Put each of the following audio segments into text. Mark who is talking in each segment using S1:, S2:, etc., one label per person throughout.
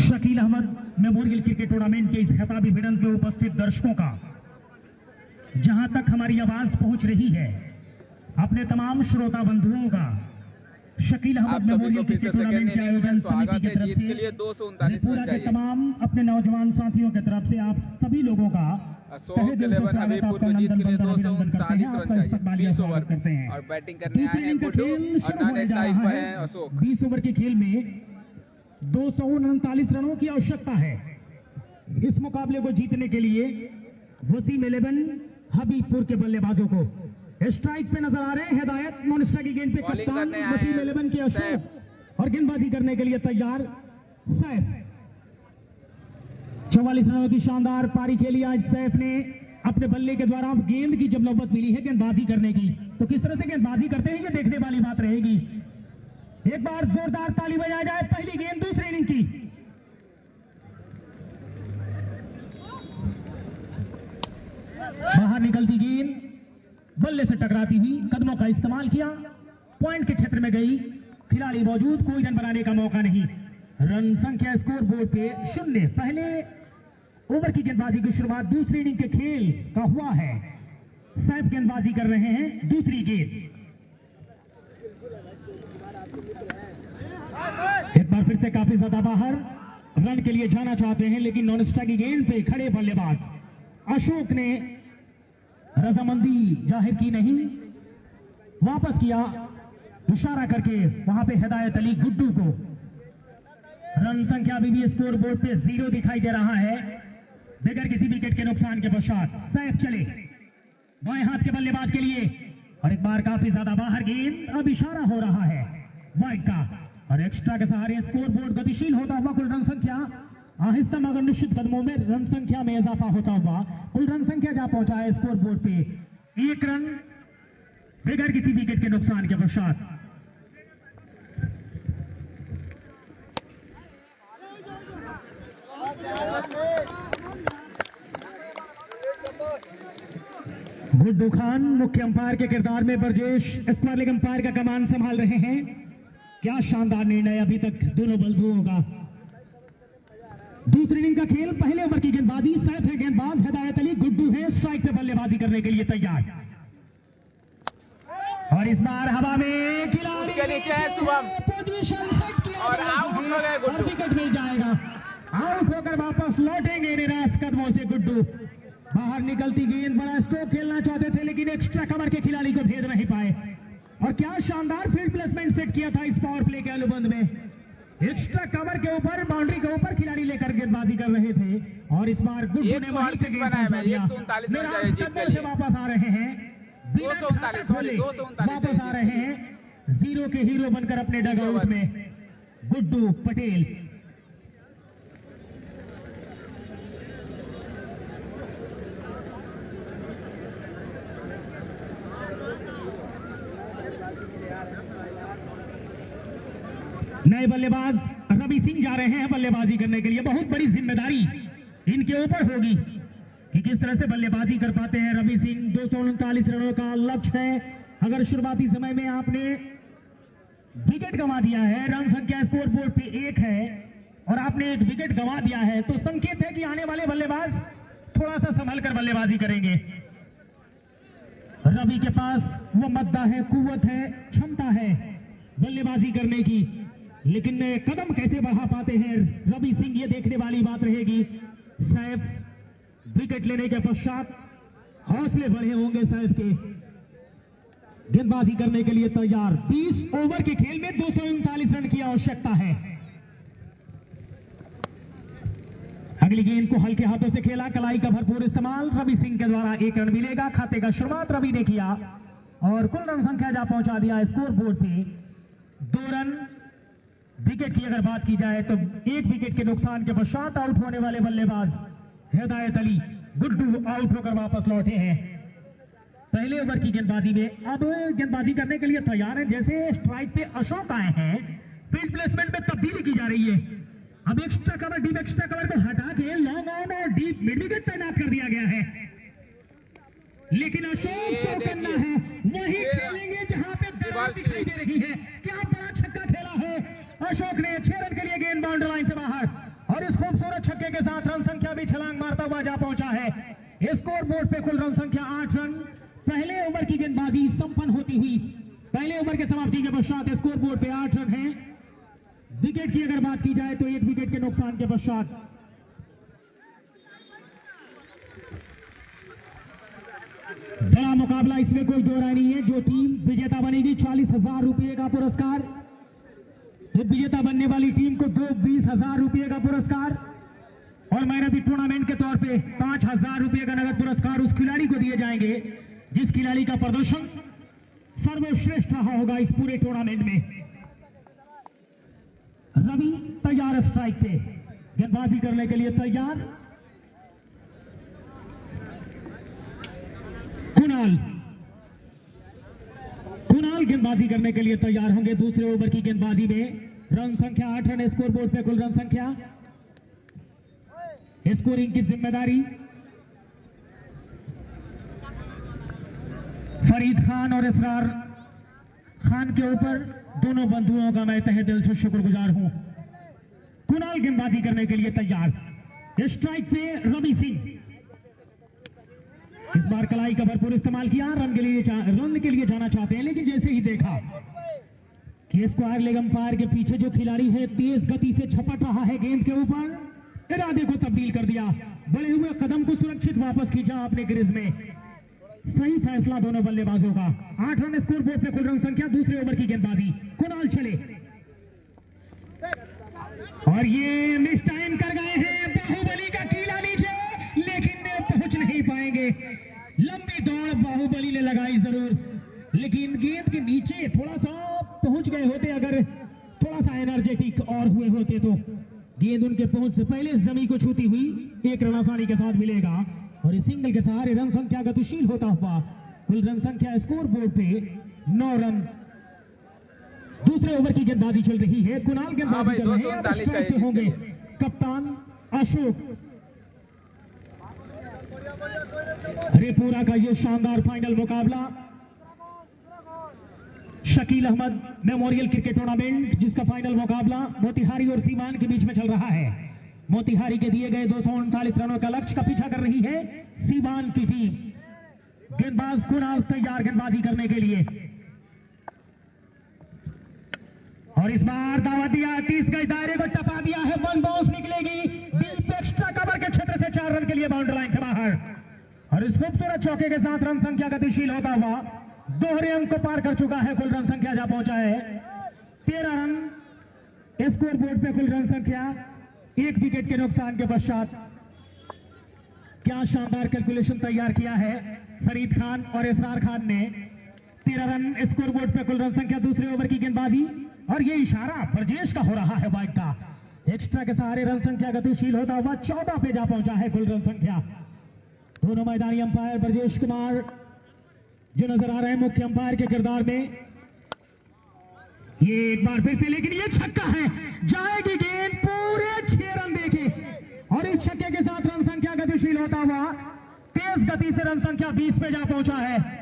S1: Shakeel Ahmad memorial cricket tournament के इस खिताबी भिड़ंत में उपस्थित दर्शकों का, जहां तक हमारी आवाज पहुंच रही है, अपने तमाम श्रोता बंधुओं का Shakeel Ahmad memorial cricket tournament के आयोजन समिति की तरफ से पूरा के तमाम अपने नौजवान साथियों की तरफ से आप सभी लोगों का
S2: अशोक के लेवल हबीबपुर को जीत के लिए 239 रन चाहिए 20 ओवर और बैटिंग करने आए हैं गुड्डू और नॉन स्ट्राइक पर है अशोक।
S1: 20 ओवर के खेल में 239 रनों की आवश्यकता है। इस मुकाबले को जीतने के लिए वसीम 11 हबीबपुर के बल्लेबाजों को स्ट्राइक पे नजर आ रहे हैं। हिदायत नॉन स्ट्राइक की गेंद पे कप्तान वसीम 11 के अशोक और गेंदबाजी करने के लिए तैयार सैफ। 44 रनों की शानदार पारी खेली आज सैफ ने अपने बल्ले के द्वारा। गेंद की जब नौबत मिली है गेंदबाजी करने की, तो किस तरह से गेंदबाजी करते हैं ये देखने वाली बात रहेगी। एक बार जोरदार ताली बजाई जाए। पहली गेंद दूसरी इनिंग की। बाहर निकलती गेंद बल्ले से टकराती हुई कदमों का इस्तेमाल किया, पॉइंट के क्षेत्र में गई, खिलाड़ी मौजूद, कोई रन बनाने का मौका नहीं। रन संख्या स्कोर बोर्ड पे 0। पहले ओवर की गेंदबाजी की शुरुआत दूसरी इनिंग के खेल का हुआ है। सैफ गेंदबाजी कर रहे हैं दूसरी गेंद। एक बार फिर से काफी ज्यादा बाहर रन के लिए जाना चाहते हैं, लेकिन नॉन स्ट्राइक की गेंद पे खड़े बल्लेबाज अशोक ने रजामंदी जाहिर की नहीं, वापस किया इशारा करके वहां पे हिदायत अली गुड्डू को। रन संख्या अभी भी स्कोर बोर्ड पे 0 दिखाई दे रहा है बगैर किसी विकेट के नुकसान के पश्चात। सैफ चले बाएं हाथ के बल्लेबाज के लिए और एक बार काफी ज्यादा बाहर गेंद। अब इशारा हो रहा है वाइड का और एक्स्ट्रा के सहारे स्कोर बोर्ड गतिशील होता हुआ कुल रन संख्या आहिस्ता मगर निश्चित कदमों में रन संख्या में इजाफा होता हुआ कुल रन संख्या जा पहुंचा है स्कोर बोर्ड पे 1 रन बगैर किसी विकेट के नुकसान के पश्चात। गुड्डू खान मुख्य अंपायर के किरदार में ब्रजेश स्मरलिंग अंपायर का कमान संभाल रहे हैं। क्या शानदार निर्णय अभी तक दोनों बल्लेबाजों का। दूसरी इनिंग का खेल, पहले ओवर की गेंदबाजी। सैफ है गेंदबाज, हिदायत अली गुड्डू है स्ट्राइक पे बल्लेबाजी करने के लिए तैयार और इस बार हवा में खिलाड़ी
S2: उसके नीचे है शुभम
S1: पोजीशन सेट किया
S2: और आउट हो गए गुड्डू।
S1: विकेट मिल जाएगा, आउट होकर वापस लौटेंगे निराश कदमों से गुड्डू। बाहर निकलती गेंद, बड़ा स्ट्रोक खेलना चाहते थे लेकिन एक्स्ट्रा कवर के खिलाड़ी को भेद नहीं पाए। और क्या शानदार फील्ड प्लेसमेंट सेट किया था इस पावर प्ले के अनुबंध में। एक्स्ट्रा कवर के ऊपर, बाउंड्री के ऊपर खिलाड़ी लेकर गेंदबाजी कर रहे थे और इस बार गुड्डू ने वहीं पे गेंद पहुंचा दिया।
S2: 139 जीत के लिए
S1: वापस आ रहे हैं
S2: 239
S1: वापस आ रहे हैं 0 के हीरो बनकर अपने डगआउट में गुड्डू पटेल। नए बल्लेबाज रवि सिंह जा रहे हैं बल्लेबाजी करने के लिए। बहुत बड़ी जिम्मेदारी इनके ऊपर होगी कि किस तरह से बल्लेबाजी कर पाते हैं रवि सिंह। 239 रनों का लक्ष्य है। अगर शुरुआती समय में आपने विकेट गंवा दिया है, रन संख्या स्कोर बोर्ड पे 1 है और आपने एक विकेट गंवा दिया है, तो संकेत है कि आने वाले बल्लेबाज थोड़ा सा संभल कर बल्लेबाजी करेंगे। रवि के पास वो मद्दा है, कुव्वत है, क्षमता है बल्लेबाजी करने की, लेकिन कदम कैसे बढ़ा पाते हैं रवि सिंह, ये देखने वाली बात रहेगी। सैफ विकेट लेने के पश्चात हौसले बढ़े होंगे सैफ के। गेंदबाजी करने के लिए तैयार। 20 ओवर के खेल में 239 रन की आवश्यकता है। अगली गेंद को हल्के हाथों से खेला, कलाई का भरपूर इस्तेमाल। रवि सिंह के द्वारा 1 रन मिलेगा। खाते का शुरुआत रवि ने किया और कुल रन संख्या जा पहुंचा दिया स्कोर बोर्ड पे 2 रन। विकेट की अगर बात की जाए तो 1 विकेट के नुकसान के पश्चात आउट होने वाले बल्लेबाज हिदायत अली गुड्डू आउट होकर वापस लौटे हैं। पहले ओवर की गेंदबाजी में अब गेंदबाजी करने के लिए तैयार है। जैसे स्ट्राइक पे अशोक आए हैं, फील्ड प्लेसमेंट में तब्दीली की जा रही है। अब extra cover deep extra cover को हटा के लॉन्ग ऑन और डीप मिड विकेट तैनात कर दिया गया है, लेकिन अशोक चौकन्ना है वही खेलेंगे जहां पे दरार दिखाई दे रही है। क्या बड़ा छक्का खेला है अशोक ने, 6 रन के लिए गेंद बाउंड्री लाइन से बाहर, और इस खूबसूरत छक्के के साथ रन संख्या भी छलांग मारता हुआ जा पहुंचा है। स्कोर बोर्ड पे कुल रन संख्या 8 रन। पहले ओवर की गेंदबाजी संपन्न होती हुई, पहले ओवर के समाप्ति के पश्चात स्कोर बोर्ड पे 8 रन है। विकेट की अगर बात की जाए तो 1 विकेट के नुकसान के पश्चात बड़ा मुकाबला, इसमें कोई दो राय नहीं है। जो टीम विजेता बनेगी 40,000 रुपए का पुरस्कार, तो विजेता बनने वाली टीम को 20,000 रुपए का पुरस्कार, और मैन ऑफ द टूर्नामेंट के तौर पे 5,000 रुपए का नगद पुरस्कार उस खिलाड़ी को दिए जाएंगे जिस खिलाड़ी का प्रदर्शन सर्वश्रेष्ठ रहा होगा इस पूरे टूर्नामेंट में। रवि तैयार स्ट्राइक पे, गेंदबाजी करने के लिए तैयार। कुणाल गेंदबाजी करने के लिए तैयार होंगे। दूसरे ओवर की गेंदबाजी में रन संख्या 8 रन, स्कोर बोर्ड पे कुल रन संख्या। स्कोरिंग की जिम्मेदारी फरीद खान और इसरार खान के ऊपर, दोनों बंधुओं का मैं तहे दिल से शुक्रगुजार हूं। कुणाल गेंदबाजी करने के लिए तैयार, स्ट्राइक पे रवि सिंह। इस बार कलाई का भरपूर इस्तेमाल किया, रन के लिए जाना चाहते हैं, लेकिन जैसे ही देखा कि स्क्वायर लेग अंपायर के पीछे जो खिलाड़ी है तेज गति से झपट रहा है गेंद के ऊपर, इरादे को तब्दील कर दिया, बढ़े हुए कदम को सुरक्षित वापस खींचा अपने क्रीज में। सही फैसला दोनों बल्लेबाजों का। 8 रन स्कोर बोर्ड पे कुल रन संख्या। दूसरे ओवर की गेंदबाजी, कुणाल चले और ये मिस टाइम कर गए हैं। बाहुबली का कीला नीचे, लेकिन पहुंच नहीं पाएंगे। लंबी दौड़ बाहुबली ने लगाई जरूर, लेकिन गेंद के नीचे थोड़ा सा पहुंच गए होते, अगर थोड़ा सा एनर्जेटिक और हुए होते तो गेंद उनके पहुंच से पहले जमीन को छूती हुई 1 रन आसानी के साथ मिलेगा, और इस सिंगल के सहारे रन संख्या गतिशील होता हुआ कुल रन संख्या स्कोर बोर्ड पे 9 रन। दूसरे ओवर की गेंदबाजी चल रही है। कुणाल गेंदबाजी कर रहे हैं, होंगे कप्तान अशोक। रेपूरा का ये शानदार फाइनल मुकाबला Shakeel Ahmad memorial cricket tournament, जिसका फाइनल मुकाबला मोतिहारी और सीवान के बीच में चल रहा है। मोतिहारी के दिए गए 239 रनों का लक्ष्य का पीछा कर रही है सीवान की टीम। गेंदबाज कुणाल तैयार गेंदबाजी करने के लिए, और इस बार दावा दिया 30 गज दायरे को टपा दिया है। 1 बाउंस निकलेगी डीप एक्स्ट्रा कवर के क्षेत्र से 4 रन के लिए बाउंड्री लाइन से बाहर, और इस खूबसूरत चौके के साथ रन संख्या गतिशील होता हुआ दोहरे अंक को पार कर चुका है। कुल रन संख्या जा पहुंचा है 13 रन। स्कोर बोर्ड पे कुल रन संख्या 1 विकेट के नुकसान के पश्चात। क्या शानदार कैलकुलेशन तैयार किया है फरीद खान और इसरार खान ने। 13 रन स्कोर बोर्ड पे कुल रन संख्या। दूसरे ओवर की गेंदबाजी, और ये इशारा ब्रजेश का हो रहा है बाइक का। एक्स्ट्रा के सहारे रन संख्या गतिशील होता हुआ 14 पे जा पहुंचा है कुल रन संख्या। दोनों मैदानी अंपायर ब्रजेश कुमार जो नजर आ रहे हैं मुख्य अंपायर के किरदार में। ये एक बार फिर से, लेकिन ये छक्का है, जाएगी गेंद पूरे 6 रन देके, और इस छक्के के साथ रन संख्या गतिशील होता हुआ तेज गति से रन संख्या 20 पे जा पहुंचा है।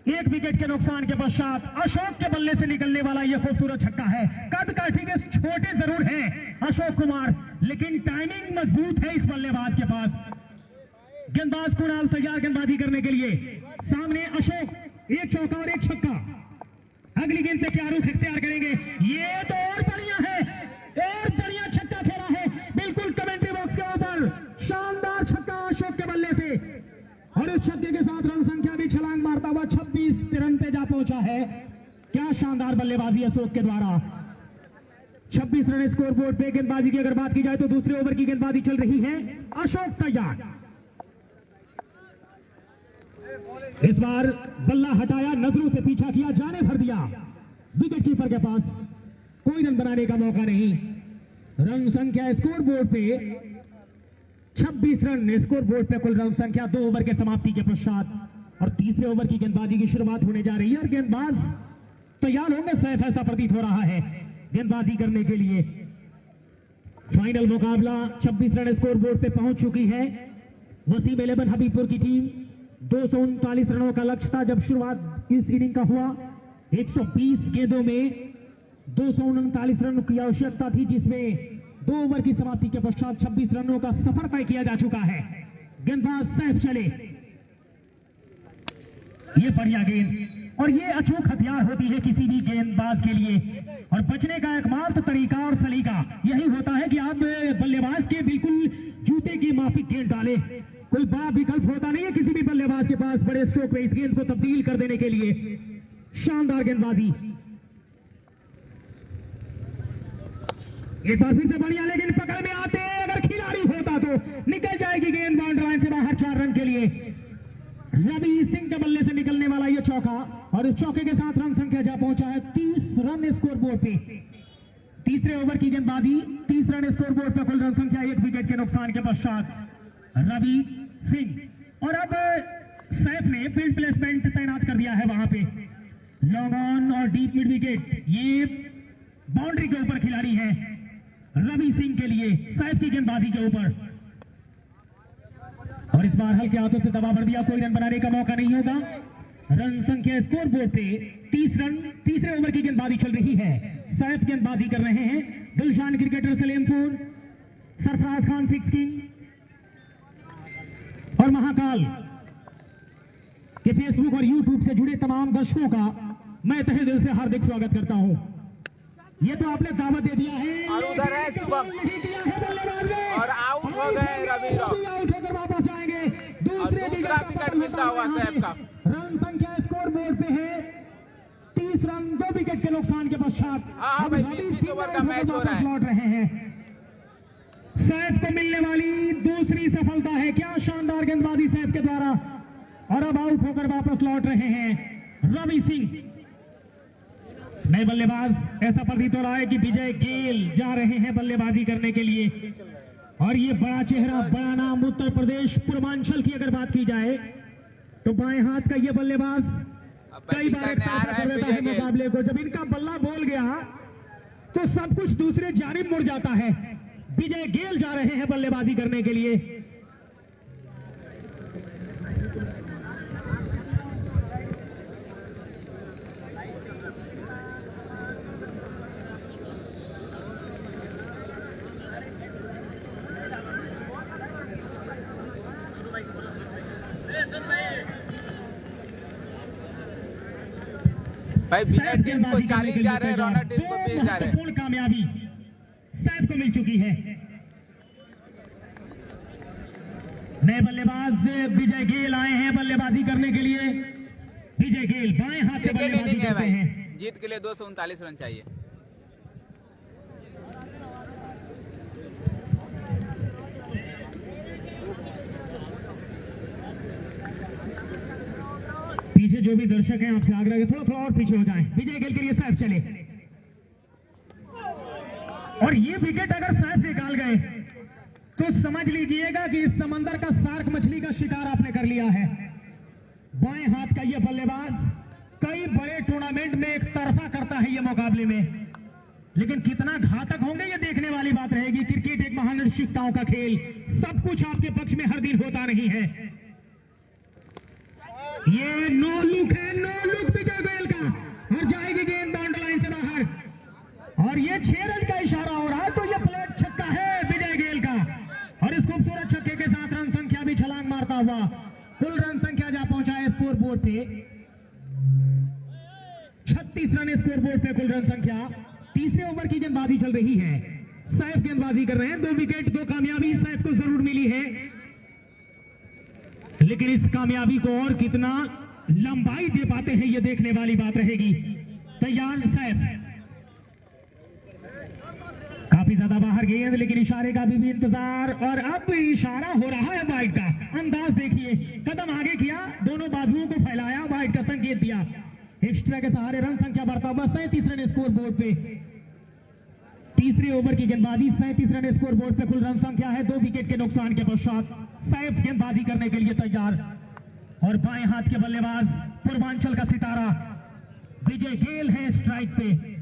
S1: 1 विकेट के नुकसान के पश्चात अशोक के बल्ले से निकलने वाला यह खूबसूरत छक्का है। कद काठी के छोटे जरूर हैं अशोक कुमार, लेकिन टाइमिंग मजबूत है इस बल्लेबाज के पास। गेंदबाज कुणाल तैयार गेंदबाजी करने के लिए। सामने अशोक, 1 चौका और 1 छक्का। अगली गेंद पे क्या रुख इख्तियार करेंगे? ये तो और बढ़िया है, और बढ़िया छक्का खेला है बिल्कुल कमेंट्री बॉक्स के ऊपर। शानदार छक्का अशोक के बल्ले से, और इस छक्के के साथ रन संख्या भी छलांग मारता हुआ 26 रन पे जा पहुंचा है। क्या शानदार बल्लेबाजी अशोक के द्वारा। 26 रन स्कोर बोर्ड पे। गेंदबाजी की अगर बात की जाए तो दूसरे ओवर की गेंदबाजी चल रही है। अशोक तैयार, इस बार बल्ला हटाया, नजरों से पीछा किया, जाने भर दिया। विकेट कीपर के पास कोई रन बनाने का मौका नहीं। रन संख्या स्कोर बोर्ड पे 26 रन स्कोर बोर्ड पे कुल रन संख्या 2 ओवर के समाप्ति के पश्चात, और तीसरे ओवर की गेंदबाजी की शुरुआत होने जा रही है, और गेंदबाज तैयार होंगे। सैफ ऐसा प्रतीत हो रहा है गेंदबाजी करने के लिए। फाइनल मुकाबला 26 रन स्कोर बोर्ड पे पहुंच चुकी है। वसीम 11 हबीबपुर की टीम 239 रनों का लक्ष्य था जब शुरुआत इस इनिंग का हुआ। 120 गेंदों में 239 रन की आवश्यकता थी, जिसमें 2 ओवर की समाप्ति के पश्चात 26 रनों का सफर तय किया जा चुका है। गेंदबाज सैफ चले, ये बढ़िया गेंद, और ये अचूक हथियार होती है किसी भी गेंदबाज के लिए, और बचने का एकमात्र तरीका और सलीका यही होता है कि आप बल्लेबाज के बिल्कुल जूते की माफिक गेंद डालें। कोई बड़ा विकल्प होता नहीं है किसी भी बल्लेबाज के पास बड़े स्ट्रोक में इस गेंद को तब्दील कर देने के लिए। शानदार गेंदबाजी, एक बार फिर से बढ़िया, लेकिन पकड़ में आते अगर खिलाड़ी होता तो निकल जाएगी गेंद बाउंड्री लाइन से बाहर। 4 रन के लिए रवि सिंह के बल्ले से निकलने वाला यह चौका, और इस चौके के साथ रन संख्या जा पहुंचा है 30 रन स्कोर बोर्ड पे। तीसरे ओवर की गेंदबाजी, 30 रन स्कोर बोर्ड पे, कुल रन संख्या 1 विकेट के नुकसान के पश्चात रवि सिंह। और अब सैफ ने फील्ड प्लेसमेंट तैनात कर दिया है वहां पे, लॉन्ग ऑन और डीप मिड विकेट, ये बाउंड्री के ऊपर खिलाड़ी है रवि सिंह के लिए सैफ की गेंदबाजी के ऊपर, और इस बार हल्के हाथों से दबा भर दिया, कोई रन बनाने का मौका नहीं होगा। रन संख्या स्कोर बोर्ड पे 30 रन। तीसरे ओवर की गेंदबाजी चल रही है, सैफ गेंदबाजी कर रहे हैं। दिलशान क्रिकेटर सलेमपुर, सरफराज खान 6 किंग और महाकाल के फेसबुक और यूट्यूब से जुड़े तमाम दर्शकों का मैं तहे दिल से हार्दिक स्वागत करता हूं। ये तो आपने दावत दे दिया है,
S2: और उधर है शुभम,
S1: नहीं दिया है बल्लेबाज ने,
S2: और आउट हो गए रवि रॉक,
S1: आउट होकर वापस आएंगे।
S2: और दूसरा विकेट मिलता हुआ सैफ का।
S1: रन संख्या स्कोर बोर्ड पे है 30 रन, 2 विकेट के नुकसान के पश्चात।
S2: हाँ भाई, 20-20 ओवर का मैच हो रहा है।
S1: लौट रहे हैं, सैफ को मिलने वाली दूसरी सफलता है। क्या शानदार गेंदबाजी सैफ के द्वारा, और अब आउट होकर वापस लौट रहे हैं रवि सिंह। नए बल्लेबाज, ऐसा प्रतीत हो रहा है कि विजय गेल जा रहे हैं बल्लेबाजी करने के लिए, और ये बड़ा चेहरा, बड़ा नाम उत्तर प्रदेश पूर्वांचल की अगर बात की जाए तो बाएं हाथ का ये बल्लेबाज कई बार कर देता है मुकाबले को। जब इनका बल्ला बोल गया तो सब कुछ दूसरे जानिब मुड़ जाता है। विजय गेल जा रहे हैं बल्लेबाजी करने के लिए।
S2: भाई बिना टीम को 40 जा रहे हैं, रौनक टीम को 20 जा रहे हैं।
S1: पूर्ण कामयाबी सैफ को मिल चुकी है। नए बल्लेबाज विजय गेल आए हैं बल्लेबाजी करने के लिए। विजय गेल बाएं हाथ से
S2: सेकेंड
S1: बल्लेबाजी
S2: इनिंग है
S1: करते
S2: भाई,
S1: हैं।
S2: जीत के लिए 239 रन चाहिए।
S1: पीछे जो भी दर्शक हैं आपसे आग्रह है थोड़ा और पीछे हो जाएं। विजय गेल के लिए सैफ चले, और ये विकेट अगर सैफ निकाल गए तो समझ लीजिएगा कि इस समंदर का शार्क मछली का शिकार आपने कर लिया है। बाएं हाथ का ये बल्लेबाज कई बड़े टूर्नामेंट में एक तरफा करता है ये मुकाबले में, लेकिन कितना घातक होंगे ये देखने वाली बात रहेगी। क्रिकेट एक महानिश्चितताओं का खेल, सब कुछ आपके पक्ष में हर दिन होता नहीं है। ये नो लुक है, नो लुक विजय गेल का, और जाएगी गेंद बाउंड्री लाइन से बाहर, और ये 6 रन का इशारा हो रहा है, तो ये प्लेट छक्का है विजय गेल का, और इस खूबसूरत छक्के के साथ रन संख्या भी छलांग मारता हुआ कुल रन संख्या जा पहुंचा है स्कोर बोर्ड पे 36 रन स्कोर बोर्ड पे कुल रन संख्या। तीसरे ओवर की गेंदबाजी चल रही है, सैफ गेंदबाजी कर रहे हैं। 2 विकेट, 2 कामयाबी सैफ को जरूर मिली है, लेकिन इस कामयाबी को और कितना लंबाई दे पाते हैं ये देखने वाली बात रहेगी। तैयार सैफ, काफी ज्यादा बाहर गेंद, लेकिन इशारे का भी इंतजार, और अब इशारा हो रहा है वाइड का। अंदाज देखिए, कदम आगे किया, दोनों बाजुओं को फैलाया, वाइड का संकेत दिया। एक्स्ट्रा के सहारे रन संख्या बढ़ता हुआ 37 रन स्कोर बोर्ड पे। तीसरे ओवर की गेंदबाजी, 37 रन स्कोर बोर्ड पे कुल रन संख्या है। 2 विकेट के नुकसान के पश्चात सैफ गेंदबाजी करने के लिए तैयार, और बाएं हाथ के बल्लेबाज पूर्वांचल का सितारा विजय गेल है स्ट्राइक पे।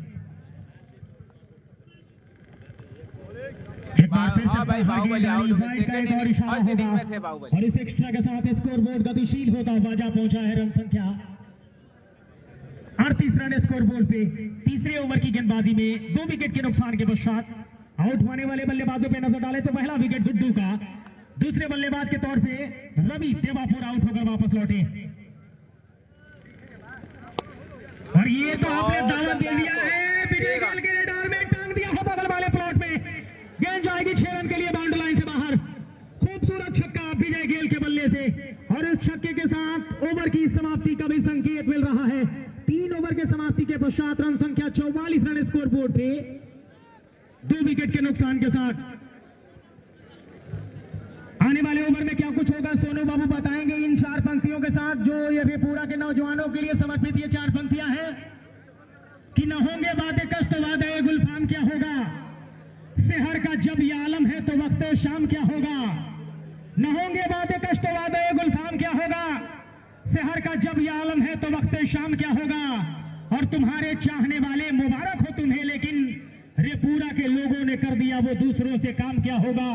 S2: हाँ भाई, बाहुबली आउट हो गए। सेकंड इनिंग फर्स्ट इनिंग में थे बाहुबली।
S1: और इस एक्स्ट्रा के साथ स्कोरबोर्ड गतिशील होता हुआ जा पहुंचा है रन संख्या 38 रन स्कोरबोर्ड पे। तीसरे ओवर की गेंदबाजी में 2 विकेट के नुकसान के पश्चात आउट होने वाले बल्लेबाजों पे नजर डाले तो पहला विकेट गुड्डू का, दूसरे बल्लेबाज के तौर पे रवि देवापुर आउट होकर वापस लौटे। और ये तो आपने दावत दे दिया है, विजय गेल के रडार में टांग दिया है बगल वाले प्लॉट में। गेंद जाएगी 6 रन के लिए बाउंड्री लाइन से बाहर। खूबसूरत छक्का विजय गेल के बल्ले से, और इस छक्के के साथ ओवर की समाप्ति का भी संकेत मिल रहा है। 3 ओवर के समाप्ति के पश्चात रन संख्या 44 रन स्कोरबोर्ड पे 2 विकेट के नुकसान के साथ। आने वाले ओवर में क्या कुछ होगा सोनू बाबू बताएंगे इन 4 पंक्तियों के साथ, जो ये पूरा के नौजवानों के लिए समर्पित ये 4 पंक्तियां हैं कि न होंगे बातें कष्ट वादे गुलफाम क्या होगा, शहर का जब ये आलम है तो वक्त शाम क्या होगा। न होंगे बातें कष्ट वादे गुलफाम क्या होगा, शहर का जब ये आलम है तो वक्त शाम क्या होगा। और तुम्हारे चाहने वाले मुबारक हो तुम्हें, लेकिन रेपूरा के लोगों ने कर दिया वो दूसरों से काम क्या होगा,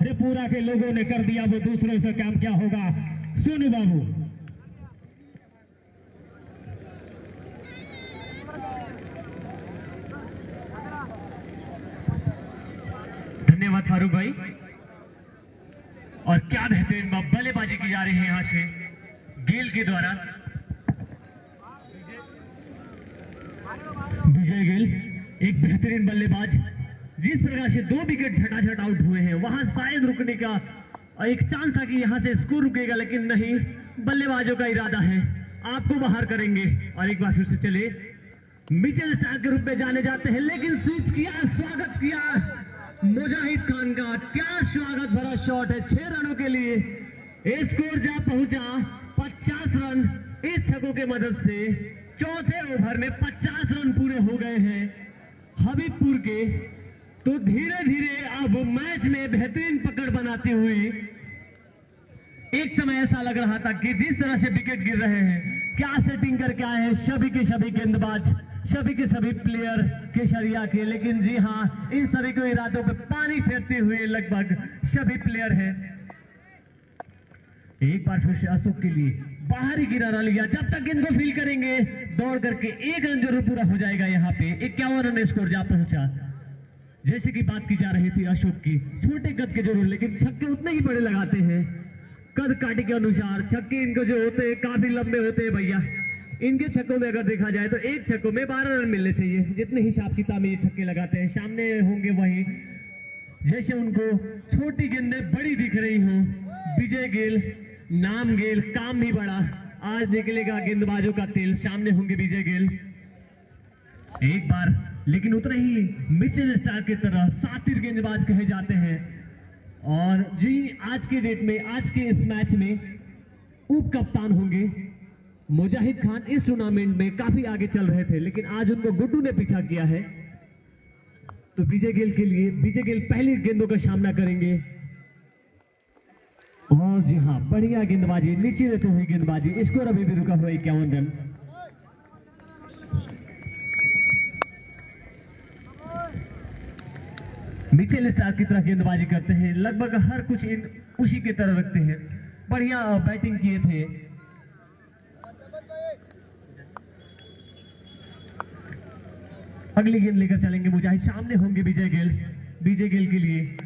S1: रेपूरा के लोगों ने कर दिया वो दूसरों से काम क्या होगा। सोनू बाबू।
S3: धन्यवाद फारूक भाई। और क्या बेहतरीन बल्लेबाजी की जा रही है यहां से गेल के द्वारा। विजय गेल एक बेहतरीन बल्लेबाज, जिस प्रकार से 2 विकेट झटाझट आउट हुए हैं, वहां शायद रुकने का एक चांस था कि यहां से स्कोर रुकेगा, लेकिन नहीं, बल्लेबाजों का इरादा है आपको बाहर करेंगे। और एक बार फिर से चले मिचेल स्टार्क के रूप में जाने जाते हैं, लेकिन स्विच किया, स्वागत किया मुजाहिद खान का। क्या स्वागत भरा शॉट है 6 रनों के लिए। स्कोर जा पहुंचा 50 रन इस छक्कों के मदद से। चौथे ओवर में 50 रन पूरे हो गए हैं हबीबपुर के। तो धीरे धीरे अब मैच में बेहतरीन पकड़ बनाती हुई, एक समय ऐसा लग रहा था कि जिस तरह से विकेट गिर रहे हैं, क्या सेटिंग करके आए हैं सभी के सभी गेंदबाज, सभी के सभी प्लेयर केसरिया के। लेकिन जी हां, इन सभी को इरादों पे पानी फेरते हुए लगभग सभी प्लेयर हैं। एक बार फिर से अशोक के लिए बाहरी किनारा लिया, जब तक इनको फील करेंगे दौड़ करके 1 रन जरूर पूरा हो जाएगा। यहाँ पे 51 रन स्कोर जा पहुंचा। जैसे कि बात की जा रही थी अशोक की, छोटे कद के जरूर, लेकिन छक्के उतने ही बड़े लगाते हैं कद काटे के अनुसार। छक्के इनको जो होते हैं काफी लंबे होते हैं भैया। इनके छक्कों में अगर देखा जाए तो एक छक्कों में 12 रन मिलने चाहिए, जितने हिसाब किताब में ये छक्के लगाते हैं। सामने होंगे वही, जैसे उनको छोटी गेंदें बड़ी दिख रही हो। विजय गेल, नाम गेल, काम भी बड़ा। आज निकलेगा गेंदबाजों का तेल। सामने होंगे विजय गेल एक बार, लेकिन उतने ही मिचेल स्टार्क की तरह सातिर गेंदबाज कहे जाते हैं। और जी आज के डेट में, आज के इस मैच में उप कप्तान होंगे मुजाहिद खान। इस टूर्नामेंट में काफी आगे चल रहे थे, लेकिन आज उनको गुड्डू ने पीछा किया है। तो विजय गेल के लिए, विजय गेल पहली गेंदों का सामना करेंगे। और जी हाँ, बढ़िया गेंदबाजी, नीचे देते हुए गेंदबाजी। स्कोर अभी भी रुका हुआ 51 रन। मिचेल स्टार्क की तरह गेंदबाजी करते हैं, लगभग हर कुछ उसी की तरह रखते हैं। बढ़िया बैटिंग किए थे। अगली गेंद लेकर चलेंगे मुजाहिद। सामने होंगे विजय गेल, विजय गेल के लिए।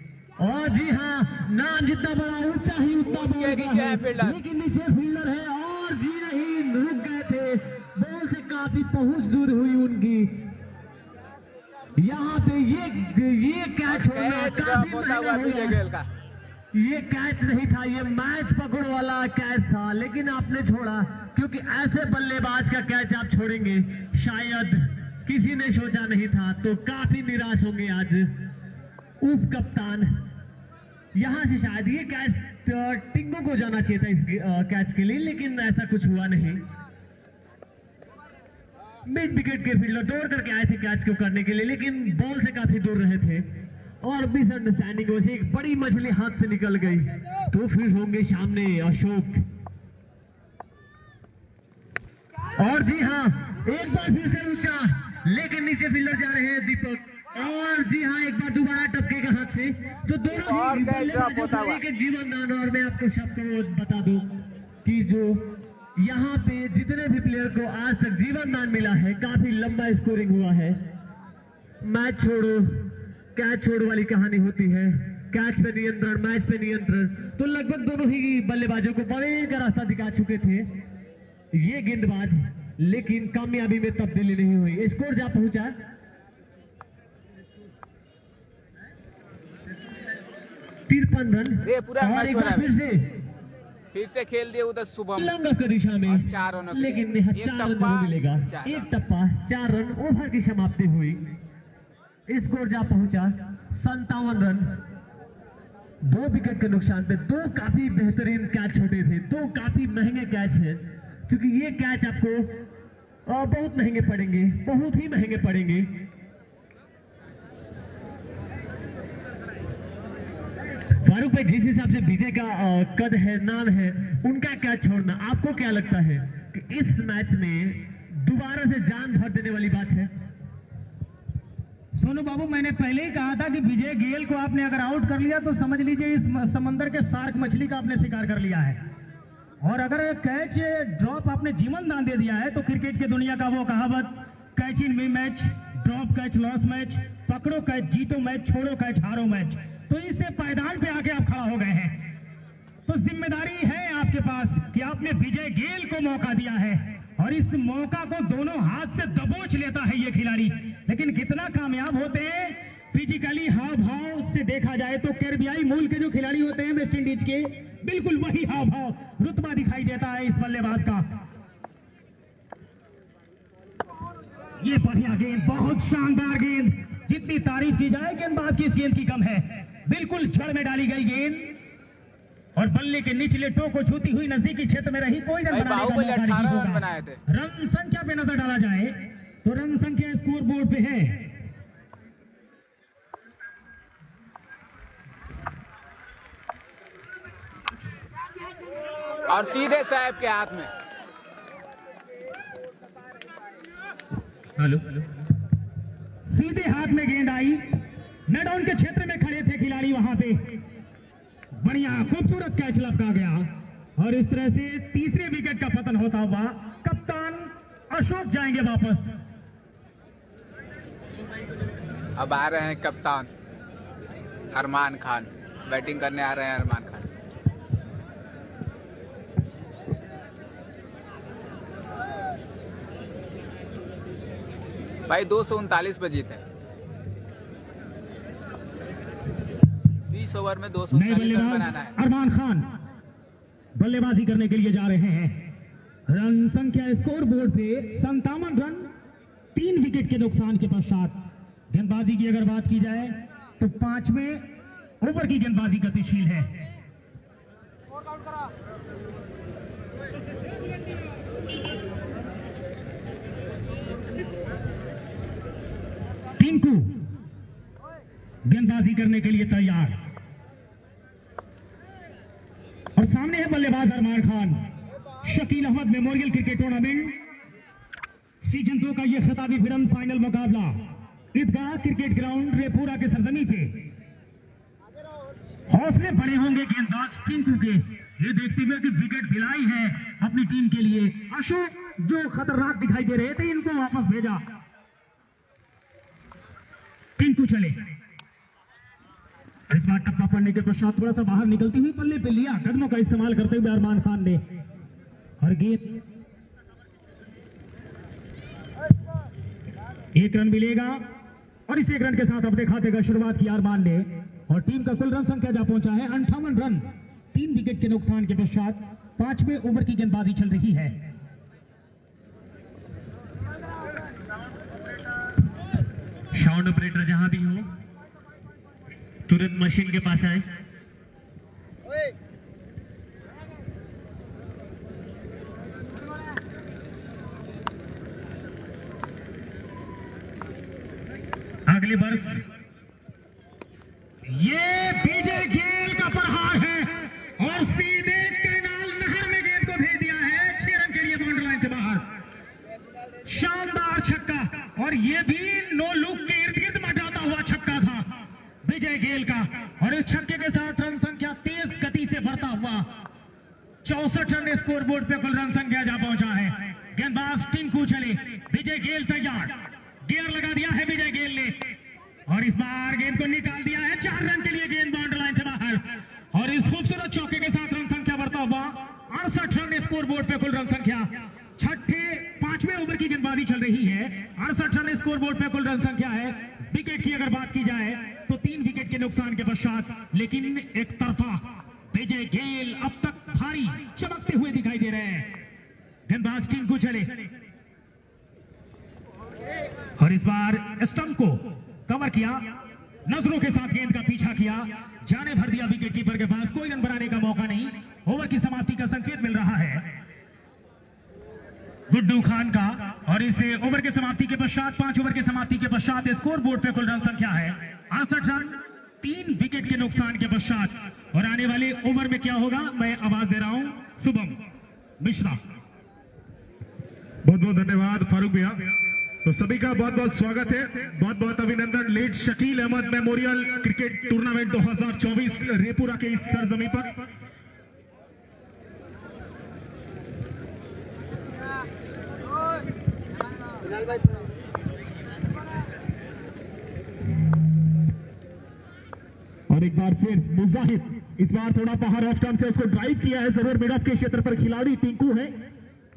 S3: और जी हाँ, नाम जितना बड़ा ऊंचा ही उतना बड़ा है, लेकिन नीचे फील्डर है। और जी नहीं, रुक गए थे, बॉल से काफी पहुंच दूर हुई उनकी। यहाँ पे ये कैच होना काफी महंगा हुआ। ये कैच नहीं था, ये मैच पकड़ वाला कैच था, लेकिन आपने छोड़ा, क्योंकि ऐसे बल्लेबाज का कैच आप छोड़ेंगे शायद किसी ने सोचा नहीं था। तो काफी निराश होंगे आज उप कप्तान। यहां से शायद ये कैच टिंगो को जाना चाहिए था इस कैच के लिए, लेकिन ऐसा कुछ हुआ नहीं। मिड विकेट के फील्डर दौड़ करके आए थे कैच को करने के लिए, लेकिन बॉल से काफी दूर रहे थे और मिसअंडरस्टैंडिंग से एक बड़ी मछली हाथ से निकल गई। तो फिर होंगे सामने अशोक। और जी हाँ, एक बार फिर से ऊंचा, लेकिन नीचे फील्डर जा रहे हैं दीपक। और जी हाँ, एक बार दोबारा टपकेगा हाथ से। तो दोनों
S2: और
S3: ही
S2: कैच ड्रॉप होता हुआ।
S3: एक जीवन दान। और मैं आपको शब्द को बता दूं कि जो यहाँ पे जितने भी प्लेयर को आज तक जीवन दान मिला है, काफी लंबा स्कोरिंग हुआ है। मैच छोड़ो कैच छोड़ो वाली कहानी होती है, कैच पे नियंत्रण, मैच पे नियंत्रण। तो लगभग दोनों ही बल्लेबाजों को बड़े का रास्ता दिखा चुके थे ये गेंदबाज, लेकिन कामयाबी में तब्दीली नहीं हुई। स्कोर जा पहुंचा 53 रन।
S2: ये पूरा
S3: और
S2: मैच
S3: एक
S2: हो रहा
S3: बार
S2: है। फिर से खेल दिए उधर शुभम
S3: लंगा की दिशा में,
S2: और 4 रनों के लिए।
S3: लेकिन
S2: एक
S3: 4 रन
S2: टप्पा,
S3: जरूर मिलेगा।
S2: 4
S3: एक
S2: रन।
S3: टप्पा 4 रन, ओवर की समाप्ति हुई। स्कोर जा पहुंचा 57 रन। 2 विकेट के नुकसान पे 2 काफी बेहतरीन कैच छोटे थे, 2 काफी महंगे कैच हैं, क्योंकि ये कैच आपको बहुत महंगे पड़ेंगे, बहुत ही महंगे पड़ेंगे। फारूक भाई, जिस हिसाब से विजय का कद है, नाम है, उनका कैच छोड़ना, आपको क्या लगता है कि इस मैच में दोबारा से जान भर देने वाली बात है?
S1: सोनू बाबू, मैंने पहले ही कहा था कि विजय गेल को आपने अगर आउट कर लिया तो समझ लीजिए इस समंदर के शार्क मछली का आपने शिकार कर लिया है। और अगर कैच ड्रॉप आपने जीवन दान दे दिया है तो क्रिकेट की दुनिया का वो कहावत, catch in win match, drop catch loss match, पकड़ो कैच जीतो मैच, छोड़ो कैच हारो मैच, तो इससे पायदान पे आके आप खड़ा हो गए हैं। तो जिम्मेदारी है आपके पास कि आपने विजय गेल को मौका दिया है और इस मौका को दोनों हाथ से दबोच लेता है ये खिलाड़ी। लेकिन कितना कामयाब होते हैं फिजिकली, हाव भाव से देखा जाए तो कैरिबियाई मूल के जो खिलाड़ी होते हैं वेस्ट इंडीज के, बिल्कुल वही हाव भाव, रुतबा दिखाई देता है इस बल्लेबाज का। ये बढ़िया गेंद, बहुत शानदार गेंद, जितनी तारीफ की जाए गेंदबाज की इस गेंद की कम है। बिल्कुल जड़ में डाली गई गेंद और बल्ले के निचले टो को छूती हुई नजदीकी क्षेत्र में रही, कोई रन
S2: भाई
S1: बनाने का
S2: बाहुबली
S1: मौका
S2: 18
S1: नहीं
S2: रन
S1: होगा।
S2: बनाए थे।
S1: रन संख्या पे नजर डाला जाए तो रन संख्या स्कोर बोर्ड पे है
S2: और सीधे साहब के हाथ में।
S3: हेलो,
S1: सीधे हाथ में गेंद आई, नेट डाउन के क्षेत्र में खड़े थे खिलाड़ी वहां पे। बढ़िया खूबसूरत कैच लपका गया और इस तरह से तीसरे विकेट का पतन होता हुआ कप्तान अशोक जाएंगे वापस।
S2: अब आ रहे हैं कप्तान अरमान खान, बैटिंग करने आ रहे हैं अरमान खान। भाई 239 पे जीते, 20 ओवर में 239 रन बनाना है।
S1: अरमान खान बल्लेबाजी करने के लिए जा रहे हैं। रन संख्या स्कोर बोर्ड पे 57 रन, 3 विकेट के नुकसान के पश्चात। गेंदबाजी की अगर बात की जाए तो 5वें ओवर की गेंदबाजी गतिशील है। टिंकू गेंदबाजी करने के लिए तैयार और सामने है बल्लेबाज Arman Khan. Shakeel Ahmad memorial cricket tournament season 2 का यह खिताबी फिल्म फाइनल मुकाबला ईदगाह क्रिकेट ग्राउंड रेपुरा के सरजमी पे। हौसले बड़े होंगे गेंदबाज टिंकू के, ये देखते हुए कि विकेट दिलाई है अपनी टीम के लिए। अशोक जो खतरनाक दिखाई दे रहे थे, इनको वापस भेजा। टिंकू चले, इस बार टप्पा पड़ने के पश्चात थोड़ा सा बाहर निकलती हुई पल्ले पे लिया, कदमों का इस्तेमाल करते हुए अरमान खान ने। और गेंद 1 रन मिलेगा और इस 1 रन के साथ अपने खाते का शुरुआत की अरमान ने और टीम का कुल रन संख्या जा पहुंचा है 58 रन, 3 विकेट के नुकसान के पश्चात। 5वें ओवर की गेंदबाजी चल रही है।
S3: साउंड ऑपरेटर जहां भी हो तुरंत मशीन के पास आए। अगले वर्ष ये विजय गेल का प्रहार है और सीधे कैनाल नहर में गेंद को भेज दिया है 6 रन के लिए बाउंड्री लाइन से बाहर। शानदार छक्का और ये भी नो लुक के इर्द गिर्द मचाता
S1: छक्के के साथ रन संख्या तेज गति से बढ़ता हुआ 64 रन स्कोर बोर्ड पे कुल रन संख्या जा पहुंचा है। गेंदबाज टिंकू चले, विजय गेल तैयार, गियर लगा दिया है विजय गेल ने और इस बार गेंद को निकाल दिया है। 4 रन के लिए गेंद बाउंड्री लाइन से बाहर और इस खूबसूरत चौके के साथ रन संख्या बढ़ता हुआ 68 रन स्कोर बोर्ड पे कुल रन संख्या। पांचवें ओवर की गेंदबाजी चल रही है। 68 रन स्कोर बोर्ड पे कुल रन संख्या है। विकेट की अगर बात की जाए तो 3 विकेट के नुकसान के पश्चात, लेकिन एक तरफा विजय गेल अब तक भारी चमकते हुए दिखाई दे रहे हैं। गेंदबाज टिंकू चले और इस बार स्टंप को कवर किया, नजरों के साथ गेंद का पीछा किया, जाने भर दिया विकेट कीपर के पास, कोई रन बनाने का मौका नहीं। ओवर की समाप्ति का संकेत मिल रहा है गुड्डू खान का और इस ओवर के समाप्ति के पश्चात 5 ओवर के समाप्ति के पश्चात स्कोर बोर्ड पे कुल रन संख्या है 68 रन 3 विकेट के नुकसान के पश्चात। और आने वाले ओवर में क्या होगा, मैं आवाज दे रहा हूं शुभम मिश्रा।
S4: बहुत बहुत धन्यवाद फारूक भैया। तो सभी का बहुत बहुत स्वागत है, बहुत बहुत अभिनंदन late Shakeel Ahmad memorial cricket tournament 2024 Repura के इस सरजमी पर।
S1: और एक बार फिर मुजाहिद, इस बार थोड़ा बाहर ऑफ टर्म से उसको ड्राइव किया है, जरूर मिड ऑफ के क्षेत्र पर खिलाड़ी टिंकू है,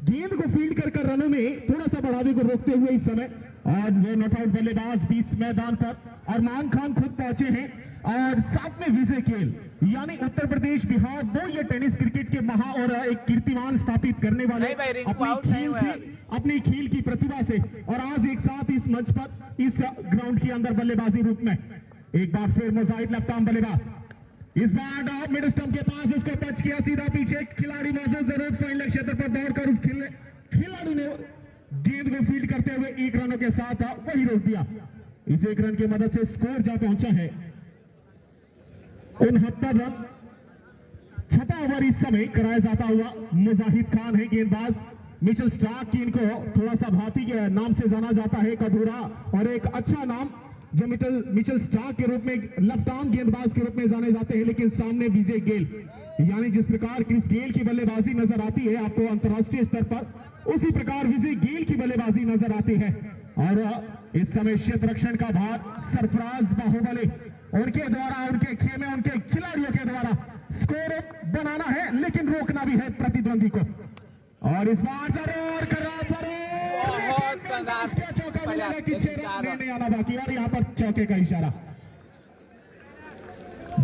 S1: गेंद को फील्ड कर रनों में थोड़ा सा बढ़ावे को रोकते हुए इस समय। और वो नॉट आउट बल्लेबाज 20 मैदान पर अरमान खान खुद पहुंचे हैं और साथ में विजय गेल, यानी उत्तर प्रदेश बिहार 2 ये टेनिस क्रिकेट के महा और एक कीर्तिमान स्थापित करने वाले अपनी खेल की प्रतिभा से और आज एक साथ इस मंच पर इस ग्राउंड के अंदर बल्लेबाजी रूप में। एक बार फिर मुजाहिद लेफ्ट आर्म बल्लेबाज, इस बार मिड स्टंप के पास उसको टच किया, सीधा पीछे खिलाड़ी मौजूद, जरूर फाइनल क्षेत्र पर दौड़कर उस खिलाड़ी ने गेंद को फील्ड करते हुए 1 रनों के साथ वही रोक दिया। इस 1 रन की मदद से स्कोर जा पहुंचा है 69 रन। 6वां ओवर इस समय कराया जाता हुआ मुजाहिद खान है गेंदबाज, मिचेल स्टार्क की इनको थोड़ा सा भाती के नाम से जाना जाता है, एक अधूरा और एक अच्छा नाम जो मिचेल स्टार्क के रूप में लेफ्ट आर्म गेंदबाज के रूप में जाने जाते हैं। लेकिन सामने विजय गेल, यानी जिस प्रकार क्रिस गेल की बल्लेबाजी नजर आती है आपको अंतर्राष्ट्रीय स्तर पर, उसी प्रकार विजय गेल की बल्लेबाजी नजर आती है। और इस समय क्षेत्र रक्षण का भार सरफराज बाहुबली, उनके द्वारा, उनके खेमे, उनके खिलाड़ियों के द्वारा स्कोर बनाना है लेकिन रोकना भी है प्रतिद्वंदी को। और इस बार जरूर चौका मिलेगा कि 6 रन नहीं आना बाकी, और यहाँ पर चौके का इशारा।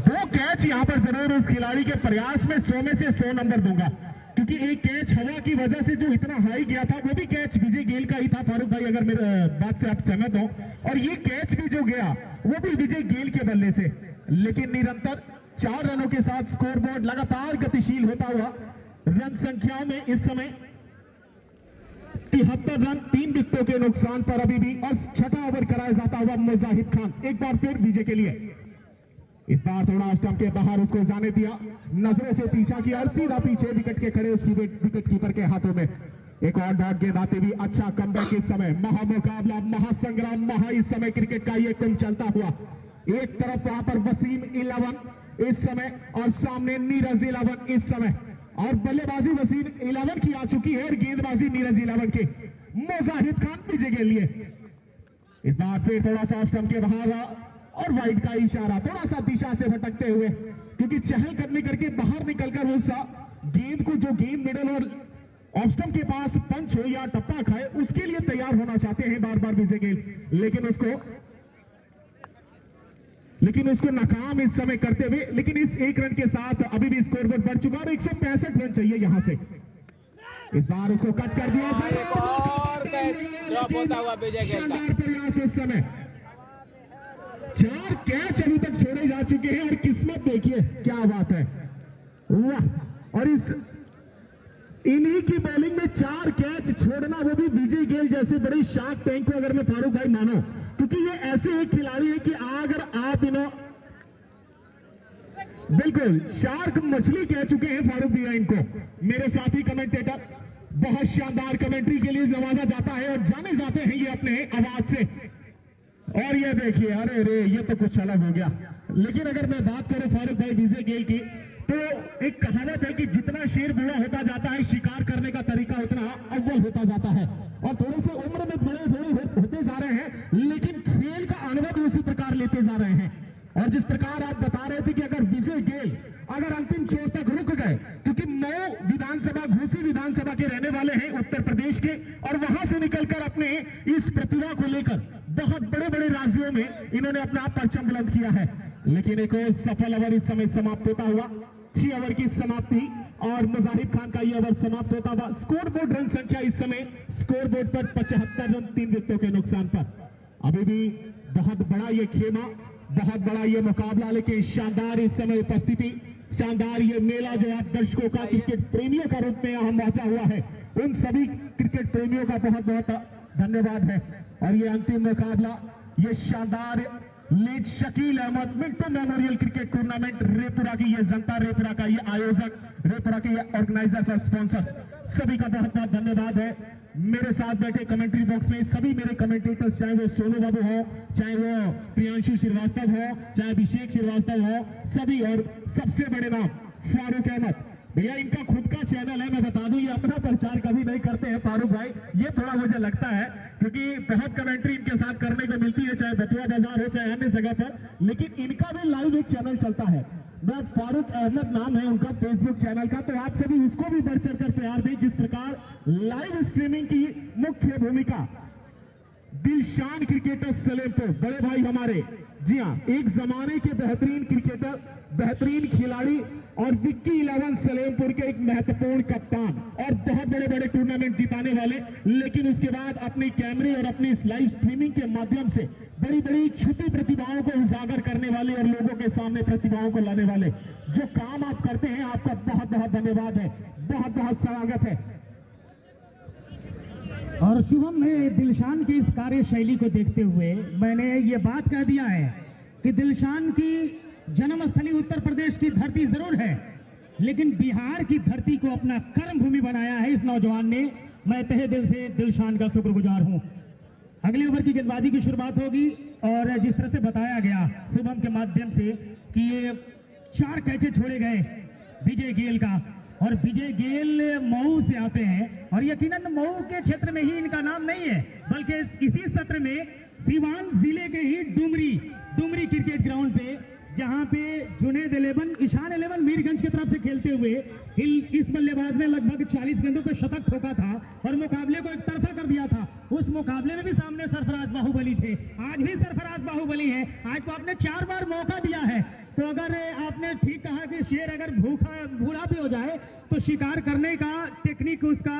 S1: 2 कैच यहाँ पर जरूर उस खिलाड़ी के प्रयास में 100 में से 100 नंबर दूंगा, क्योंकि एक कैच हवा की वजह से जो इतना हाई गया था वो भी कैच विजय गेल का ही था फारूक भाई, अगर मेरे बात से आप सहमत हो। और ये कैच भी जो गया वो भी विजय गेल के बल्ले से, लेकिन निरंतर 4 रनों के साथ स्कोरबोर्ड लगातार गतिशील होता हुआ रन संख्या में इस समय 73 रन 3 विकेटों के नुकसान पर अभी भी। और 6वां ओवर कराया जाता हुआ मुजाहिद खान, एक बार फिर विजय के लिए। इस बार थोड़ा स्टंप के बाहर उसको जाने दिया, नजरों से पीछा किया और सीधा पीछे विकेट के खड़े उस विकेट कीपर के हाथों में एक और डॉट गेंद आते भी। अच्छा कमबैक इस समय, महामुकाबला, महासंग्राम, इस समय क्रिकेट का ये कुंभ चलता हुआ। एक तरफ वहां पर वसीम 11 इस समय और सामने नीरज 11 इस समय, और बल्लेबाजी वसीम 11 की आ चुकी है और गेंदबाजी नीरज 11 की। मुजाहिद खान विजय के लिए इस बार फिर थोड़ा सा स्टंप के बाहर और वाइड का इशारा, थोड़ा सा दिशा से भटकते हुए, क्योंकि चहल कदमी करके बाहर निकलकर उस गेंद को, जो गेंद मिडल और ऑफ स्टंप के पास पंच हो या टप्पा खाए, उसके लिए तैयार होना चाहते हैं बार बार विजय गेल, लेकिन उसको नाकाम इस समय करते हुए। लेकिन इस 1 रन के साथ अभी भी स्कोरबोर्ड बढ़ चुका और 165 रन चाहिए यहां से। इस बार उसको कट कर दिया, प्रयास इस समय। 4 कैच अभी तक छोड़े जा चुके हैं और किस्मत देखिए क्या बात है, वाह। और इन्हीं की बॉलिंग में 4 कैच छोड़ना, वो भी विजय गेल जैसे बड़े शार्क टैंक को अगर मैं फारूक भाई मानो, क्योंकि ये ऐसे एक खिलाड़ी है कि अगर आप बिल्कुल शार्क मछली कह चुके हैं फारूक भैया इनको। मेरे साथी कमेंटेटर, बहुत शानदार कमेंट्री के लिए नवाजा जाता है और जाने जाते हैं ये अपने आवाज से। और ये देखिए, अरे रे, ये तो कुछ अलग हो गया। लेकिन अगर मैं बात करूं फारूक भाई विजय गेल की, तो एक कहावत है कि जितना शेर बूढ़ा होता जाता है, शिकार करने का तरीका उतना अव्वल होता जाता है। और थोड़े से उम्र में बड़े होते जा रहे हैं, लेकिन खेल का अनुभव उसी प्रकार लेते जा रहे हैं। और जिस प्रकार आप बता रहे थे कि अगर विजय गेल अगर अंतिम छोर तक रुक गए, क्योंकि मऊ विधानसभा, घोसी विधानसभा के रहने वाले हैं उत्तर प्रदेश के, और वहां से निकलकर अपने इस प्रतिभा को लेकर बहुत बड़े बड़े राज्यों में इन्होंने अपना परचम बुलंद किया है। लेकिन एक और सफल ओवर इस समय समाप्त होता हुआ, 6 ओवर की समाप्ति, और मुजाहिद खान का ये ओवर समाप्त होता हुआ। स्कोर बोर्ड रन संख्या इस समय स्कोर बोर्ड पर 75 रन 3 विकेटों के नुकसान पर। अभी भी बहुत बड़ा ये खेमा, बहुत बड़ा ये मुकाबला, लेकिन शानदार इस समय उपस्थिति, शानदार ये मेला जो आप दर्शकों का, क्रिकेट प्रेमियों का रूप में यहाँ पहुंचा हुआ है, उन सभी क्रिकेट प्रेमियों का बहुत बहुत धन्यवाद है। और ये अंतिम मुकाबला, ये शानदार lead Shakeel Ahmad Minto memorial cricket tournament, Repura की ये जनता, रेपुरा का ये आयोजक, रेपुरा के ये ऑर्गेनाइजर्स और स्पॉन्सर्स, सभी का बहुत बहुत धन्यवाद है। मेरे साथ बैठे कमेंट्री बॉक्स में सभी मेरे कमेंटेटर्स, चाहे वो सोनू बाबू हो, चाहे वो प्रियांशु श्रीवास्तव हो, चाहे अभिषेक श्रीवास्तव हो, सभी, और सबसे बड़े नाम फारूक अहमद भैया, इनका खुद का चैनल है। मैं बता दूं, ये अपना प्रचार कभी नहीं करते हैं फारूक भाई, ये थोड़ा मुझे लगता है, क्योंकि बहुत कमेंट्री इनके साथ करने को मिलती है, चाहे बथुआ बाजार हो, चाहे अन्य जगह पर, लेकिन इनका भी लाइव एक चैनल चलता है। मैं फारूक अहमद नाम है उनका फेसबुक चैनल का, तो आप सभी उसको भी बढ़ चढ़ कर प्यार दें। जिस प्रकार लाइव स्ट्रीमिंग की मुख्य भूमिका दिलशान क्रिकेटर सलेमपुर, बड़े भाई हमारे, जी हाँ, एक जमाने के बेहतरीन क्रिकेटर, बेहतरीन खिलाड़ी, और विक्की 11 सलेमपुर के एक महत्वपूर्ण कप्तान, और बहुत बड़े बड़े टूर्नामेंट जिताने वाले, लेकिन उसके बाद अपने कैमरे और अपनी लाइव स्ट्रीमिंग के माध्यम से बड़ी बड़ी छुपी प्रतिभाओं को उजागर करने वाले और लोगों के सामने प्रतिभाओं को लाने वाले, जो काम आप करते हैं, आपका बहुत बहुत धन्यवाद है, बहुत बहुत स्वागत है। और शुभम में दिलशान की इस कार्यशैली को देखते हुए मैंने ये बात कह दिया है कि दिलशान की जन्मस्थली उत्तर प्रदेश की धरती जरूर है, लेकिन बिहार की धरती को अपना कर्म भूमि बनाया है इस नौजवान ने। मैं तहे दिल से दिलशान का शुक्रगुजार हूं। अगले ओवर की गेंदबाजी की शुरुआत होगी, और जिस तरह से बताया गया शुभम के माध्यम से कि ये 4 कैचे छोड़े गए विजय गेल का, और विजय गेल मऊ से आते हैं, और यकीनन मऊ के क्षेत्र में ही इनका नाम नहीं है, बल्कि इसी सत्र में सीवान जिले के ही डुमरी क्रिकेट ग्राउंड पे, जहां पे जुनेद 11 ईशान 11 मीरगंज की तरफ से खेलते हुए इस बल्लेबाज ने लगभग 40 गेंदों पे शतक ठोका था और मुकाबले को एक तरफा कर दिया था। उस मुकाबले में भी सामने सरफराज बाहुबली थे, आज भी सरफराज बाहुबली है। आज तो आपने 4 बार मौका दिया है, तो अगर आपने ठीक कहा कि शेर अगर भूखा भी हो जाए तो शिकार करने का टेक्निक उसका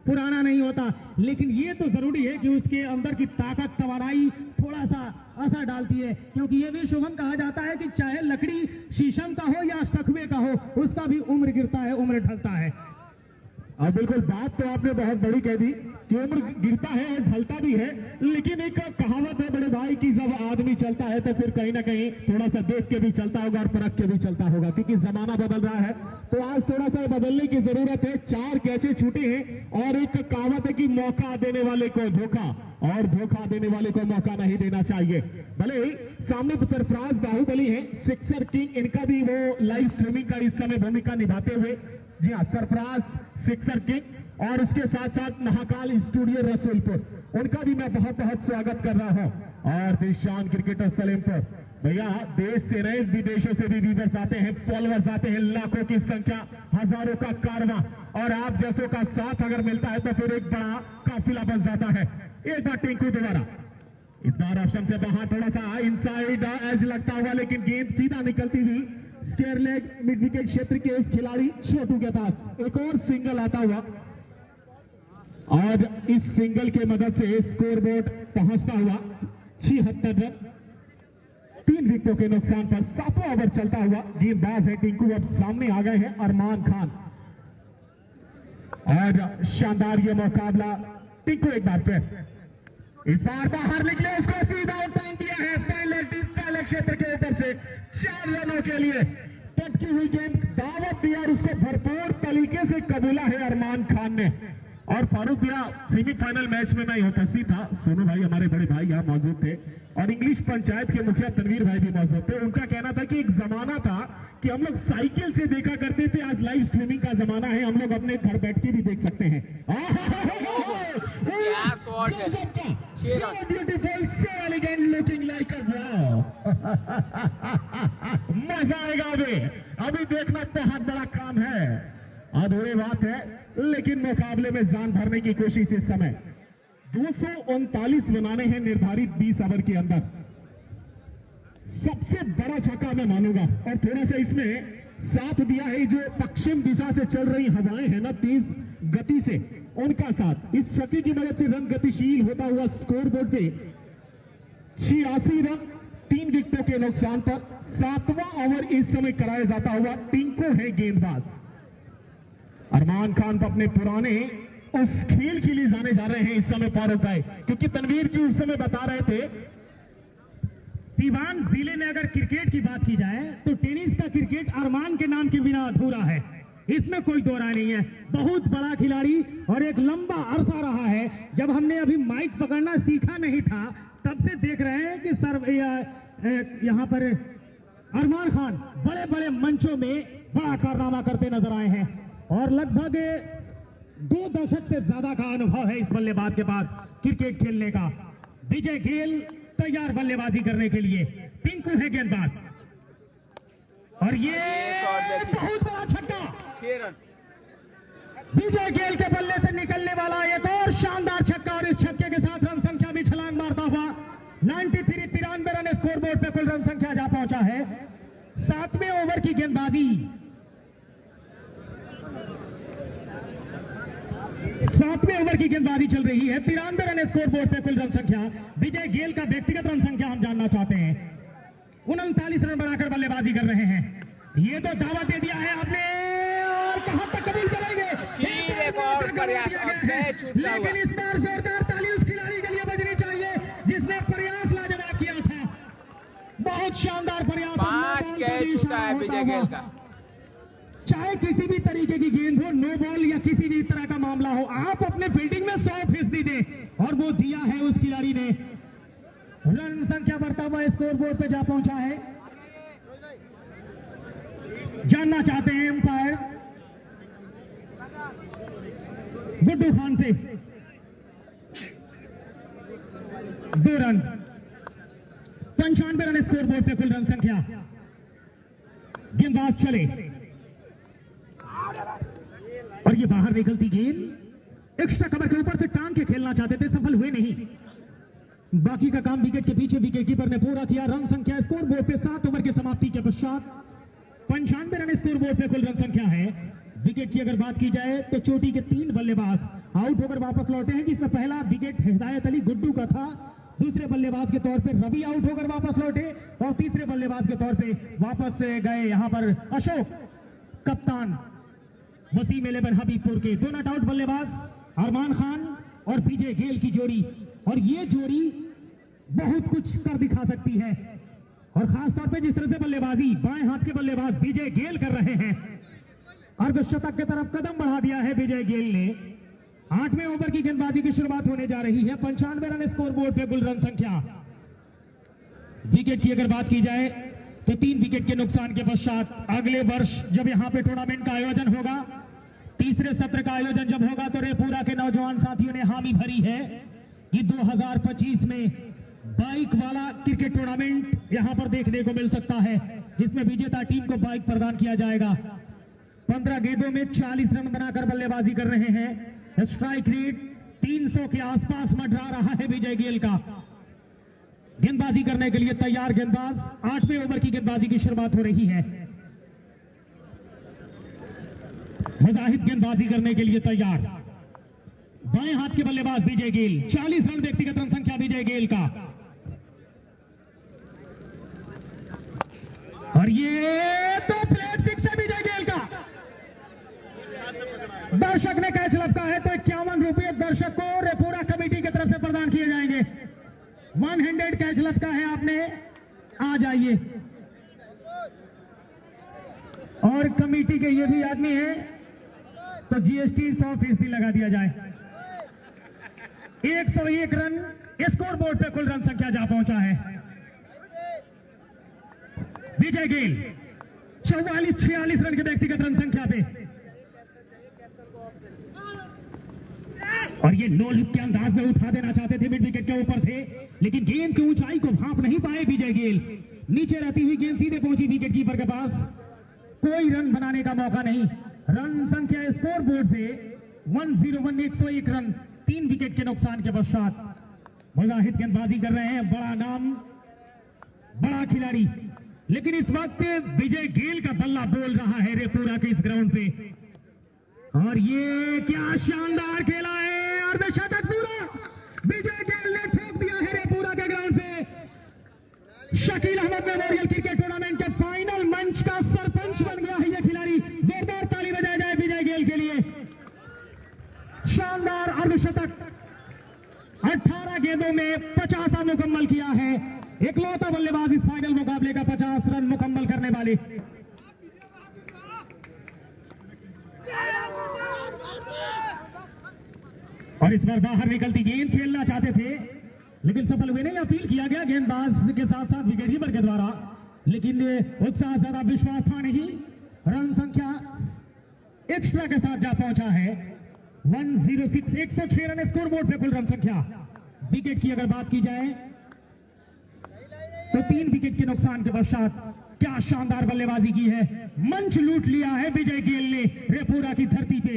S1: पुराना नहीं होता, लेकिन ये तो जरूरी है कि उसके अंदर की ताकत, तवानाई थोड़ा सा असर डालती है, क्योंकि ये भी शुभम कहा जाता है कि चाहे लकड़ी शीशम का हो या सखुए का हो, उसका भी उम्र गिरता है, उम्र ढलता है। और बिल्कुल बात तो आपने बहुत बड़ी कह दी कि उम्र गिरता है और ढलता भी है, लेकिन एक कहावत है बड़े भाई की, जब आदमी चलता है तो फिर कहीं ना कहीं थोड़ा सा देख के भी चलता होगा और परख के भी चलता होगा, क्योंकि जमाना बदल रहा है, तो आज थोड़ा सा बदलने की जरूरत है। 4 कैचे छूटे हैं, और एक कहावत है कि मौका देने वाले को धोखा और धोखा देने वाले को मौका नहीं देना चाहिए। भले ही सामने सरफराज बाहुबली है, सिक्सर किंग, इनका भी वो लाइव स्ट्रीमिंग का इस समय भूमिका निभाते हुए, जी हाँ, सरफराज सिक्सर किंग, और इसके साथ साथ महाकाल स्टूडियो रसूलपुर, उनका भी मैं बहुत बहुत स्वागत कर रहा हूं। और दिलशान क्रिकेटर सलेमपुर भैया, देश से नहीं विदेशों से भी व्यूअर्स आते हैं, फॉलोअर्स आते हैं, लाखों की संख्या, हजारों का कारवां, और आप जैसों का साथ अगर मिलता है तो फिर एक बड़ा काफिला बन जाता है। एक बार टिंकू दोबारा, इस बार ऑप्शन से बाहर, थोड़ा सा इनसाइड एज लगता हुआ, लेकिन गेंद सीधा निकलती हुई स्क्वायर लेग मिड विकेट क्षेत्र के इस खिलाड़ी छोटू के पास एक और सिंगल आता हुआ, और इस सिंगल के मदद से स्कोर बोर्ड पहुंचता हुआ 76 रन 3 विकेटों के नुकसान पर। 7वां ओवर चलता हुआ, गेंदबाज है टिंकू, अब सामने आ गए हैं अरमान खान, और शानदार ये मुकाबला। टिंकू एक बार फिर, इस बार बाहर निकले, उसको सीधा उठान दिया है पहले क्षेत्र के ऊपर से 4 रनों के लिए। पटकी हुई गेंद दावत दिया और उसको भरपूर तरीके से कबूला है अरमान खान ने।
S4: और फारूक भैया सेमीफाइनल मैच में मैं उपस्थित था, सोनू भाई हमारे बड़े भाई यहाँ मौजूद थे और इंग्लिश पंचायत के मुखिया तनवीर भाई भी मौजूद थे। उनका कहना था कि एक जमाना था कि हम लोग साइकिल से देखा करते थे, आज लाइव स्ट्रीमिंग का जमाना है, हम लोग अपने घर बैठ के भी देख सकते हैं। मजा आएगा अभी देखना बहुत बड़ा काम है, अधूरी बात है, लेकिन मुकाबले में जान भरने की कोशिश इस समय 239 बनाने हैं निर्धारित 20 ओवर के अंदर। सबसे बड़ा छक्का मैं मानूंगा और थोड़ा सा इसमें साथ दिया है जो पश्चिम दिशा से चल रही हवाएं हैं ना तेज गति से, उनका साथ। इस छक्के की मदद से रन गतिशील होता हुआ स्कोरबोर्ड पे 86 रन 3 विकेटों के नुकसान पर 7वां ओवर इस समय कराया जाता हुआ। टिंको है गेंदबाज। अरमान खान अपने पुराने उस खेल के लिए जाने जा रहे हैं इस समय फारूक भाई, क्योंकि तनवीर जी उस समय बता रहे थे
S1: सीवान जिले में अगर क्रिकेट की बात की जाए तो टेनिस का क्रिकेट अरमान के नाम के बिना अधूरा है, इसमें कोई दो राय नहीं है। बहुत बड़ा खिलाड़ी और एक लंबा अरसा रहा है। जब हमने अभी माइक पकड़ना सीखा नहीं था तब से देख रहे हैं कि यहाँ पर अरमान खान बड़े बड़े मंचों में बड़ा कारनामा करते नजर आए हैं और लगभग 2 दशक से ज्यादा का अनुभव है इस बल्लेबाज के पास क्रिकेट खेलने का। विजय गेल तैयार बल्लेबाजी करने के लिए। टिंकू है गेंदबाज और ये बहुत बड़ा छक्का।
S2: 6 रन।
S1: विजय गेल के बल्ले से निकलने वाला एक और शानदार छक्का और इस छक्के के साथ रन संख्या भी छलांग मारता हुआ 93 रन स्कोरबोर्ड पे कुल रन संख्या जा पहुंचा है। 7वें ओवर की गेंदबाजी, 7वें ओवर की गेंदबाजी चल रही है। 93 रन स्कोरबोर्ड पे कुल रन संख्या। विजय गेल का व्यक्तिगत रन संख्या हम जानना चाहते हैं। 39 रन बनाकर बल्लेबाजी कर रहे हैं। ये तो दावा दे दिया है आपने और कहां तक कबूल करेंगे।
S2: फिर एक और प्रयास और कैच छूटा हुआ।
S1: लेकिन इस बार जोरदार ताली उस खिलाड़ी के लिए बजनी चाहिए जिसने प्रयास लाजवाब किया था। बहुत शानदार प्रयास।
S2: 5 कैच छूटा है विजय गेल का।
S1: चाहे किसी भी तरीके की गेंद हो, नो बॉल या किसी भी तरह का मामला हो, आप अपने फील्डिंग में 100% दें और वो दिया है उस खिलाड़ी ने। रन संख्या बढ़ता हुआ स्कोरबोर्ड पे जा पहुंचा है। जानना चाहते हैं अंपायर गुड्डू खान से 2 रन। 95 रन स्कोरबोर्ड पे कुल रन संख्या। गेंदबाज चले और ये बाहर निकलती गेंद एक्स्ट्रा कवर के ऊपर से टांग के खेलना चाहते थे, सफल हुए नहीं। बाकी का काम विकेट के पीछे विकेट कीपर ने पूरा किया। रन संख्या स्कोरबोर्ड पे 7 ओवर की समाप्ति के पश्चात 95 रन स्कोरबोर्ड पे कुल रन संख्या है। विकेट की अगर बात की जाए तो चोटी के 3 बल्लेबाज आउट होकर वापस लौटे हैं, जिसमें पहला विकेट हिदायत अली गुड्डू का था। दूसरे बल्लेबाज के तौर पे रवि आउट होकर वापस लौटे और तीसरे बल्लेबाज के तौर पे वापस गए यहां पर अशोक, कप्तान वसीम 11 हबीबपुर के। 2 नॉट आउट बल्लेबाज अरमान खान और विजय गेल की जोड़ी, और ये जोड़ी बहुत कुछ कर दिखा सकती है। और खासतौर पे जिस तरह से बल्लेबाजी बाएं हाथ के बल्लेबाज विजय गेल कर रहे हैं, अर्धशतक की तरफ कदम बढ़ा दिया है विजय गेल ने। 8वें ओवर की गेंदबाजी की शुरुआत होने जा रही है। 95 रन स्कोरबोर्ड पे कुल रन संख्या। विकेट की अगर बात की जाए तो 3 विकेट के नुकसान के पश्चात अगले वर्ष जब यहां पे टूर्नामेंट का आयोजन होगा, तीसरे सत्र का आयोजन जब होगा, तो रेपुरा के नौजवान साथियों ने हामी भरी है कि 2025 में बाइक वाला क्रिकेट टूर्नामेंट यहां पर देखने को मिल सकता है, जिसमें विजेता टीम को बाइक प्रदान किया जाएगा। 15 गेंदों में 40 रन बनाकर बल्लेबाजी कर रहे हैं। स्ट्राइक रेट 300 के आसपास मंडरा रहा है विजय गेल का। गेंदबाजी करने के लिए तैयार गेंदबाज। 8वें ओवर की गेंदबाजी की शुरुआत हो रही है। मुजाहिद गेंदबाजी करने के लिए तैयार। बाएं हाथ के बल्लेबाज विजय गेल। 40 रन व्यक्तिगत रन संख्या विजय गेल का। और ये तो प्लेट 6 है विजय गेल का। दर्शक ने कैच लपका है तो 51 रुपये दर्शक को रेपुरा कमेटी की तरफ से प्रदान किए जाएंगे। 1 हैंडेड कैच लपका है आपने, आ जाइए। और कमेटी के ये भी आदमी है तो जीएसटी 100% लगा दिया जाए। 101 रन स्कोर बोर्ड पे कुल रन संख्या जा पहुंचा है। विजय गेल 44-46 रन के व्यक्तिगत रन संख्या पे, और ये नो लुक के अंदाज में उठा देना चाहते थे मिड विकेट के ऊपर से, लेकिन गेंद की ऊंचाई को भांप नहीं पाए विजय गेल। नीचे रहती हुई गेंद सीधे पहुंची विकेट कीपर के पास, कोई रन बनाने का मौका नहीं। रन संख्या स्कोर बोर्ड पे 101 रन, 3 विकेट के नुकसान के पश्चात। मुजाहिद गेंदबाजी कर रहे हैं, बड़ा नाम, बड़ा खिलाड़ी, लेकिन इस वक्त विजय गेल का बल्ला बोल रहा है रेपुरा के इस ग्राउंड पे, और ये क्या शानदार खेला है, और शतक पूरा विजय गेल ने ठोक दिया है रेपुरा के ग्राउंड पे। Shakeel Ahmad memorial cricket tournament के फाइनल मंच का सरपंच बन गया है ये खिलाड़ी। जोरदार ताली बजाई जाए विजय गेल के लिए। शानदार अर्धशतक, 18 गेंदों में 50 मुकम्मल किया है। इकलौता बल्लेबाज इस फाइनल मुकाबले का 50 रन मुकम्मल करने वाले। और इस बार बाहर निकलती गेंद खेलना चाहते थे, लेकिन सफल हुए नहीं। अपील किया गया गेंदबाज के साथ साथ विकेटकीपर के द्वारा, लेकिन उत्साह ज्यादा विश्वास था नहीं। रन संख्या एक्स्ट्रा के साथ जा पहुंचा है 106, 106 रन स्कोर बोर्ड पे कुल रन संख्या। विकेट की अगर बात की जाए तो 3 विकेट के नुकसान के पश्चात क्या शानदार बल्लेबाजी की है। मंच लूट लिया है विजय गेल ने रेपुरा की धरती पे,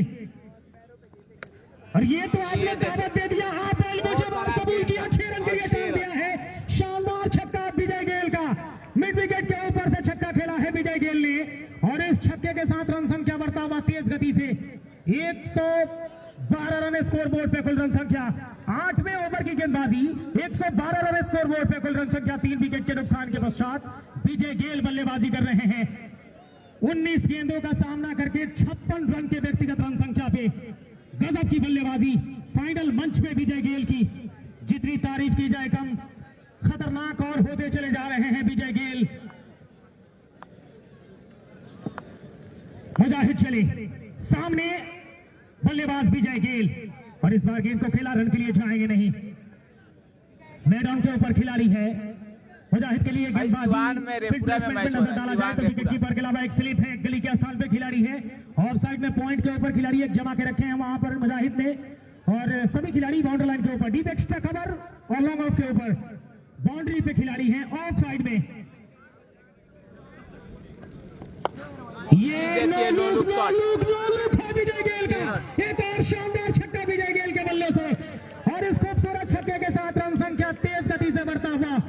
S1: और ये तो आपने दावत दे दिया, आप मुझे बात कबूल किया, 6 रन के लिए छोड़ दिया है। शानदार छक्का विजय गेल का, मिड विकेट के ऊपर से छक्का खेला है विजय गेल ने, और इस छक्के के साथ रन संख्या बढ़ता हुआ तेज गति से 112 रन स्कोर बोर्ड पे कुल रन संख्या। 8वें ओवर की गेंदबाजी, 112 रन स्कोर बोर्ड पे कुल रन संख्या। 3 विकेट के नुकसान के पश्चात विजय गेल बल्लेबाजी कर रहे हैं। 19 गेंदों का सामना करके 56 रन के व्यक्तिगत रन संख्या पे गजब की बल्लेबाजी फाइनल मंच पे विजय गेल की। जितनी तारीफ की जाए कम, खतरनाक और होते चले जा रहे हैं विजय गेल। मुजाहिद चले सामने, बल्लेबाज विजय गेल, और इस बार गेंद को खेला, रन के लिए जाएंगे नहीं। मैदान के ऊपर खिलाड़ी है मुजाहिद के लिए
S2: सिवान में रेपुरा में मैच हो रहा है। सिवान
S1: विकेट कीपर के अलावा एक स्लिप है, गली के स्थान पे खिलाड़ी है, और साइड में पॉइंट के ऊपर खिलाड़ी एक जमा के रखे हैं वहां पर मुजाहिद ने, और सभी खिलाड़ी बाउंड्री लाइन के ऊपर, डीप एक्स्ट्रा कवर और लॉन्ग ऑफ के ऊपर बाउंड्री पे खिलाड़ी हैं ऑफ साइड में। ये
S2: देखिए नो लुक शॉट
S1: है विजय गेल का, एक और शानदार छक्का विजय गेल के बल्ले से, और इस खूबसूरत छक्के के साथ रन संख्या तेज गति से बढ़ता हुआ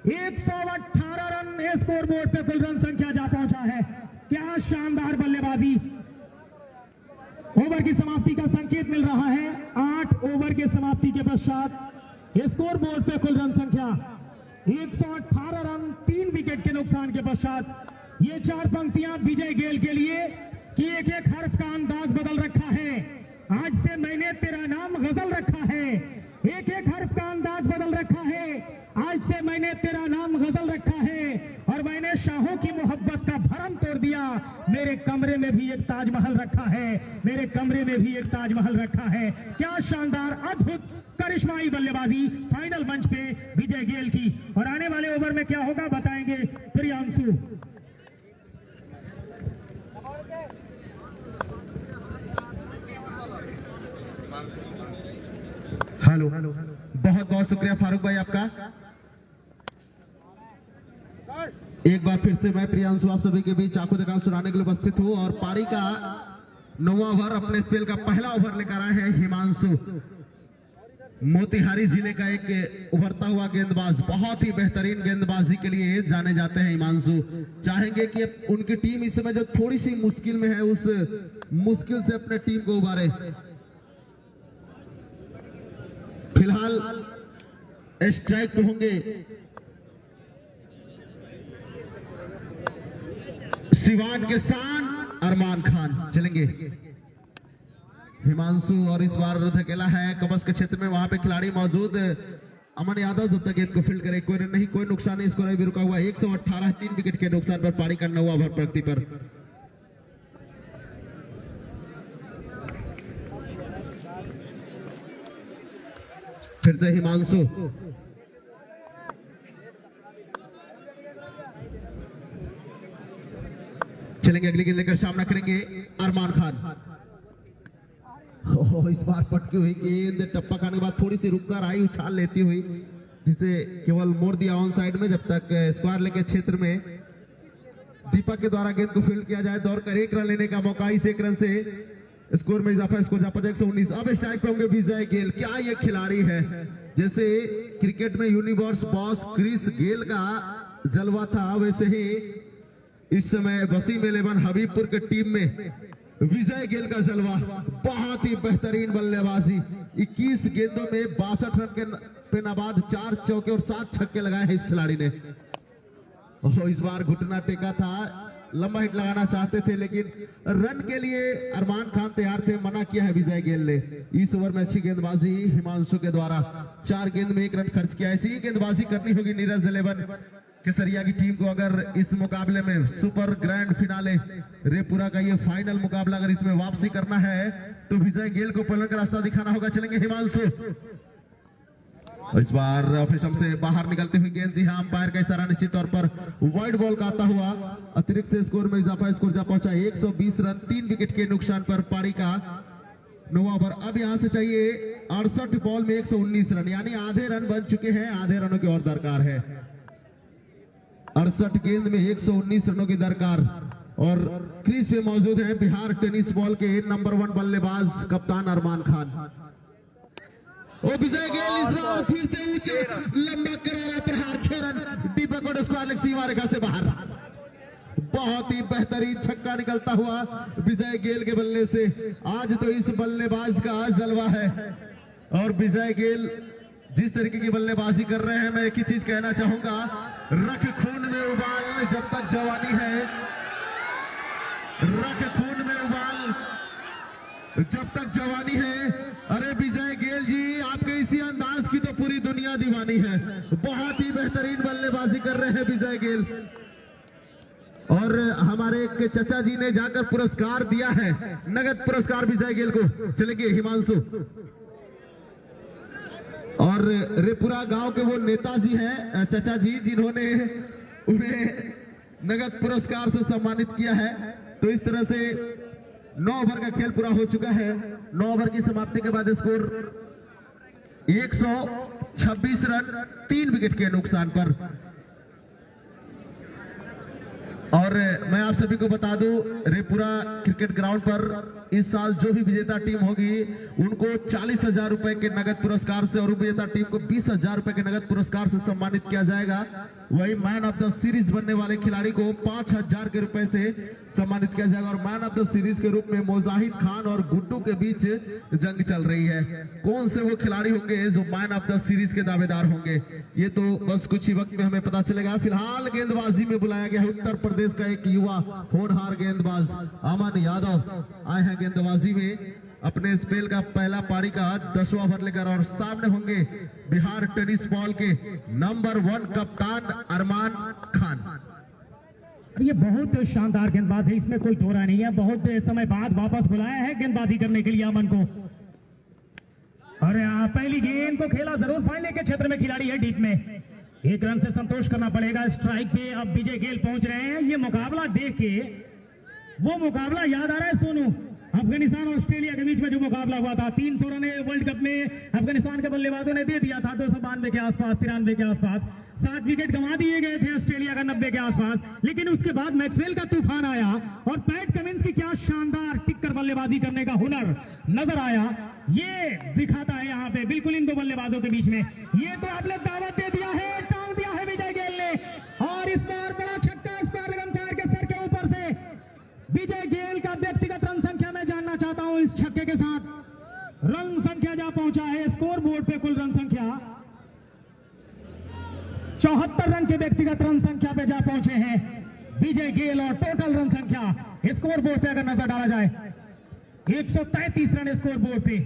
S1: 118 रन स्कोर बोर्ड पे कुल रन संख्या जा पहुंचा है। क्या शानदार बल्लेबाजी। ओवर की समाप्ति का संकेत मिल रहा है। 8 ओवर के समाप्ति के पश्चात स्कोर बोर्ड पे कुल रन संख्या 118 रन, 3 विकेट के नुकसान के पश्चात। ये 4 पंक्तियां विजय गेल के लिए कि एक एक हर्फ का अंदाज बदल रखा है। आज से मैंने तेरा नाम गजल रखा है, एक एक हर्फ का अंदाज बदल रखा है। आज से मैंने तेरा नाम गजल रखा है, और मैंने शाहों की मोहब्बत का भरम तोड़ दिया। मेरे कमरे में भी एक ताजमहल रखा है, मेरे कमरे में भी एक ताजमहल रखा है। क्या शानदार अद्भुत करिश्माई बल्लेबाजी फाइनल मंच पे विजय गेल की। और आने वाले ओवर में क्या होगा बताएंगे प्रियांशु।
S5: हेलो, बहुत बहुत शुक्रिया फारूक भाई आपका। एक बार फिर से मैं प्रियांशु आप सभी के बीच आंखों देखा सुनाने के लिए उपस्थित हूँ, और पारी का 9वां ओवर अपने स्पेल का पहला ओवर लेकर आए हैं हिमांशु। मोतिहारी जिले का एक उभरता हुआ गेंदबाज, बहुत ही बेहतरीन गेंदबाजी के लिए जाने जाते हैं हिमांशु। चाहेंगे कि उनकी टीम इस समय जो थोड़ी सी मुश्किल में है, उस मुश्किल से अपने टीम को उबारे। फिलहाल स्ट्राइक पे होंगे सिवान के शान अरमान खान। चलेंगे हिमांशु, और इस बार धकेला है कबस के क्षेत्र में, वहां पे खिलाड़ी मौजूद अमन यादव जब तक गेंद को फील्ड करे कोई नहीं, कोई नुकसान नहीं, स्कोर भी रुका हुआ। 118, 3 विकेट के नुकसान पर पारी का 9वां ओवर प्रगति पर। से हिमांशु। चलेंगे अगली गेंद लेकर सामना करेंगे अरमान खान। इस बार पटकी हुई गेंद टप्पा खाने के बाद थोड़ी सी रुककर आई, उछाल लेती हुई, जिसे केवल मोड़ दिया ऑन साइड में। जब तक स्क्वायर लेके क्षेत्र में दीपक के द्वारा गेंद को फील्ड किया जाए, दौड़कर 1 रन लेने का मौका। इस 1 रन से स्कोर में इजाफा, स्कोर जापा 119। अब स्ट्राइक पे होंगे विजय गेल। क्या ये खिलाड़ी है, जैसे क्रिकेट में यूनिवर्स बॉस क्रिस गेल का जलवा था, वैसे ही इस समय वसीम 11 हबीबपुर के टीम में विजय गेल का जलवा। बहुत ही बेहतरीन बल्लेबाजी, 21 गेंदों में 62 रन के पे नबाद, 4 चौके और 7 छक्के लगाए हैं इस खिलाड़ी ने। इस बार घुटना टेका था, लंबा हिट लगाना चाहते थे, लेकिन रन के लिए अरमान खान तैयार थे, मना किया है विजय गेल ने। इस ओवर में अच्छी गेंदबाजी हिमांशु के द्वारा, 4 गेंद में 1 रन खर्च किया। ऐसी ही गेंदबाजी करनी होगी नीरज 11 केसरिया की टीम को, अगर इस मुकाबले में सुपर ग्रैंड फिनाले रेपुरा का ये फाइनल मुकाबला अगर इसमें वापसी करना है तो विजय गेल को पलट का रास्ता दिखाना होगा। चलेंगे हिमांशु। इस बार ऑफ स्टंप से बाहर निकलती हुई गेंद, जी हाँ, अंपायर का इशारा निश्चित तौर पर वाइड बॉल का आता हुआ। अतिरिक्त से स्कोर में इजाफा, स्कोर जा पहुंचा 120 रन, 3 विकेट के नुकसान पर पारी का 9वां ओवर। अब यहां से चाहिए 68 बॉल में 119 रन, यानी आधे रन बन चुके हैं, आधे रनों की और दरकार है। 68 गेंद में 119 रनों की दरकार। और क्रीज पे मौजूद है बिहार टेनिस बॉल के नंबर 1 बल्लेबाज कप्तान अरमान खान। ओ विजय गेल इस बार फिर से ऊंचे लंबा करारा प्रहार, 6 रन, दीपक और स्क्वायर लेग सीमा रेखा से बाहर। बहुत ही बेहतरीन छक्का निकलता हुआ विजय गेल के बल्ले से। आज तो इस बल्लेबाज का जलवा है। और विजय गेल जिस तरीके की बल्लेबाजी कर रहे हैं, मैं एक ही चीज कहना चाहूंगा, रख खून में उबाल जब तक जवानी है, रख खून में उबाल जब तक जवानी है। अरे विजय गेल जी, आपके इसी अंदाज की तो पूरी दुनिया दीवानी है। बहुत ही बेहतरीन बल्लेबाजी कर रहे हैं विजय गेल। और हमारे एक चचा जी ने जाकर पुरस्कार दिया है, नगद पुरस्कार विजय गेल को। चलेंगे हिमांशु। और रेपुरा गांव के वो नेताजी हैं चचा जी, जिन्होंने उन्हें नगद पुरस्कार से सम्मानित किया है। तो इस तरह से 9 ओवर का खेल पूरा हो चुका है। 9 ओवर की समाप्ति के बाद स्कोर 126 रन, 3 विकेट के नुकसान पर। और मैं आप सभी को बता दूं, रेपुरा क्रिकेट ग्राउंड पर इस साल जो भी विजेता टीम होगी उनको 40,000 रुपए के नगद पुरस्कार से और विजेता टीम को 20,000 रुपए के नगद पुरस्कार से सम्मानित किया जाएगा। वही मैन ऑफ द सीरीज बनने वाले खिलाड़ी को 5,000 के रुपए से सम्मानित किया जाएगा। और मैन ऑफ द सीरीज के रूप में मोजाहिद खान और गुड्डू के बीच जंग चल रही है। कौन से वो खिलाड़ी होंगे जो मैन ऑफ द सीरीज के दावेदार होंगे, ये तो बस कुछ ही वक्त में हमें पता चलेगा। फिलहाल गेंदबाजी में बुलाया गया है उत्तर प्रदेश का एक युवा होनहार गेंदबाज अमन यादव, आए हैं गेंदबाजी में अपने स्पेल का पहला पारी का 10वां ओवर लेकर। और सामने होंगे बिहार टेनिस बॉल के नंबर 1 कप्तान अरमान खान।
S1: ये बहुत शानदार गेंदबाज है, इसमें कोई दो राय नहीं है। बहुत समय बाद वापस बुलाया है गेंदबाजी करने के लिए अमन को। और पहली गेंद को खेला जरूर, फाइनल के क्षेत्र में खिलाड़ी है डीप में, 1 रन से संतोष करना पड़ेगा। स्ट्राइक पे अब विजय गेल पहुंच रहे हैं। ये मुकाबला देख के वो मुकाबला याद आ रहा है सोनू, अफगानिस्तान ऑस्ट्रेलिया के बीच में जो मुकाबला हुआ था। 300 रन वर्ल्ड कप में अफगानिस्तान के बल्लेबाजों ने दे दिया था, 292 के आसपास, 93 के आसपास। 7 विकेट गंवा दिए गए थे ऑस्ट्रेलिया का 90 के आसपास। लेकिन उसके बाद मैक्सवेल का तूफान आया और पैट कमिंस की क्या शानदार टिककर बल्लेबाजी करने का हुनर नजर आया, ये दिखाता है यहाँ पे बिल्कुल इन दो बल्लेबाजों के बीच में। ये तो आपने दावत दे दिया है, टांग दिया है विजय गेल ने। और इस बार बड़ा छक्का इस बार अंपायर के सर के ऊपर से। विजय गेल का व्यक्तिगत रन संख्या मैं जानना चाहता हूं। इस छक्के के साथ रन संख्या जा पहुंचा है स्कोर बोर्ड पे, कुल रन संख्या 74 रन के व्यक्तिगत रन संख्या पे जा पहुंचे हैं विजय गेल। और टोटल रन संख्या स्कोर बोर्ड पे अगर नजर डाला जाए 133 रन स्कोर बोर्ड पे।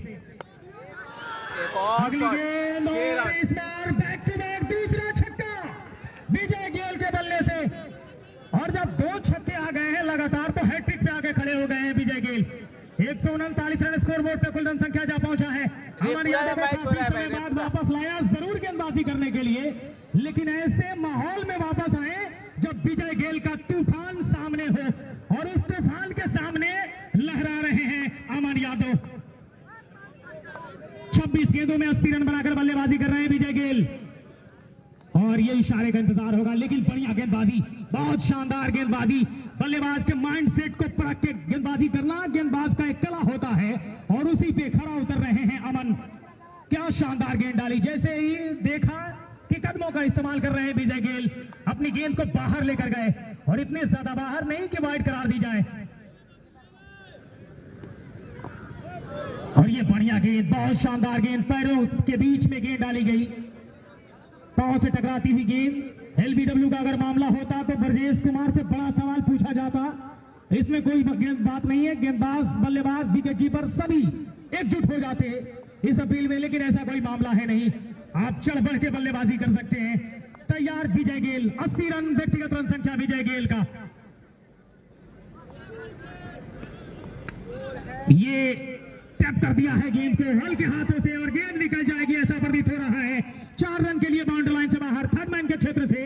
S1: अगली गेंद और इस बार बैक टू बैक दूसरा छक्का विजय गेल के बल्ले से। और जब 2 छक्के आ गए हैं लगातार तो हैट्रिक पे आके खड़े हो गए हैं विजय गेल। 139 रन स्कोर बोर्ड पे कुल रन संख्या जा पहुंचा है। अमन यादव को काफी समय बाद वापस लाया जरूर गेंदबाजी करने के लिए, लेकिन ऐसे माहौल में वापस आए जब विजय गेल का तूफान सामने हो, और उस तूफान के सामने लहरा रहे हैं अमन यादव। 26 गेंदों में 80 रन बनाकर बल्लेबाजी कर रहे हैं विजय गेल, और ये इशारे का इंतजार होगा, लेकिन बढ़िया गेंदबाजी, बहुत शानदार गेंदबाजी। बल्लेबाज के माइंडसेट को परख के गेंदबाजी करना गेंदबाज का एक कला होता है, और उसी पे खरा उतर रहे हैं अमन। क्या शानदार गेंद डाली, जैसे ही देखा कि कदमों का इस्तेमाल कर रहे हैं विजय गेल, अपनी गेंद को बाहर लेकर गए, और इतने ज्यादा बाहर नहीं कि वाइड करार दी जाए। और ये बढ़िया गेंद, बहुत शानदार गेंद, पैरों के बीच में गेंद डाली गई, पांव से टकराती हुई गेंद। एलबीडब्ल्यू का अगर मामला होता तो ब्रजेश कुमार से बड़ा सवाल पूछा जाता, इसमें कोई बात नहीं है। गेंदबाज, बल्लेबाज, विकेट कीपर सभी एकजुट हो जाते हैं इस अपील में, लेकिन ऐसा कोई मामला है नहीं। आप चढ़ बढ़ के बल्लेबाजी कर सकते हैं। तैयार विजय गेल, 80 रन व्यक्तिगत रन संख्या विजय गेल का। ये टैप कर दिया है गेंद को हल्के हाथों से, और गेंद निकल जाएगी, ऐसा प्रतीत हो रहा है। 4 रन के लिए बाउंड्री लाइन से बाहर, थर्ड मैन के क्षेत्र से,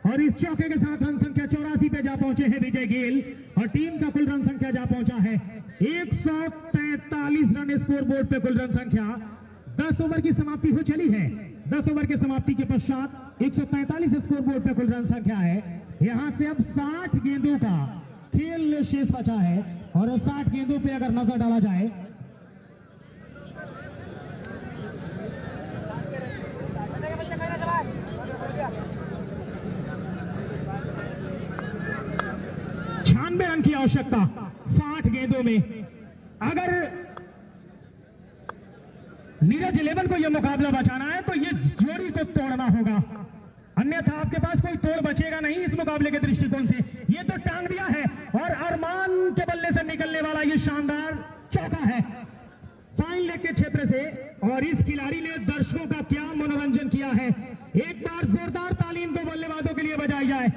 S1: और इस चौके के साथ रन संख्या 84 पे जा पहुंचे हैं विजय गेल, और टीम का कुल रन संख्या जा पहुंचा है 143 रन। स्कोर बोर्ड पे कुल रन संख्या 10 ओवर की समाप्ति हो चली है। 10 ओवर के समाप्ति के पश्चात 143 स्कोर बोर्ड पे कुल रन संख्या है। यहां से अब 60 गेंदों का खेल शेष बचा है, और 60 गेंदों पे अगर नजर डाला जाए रन की आवश्यकता 60 गेंदों में। अगर नीरज 11 को यह मुकाबला बचाना है तो यह जोड़ी को तोड़ना होगा, अन्यथा आपके पास कोई तोड़ बचेगा नहीं इस मुकाबले के दृष्टिकोण से। यह तो टांग दिया है, और अरमान के बल्ले से निकलने वाला यह शानदार चौका है फाइन लेग के क्षेत्र से, और इस खिलाड़ी ने दर्शकों का क्या मनोरंजन किया है। एक बार जोरदार तालीम दो बल्लेबाजों के लिए बजाई जाए।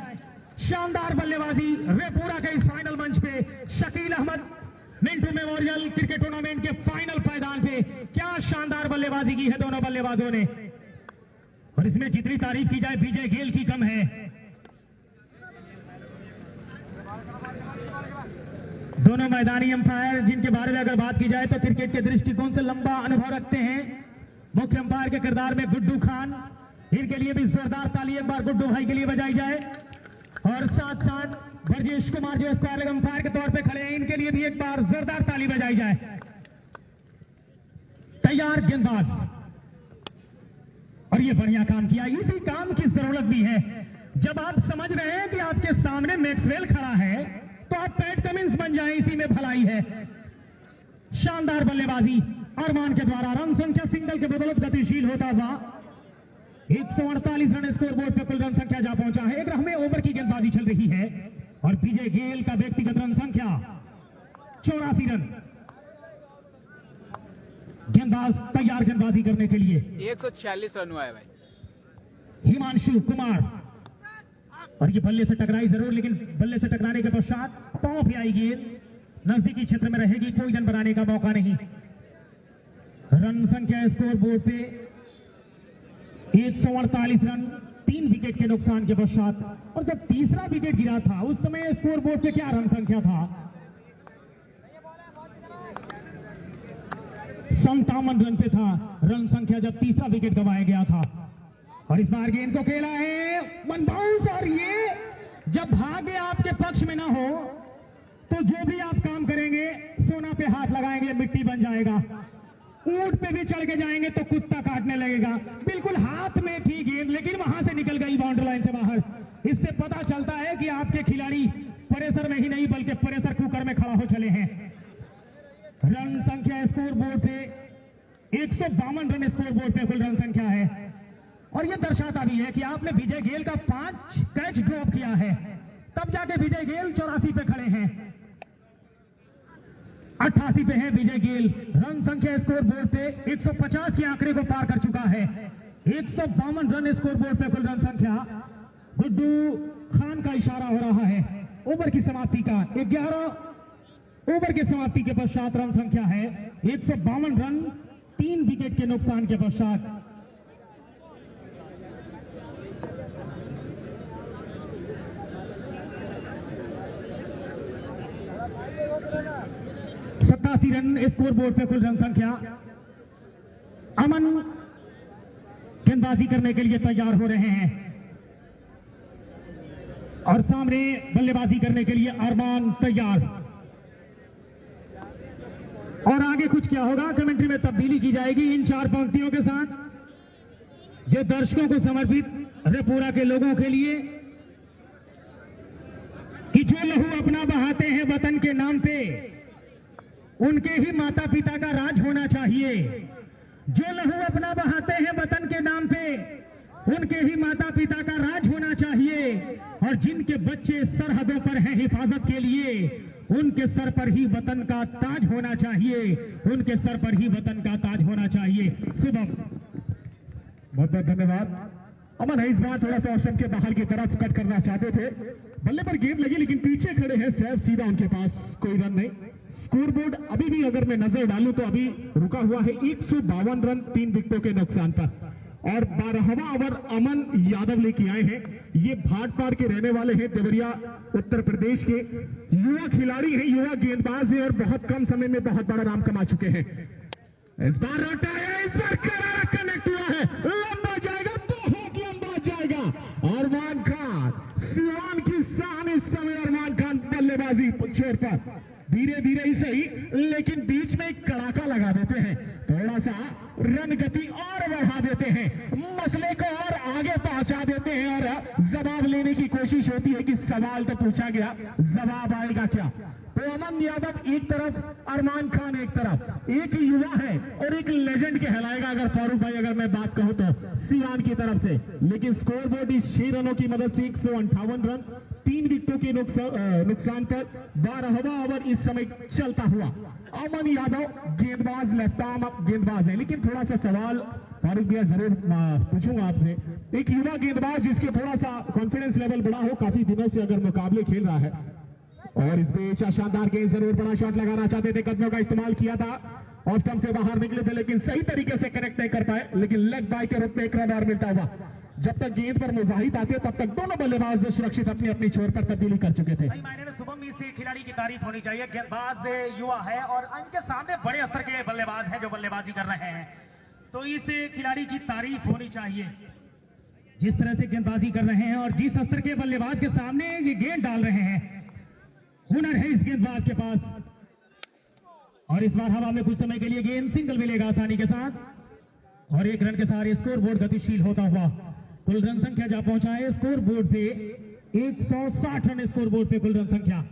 S1: शानदार बल्लेबाजी रेपुरा के इस फाइनल मंच पे, Shakeel Ahmad Mintu memorial cricket tournament के फाइनल मैदान पे क्या शानदार बल्लेबाजी की है दोनों बल्लेबाजों ने, और इसमें जितनी तारीफ की जाए विजय गेल की कम है। दोनों मैदानी अंपायर जिनके बारे में अगर बात की जाए तो क्रिकेट के दृष्टिकोण से लंबा अनुभव रखते हैं। मुख्य अंपायर के किरदार में गुड्डू खान, इनके लिए भी जोरदार ताली एक बार गुड्डू भाई के लिए बजाई जाए, और साथ साथ ब्रजेश कुमार जो स्क्वायर अंपायर के तौर पे खड़े हैं, इनके लिए भी एक बार जोरदार ताली बजाई जाए। तैयार गेंदबाज, और ये बढ़िया काम किया, इसी काम की जरूरत भी है। जब आप समझ रहे हैं कि आपके सामने मैक्सवेल खड़ा है तो आप पैट कमिंस बन जाएं, इसी में भलाई है। शानदार बल्लेबाजी अरमान के द्वारा, रन संख्या सिंगल के बदौलत गतिशील होता हुआ 148 रन स्कोर बोर्ड पर कुल रन संख्या जा पहुंचा है। 11वें ओवर की गेंदबाजी चल रही है, और विजय गेल का व्यक्तिगत रन संख्या 84 रन। गेंदबाज तैयार गेंदबाजी करने के लिए
S2: 146 रन हुआ है भाई।
S1: हिमांशु कुमार, और ये बल्ले से टकराई जरूर, लेकिन बल्ले से टकराने के पश्चात पांव पे आई गेंद, नजदीकी क्षेत्र में रहेगी, कोई रन बनाने का मौका नहीं। रन संख्या स्कोर बोर्ड पे 148 रन, 3 विकेट के नुकसान के पश्चात। और जब तीसरा विकेट गिरा था उस समय स्कोर बोर्ड पे क्या रन संख्या था? 57 रन पे था रन संख्या जब तीसरा विकेट गंवाया गया था। और इस बार गेंद को खेला है वन बाउंस, और ये जब भाग्य आपके पक्ष में ना हो तो जो भी आप काम करेंगे सोना पे हाथ लगाएंगे मिट्टी बन जाएगा। ऊंट पे भी चढ़ के जाएंगे तो कुत्ता काटने लगेगा। बिल्कुल हाथ में थी गेंद, लेकिन वहां से निकल गई बाउंड्री लाइन से बाहर। इससे पता चलता है कि आपके खिलाड़ी प्रेशर में ही नहीं बल्कि प्रेशर कुकर में खड़ा हो चले हैं। रन संख्या स्कोर बोर्ड पे 152 रन स्कोर बोर्ड पे कुल रन संख्या है, और यह दर्शाता भी है कि आपने विजय गेल का 5 कैच ड्रॉप किया है, तब जाके विजय गेल 84 पे खड़े हैं। 88 पे है विजय गेल। रन संख्या स्कोर बोर्ड पे 150 के आंकड़े को पार कर चुका है। 152 रन स्कोर बोर्ड पे कुल रन संख्या। गुड्डू खान का इशारा हो रहा है ओवर की समाप्ति का। 11 ओवर की समाप्ति के पश्चात रन संख्या है 152 रन, 3 विकेट के नुकसान के पश्चात 87 रन स्कोर बोर्ड पे कुल रन संख्या। अमन गेंदबाजी करने के लिए तैयार हो रहे हैं और सामने बल्लेबाजी करने के लिए अरमान तैयार। और आगे कुछ क्या होगा, कमेंट्री में तब्दीली की जाएगी इन 4 पंक्तियों के साथ, जो दर्शकों को समर्पित रेपुरा के लोगों के लिए, कि जो लहू अपना बहाते हैं वतन के नाम पे, उनके ही माता पिता का राज होना चाहिए। जो लहू अपना बहाते हैं वतन के नाम पे, उनके ही माता पिता का राज होना चाहिए। और जिनके बच्चे सरहदों पर हैं हिफाजत के लिए, उनके सर पर ही वतन का ताज होना चाहिए, उनके सर पर ही वतन का ताज होना चाहिए। शुभम,
S4: बहुत बहुत धन्यवाद। अमन है इस बार थोड़ा सा ऑस्ट्रेम के बाहर की तरफ कट करना चाहते थे, बल्ले पर गेंद लगी लेकिन पीछे खड़े हैं सैफ, सीधा उनके पास कोई रन नहीं। स्कोर बोर्ड अभी भी अगर मैं नजर डालूं तो अभी रुका हुआ है 152 रन 3 विकेटों के नुकसान पर। और 12वां ओवर अमन यादव लेके आए हैं। ये भाटपार के रहने वाले हैं, देवरिया उत्तर प्रदेश के युवा खिलाड़ी हैं, युवा गेंदबाज हैं और बहुत कम समय में बहुत बड़ा नाम कमा चुके हैं। इस बार रटा है, इस बार करारा कनेक्ट हुआ है, लंबा जाएगा, बहुत लंबा जाएगा। अरमान खान, सिवान की शान इस समय अरमान खान बल्लेबाजी छोर पर, धीरे धीरे ही सही लेकिन बीच में एक कड़ाका लगा देते हैं, थोड़ा सा रन गति और बढ़ा देते हैं, मसले को और आगे पहुंचा देते हैं। और जवाब लेने की कोशिश होती है कि सवाल तो पूछा गया, जवाब आएगा क्या। तो अमन यादव एक तरफ, अरमान खान एक तरफ, एक युवा है और एक लेजेंड कहलाएगा अगर फारूक भाई अगर मैं बात कहूं तो सिवान की तरफ से। लेकिन स्कोर बोर्ड इस 6 रनों की मदद से 158 रन 3 विकेटों के नुकसान पर 12वां ओवर इस समय चलता हुआ। अमन यादव गेंदबाज, लेफ्ट आर्म गेंदबाज है, लेकिन थोड़ा सा सवाल फारूक भैया जरूर पूछूंगा आपसे। एक युवा गेंदबाज जिसके थोड़ा सा कॉन्फिडेंस लेवल बड़ा हो, काफी दिनों से अगर मुकाबले खेल रहा है और इस बीच शानदार गेंद, जरूर बड़ा शॉट लगाना चाहते थे, कदमों का इस्तेमाल किया था और स्टंप से बाहर निकले थे लेकिन सही तरीके से कनेक्ट नहीं कर पाए। लेकिन लेग बाय के रूप में 1 रन और मिलता हुआ। जब तक गेंद पर मुजाहिद आते तब तक दोनों बल्लेबाज सुरक्षित अपनी अपनी छोर पर तब्दीली कर चुके थे।
S1: मायने में शुभम इस खिलाड़ी की तारीफ होनी चाहिए, गेंदबाज युवा है और इनके सामने बड़े स्तर के बल्लेबाज हैं जो बल्लेबाजी कर रहे हैं, तो इस खिलाड़ी की तारीफ होनी चाहिए। जिस तरह से गेंदबाजी कर रहे हैं और जिस स्तर के बल्लेबाज के सामने ये गेंद डाल रहे हैं, हुनर है इस गेंदबाज के पास। और इस बार हवा में कुछ समय के लिए गेंद सिंगल मिलेगा आसानी के साथ और 1 रन के साथ स्कोर बोर्ड गतिशील होता हुआ कुल रन संख्या जा पहुंचा है स्कोर बोर्ड पे 160 रन, स्कोर बोर्ड पे कुल रन संख्या।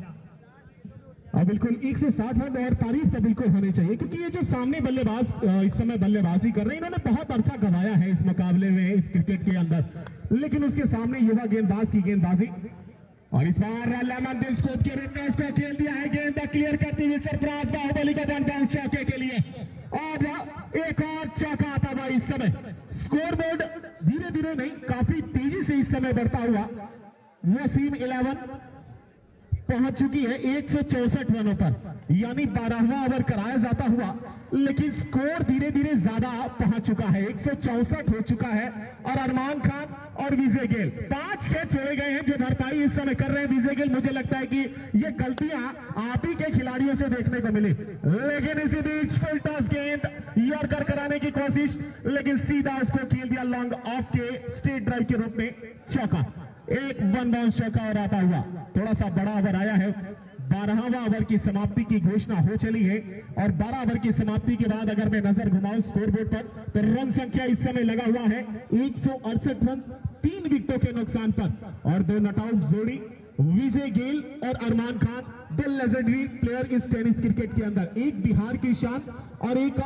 S4: बिल्कुल 160 रन और तारीफ तो बिल्कुल होनी चाहिए क्योंकि ये जो सामने बल्लेबाज इस समय बल्लेबाजी कर रहे हैं, इन्होंने बहुत अरसा गंवाया है इस मुकाबले में, इस क्रिकेट के अंदर, लेकिन उसके सामने युवा गेंदबाज की गेंदबाजी। और इस बार लेमन दिल स्कोप के रूप में इसको खेल दिया है, गेंद क्लियर करती हुई सरफराज बाहुबली का वन बाउंस चौके के लिए और एक और चौका आता हुआ। इस समय स्कोर बोर्ड धीरे धीरे नहीं काफी तेजी से इस समय बढ़ता हुआ। वसीम 11 पहुंच चुकी है 164 रनों पर, यानी 12वां ओवर कराया जाता हुआ, लेकिन स्कोर धीरे धीरे ज्यादा पहुंच चुका है, 164 हो चुका है। और अरमान खान और विजय गेल 5 कैच छोड़े गए हैं जो भरपाई इस समय कर रहे हैं विजय गेल। मुझे लगता है कि ये गलतियां आप ही के खिलाड़ियों से देखने को मिली, लेकिन इसी बीच फुल टॉस गेंद यॉर्कर कराने की कोशिश, लेकिन सीधा उसको खेल दिया लॉन्ग ऑफ के स्ट्रेट ड्राइव के रूप में चौका। एक वन बाउंस चौका और आता हुआ, थोड़ा सा बड़ा ओवर आया है। 12वां ओवर की समाप्ति की घोषणा हो चली है और 12 ओवर की समाप्ति के बाद अगर मैं नजर घुमाऊं स्कोर बोर्ड पर तो रन संख्या इस समय लगा हुआ है 168 रन 3 विकेटों के नुकसान पर। और 2 नॉट आउट जोड़ी विजय गेल और अरमान खान, 2 लेजेंडरी प्लेयर इस टेनिस क्रिकेट के अंदर, एक बिहार की शान और एक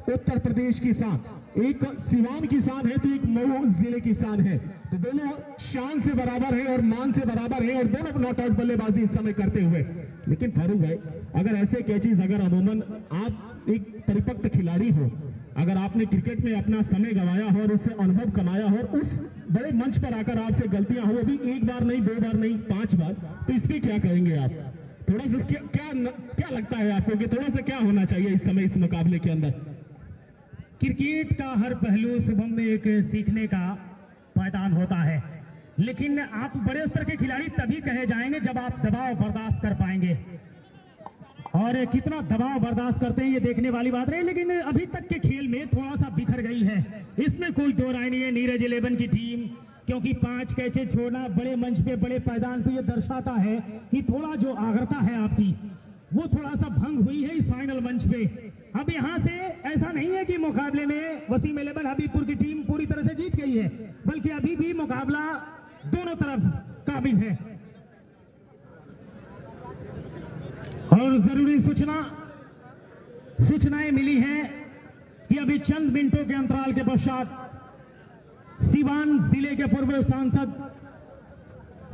S4: उत्तर प्रदेश की शान, एक सिवान की शान है तो एक मऊ जिले की शान है, तो दोनों शान से बराबर है और मान से बराबर है और दोनों नॉट आउट बल्लेबाजी इस समय करते हुए। लेकिन फारूक भाई अगर ऐसे कैचेस, अगर अमूमन आप एक परिपक्व खिलाड़ी हो, अगर आपने क्रिकेट में अपना समय गंवाया हो और उससे अनुभव कमाया हो और उस बड़े मंच पर आकर आपसे गलतियां हो, वो भी 1 बार नहीं 2 बार नहीं 5 बार, तो इस पे क्या कहेंगे आप? थोड़ा सा क्या लगता है आपको कि थोड़ा सा क्या होना चाहिए इस समय इस मुकाबले के अंदर?
S1: क्रिकेट का हर पहलू शुभम में एक सीखने का पायदान होता है, लेकिन आप बड़े स्तर के खिलाड़ी तभी कहे जाएंगे जब आप दबाव बर्दाश्त कर पाएंगे, और कितना दबाव बर्दाश्त करते हैं ये देखने वाली बात रही। लेकिन अभी तक के खेल में थोड़ा सा बिखर गई है, इसमें कोई दो राय नहीं है नीरज 11 की टीम, क्योंकि 5 कैचे छोड़ना बड़े मंच पे बड़े पायदान पे ये दर्शाता है कि थोड़ा जो आगरता है आपकी वो थोड़ा सा भंग हुई है इस फाइनल मंच पे। अब यहां से ऐसा नहीं है कि मुकाबले में वसीम 11 हबीबपुर की टीम पूरी तरह से जीत गई है, बल्कि अभी भी मुकाबला दोनों तरफ काबिज है। और जरूरी सूचनाएं मिली हैं कि अभी चंद मिनटों के अंतराल के पश्चात सीवान जिले के पूर्व सांसद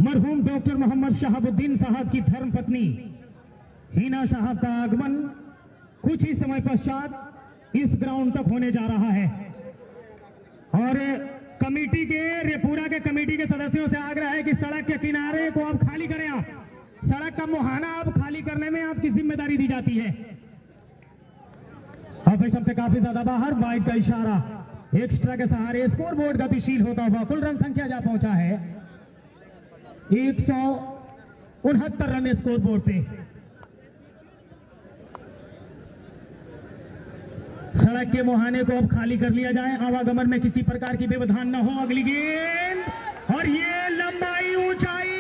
S1: मरहूम डॉक्टर मोहम्मद शहाबुद्दीन साहब की धर्मपत्नी हिना साहब का आगमन कुछ ही समय पश्चात इस ग्राउंड तक होने जा रहा है। और कमेटी के रेपुरा के कमेटी के सदस्यों से आग्रह है कि सड़क के किनारे को आप खाली करें। आप सड़क का मुहाना आप खाली करने में आपकी जिम्मेदारी दी जाती है। ऑफिसम से काफी ज्यादा बाहर, वाइड का इशारा, एक्स्ट्रा के सहारे स्कोर बोर्ड गतिशील होता हुआ कुल रन संख्या जा पहुंचा है 169 रन स्कोर बोर्ड पे। सड़क के मुहाने को अब खाली कर लिया जाए, आवागमन में किसी प्रकार की व्यवधान न हो। अगली गेंद, और ये लंबाई ऊंचाई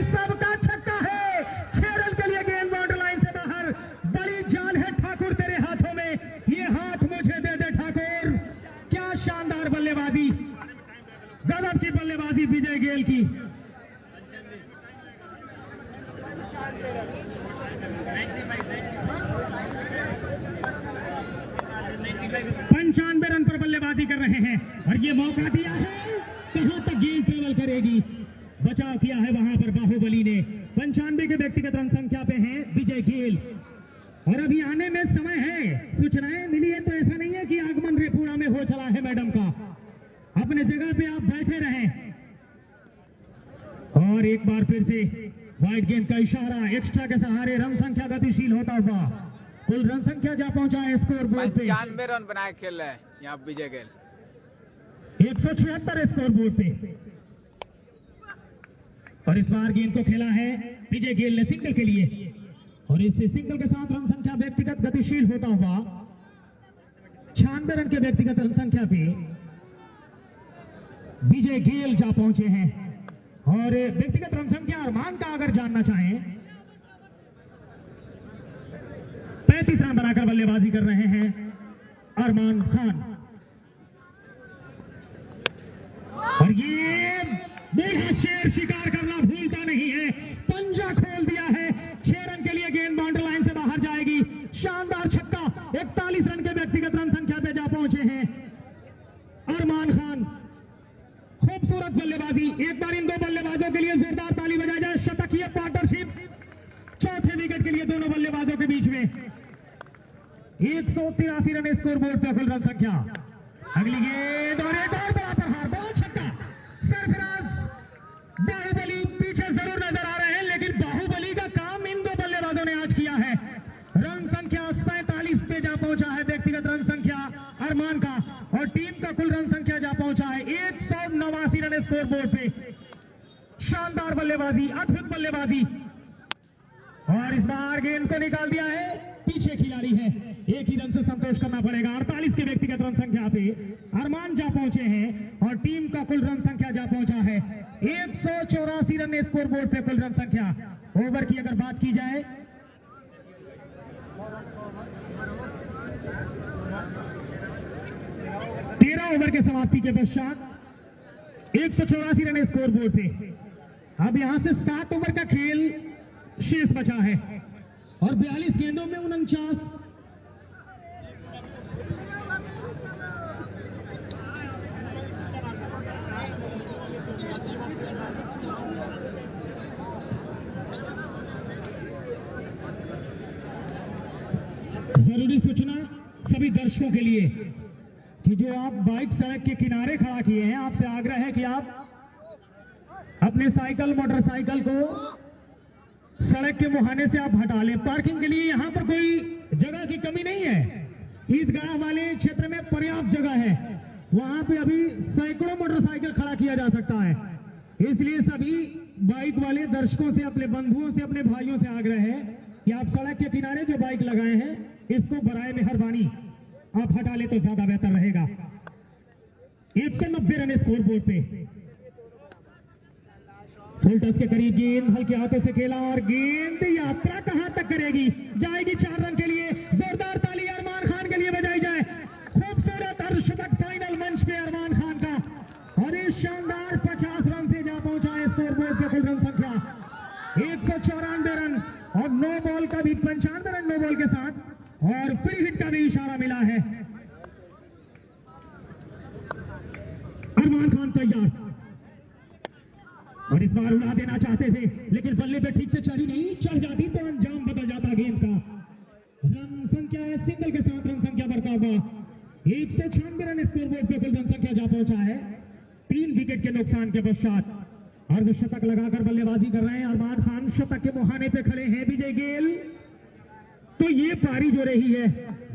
S1: सबका छक्का है। 6 रन के लिए गेंद बाउंड्री लाइन से बाहर। बड़ी जान है ठाकुर तेरे हाथों में, ये हाथ मुझे दे दे ठाकुर। क्या शानदार बल्लेबाजी, गजब की बल्लेबाजी विजय गेल की। पंचानवे रन पर बल्लेबाजी कर रहे हैं, और ये मौका दिया है, कहां तक गेंद ट्रेवल करेगी। बचाव किया है वहां पर बाहुबली ने। 95 के व्यक्तिगत रन संख्या पे हैं विजय गेल, और अभी आने में समय है। सूचनाएं मिली है तो ऐसा नहीं है कि आगमन रेपुरा में हो चला है मैडम का। अपने जगह पे आप बैठे रहें। और एक बार फिर से वाइड गेंद का इशारा, एक्स्ट्रा के सहारे रन संख्या गतिशील होता हुआ कुल रन संख्या जा पहुंचा है स्कोर बोर्ड पे।
S2: 95 रन बनाए खेल रहे हैं यहाँ विजय गेल।
S1: 176 स्कोर बोर्ड पे, और इस बार गेंद को खेला है विजय गेल ने सिंगल के लिए, और इस सिंगल के साथ रन संख्या व्यक्तिगत गतिशील होता हुआ 96 रन के व्यक्तिगत रन संख्या पे विजय गेल जा पहुंचे हैं। और व्यक्तिगत रन संख्या अरमान का अगर जानना चाहें, 35 रन बनाकर बल्लेबाजी कर रहे हैं अरमान खान। और ये बूढ़ा शेर शिकार करना भूलता नहीं है, पंजा खोल दिया है। 6 रन के लिए गेंद बाउंड्री लाइन से बाहर जाएगी। शानदार छक्का, 41 रन के व्यक्तिगत रन संख्या पे जा पहुंचे हैं अरमान खान। खूबसूरत बल्लेबाजी। एक बार इन दो बल्लेबाजों के लिए जोरदार ताली बजाई जाए। शतकीय पार्टनरशिप चौथे विकेट के लिए दोनों बल्लेबाजों के बीच में। 183 रन स्कोर बोर्ड पर कुल रन संख्या। अगली गेंद, और एक और बड़ा प्रहार, बहुत छक्का। सरफराज बाहुबली पीछे जरूर नजर आ रहे हैं, लेकिन बाहुबली का काम इन दो बल्लेबाजों ने आज किया है। रन संख्या 47 पे जा पहुंचा है व्यक्तिगत रन संख्या अरमान का, और टीम का कुल रन संख्या जा पहुंचा है 189 रन स्कोर बोर्ड पे। शानदार बल्लेबाजी, अद्भुत बल्लेबाजी। और इस बार गेंद को निकाल दिया है, पीछे खिलाड़ी है, एक ही रन से संतोष करना पड़ेगा। 48 के व्यक्तिगत रन संख्या पे अरमान जा पहुंचे हैं, और टीम का कुल रन संख्या जा पहुंचा है 184 रन स्कोर बोर्ड पे कुल रन संख्या। ओवर की अगर बात की जाए, ओवर के समाप्ति के पश्चात 184 रन स्कोर बोर्ड पे। अब यहां से 7 ओवर का खेल शेष बचा है, और 42 गेंदों में 49 जरूरी सूचना सभी दर्शकों के लिए कि जो आप बाइक सड़क के किनारे खड़ा किए हैं, आपसे आग्रह है कि आप अपने साइकिल मोटरसाइकिल को सड़क के मुहाने से आप हटा लें। पार्किंग के लिए यहां पर कोई जगह की कमी नहीं है, ईदगाह वाले क्षेत्र में पर्याप्त जगह है, वहां पे अभी सैकड़ों मोटरसाइकिल खड़ा किया जा सकता है। इसलिए सभी बाइक वाले दर्शकों से, अपने बंधुओं से, अपने भाइयों से आग्रह है कि आप सड़क के किनारे जो बाइक लगाए हैं इसको बराए मेहरबानी आप हटा ले तो ज्यादा बेहतर रहेगा। 190 रन स्कोर बोर्ड पे। फुल टच के करीब गेंद हल्के हाथों से खेला और गेंद यात्रा कहां तक करेगी, जाएगी 4 रन के लिए। जोरदार ताली अरमान खान के लिए बजाई जाए। खूबसूरत अर्धशतक फाइनल मंच पे अरमान खान का, और इस शानदार 50 रन से जा पहुंचा है स्कोर बोर्ड पे। कुल रन संख्या 194 रन और 9 बॉल का भी 95 रन 9 बॉल के साथ, और फ्री हिट का भी इशारा मिला है। अरमान खान तैयार, और इस बार उड़ा देना चाहते थे लेकिन बल्ले पे ठीक से चढ़ी नहीं, चढ़ जाती तो अंजाम बदल जाता गेंद का। रन संख्या है सिंगल के साथ, रन संख्या बढ़ता हुआ 196 रन स्कोर बोर्ड पे कुल रन संख्या जा पहुंचा है। 3 विकेट के नुकसान के पश्चात अर्धशतक लगाकर बल्लेबाजी कर रहे हैं अरमान खान। शतक के मुहाने पे खड़े हैं विजय गेल। तो ये पारी जो रही है,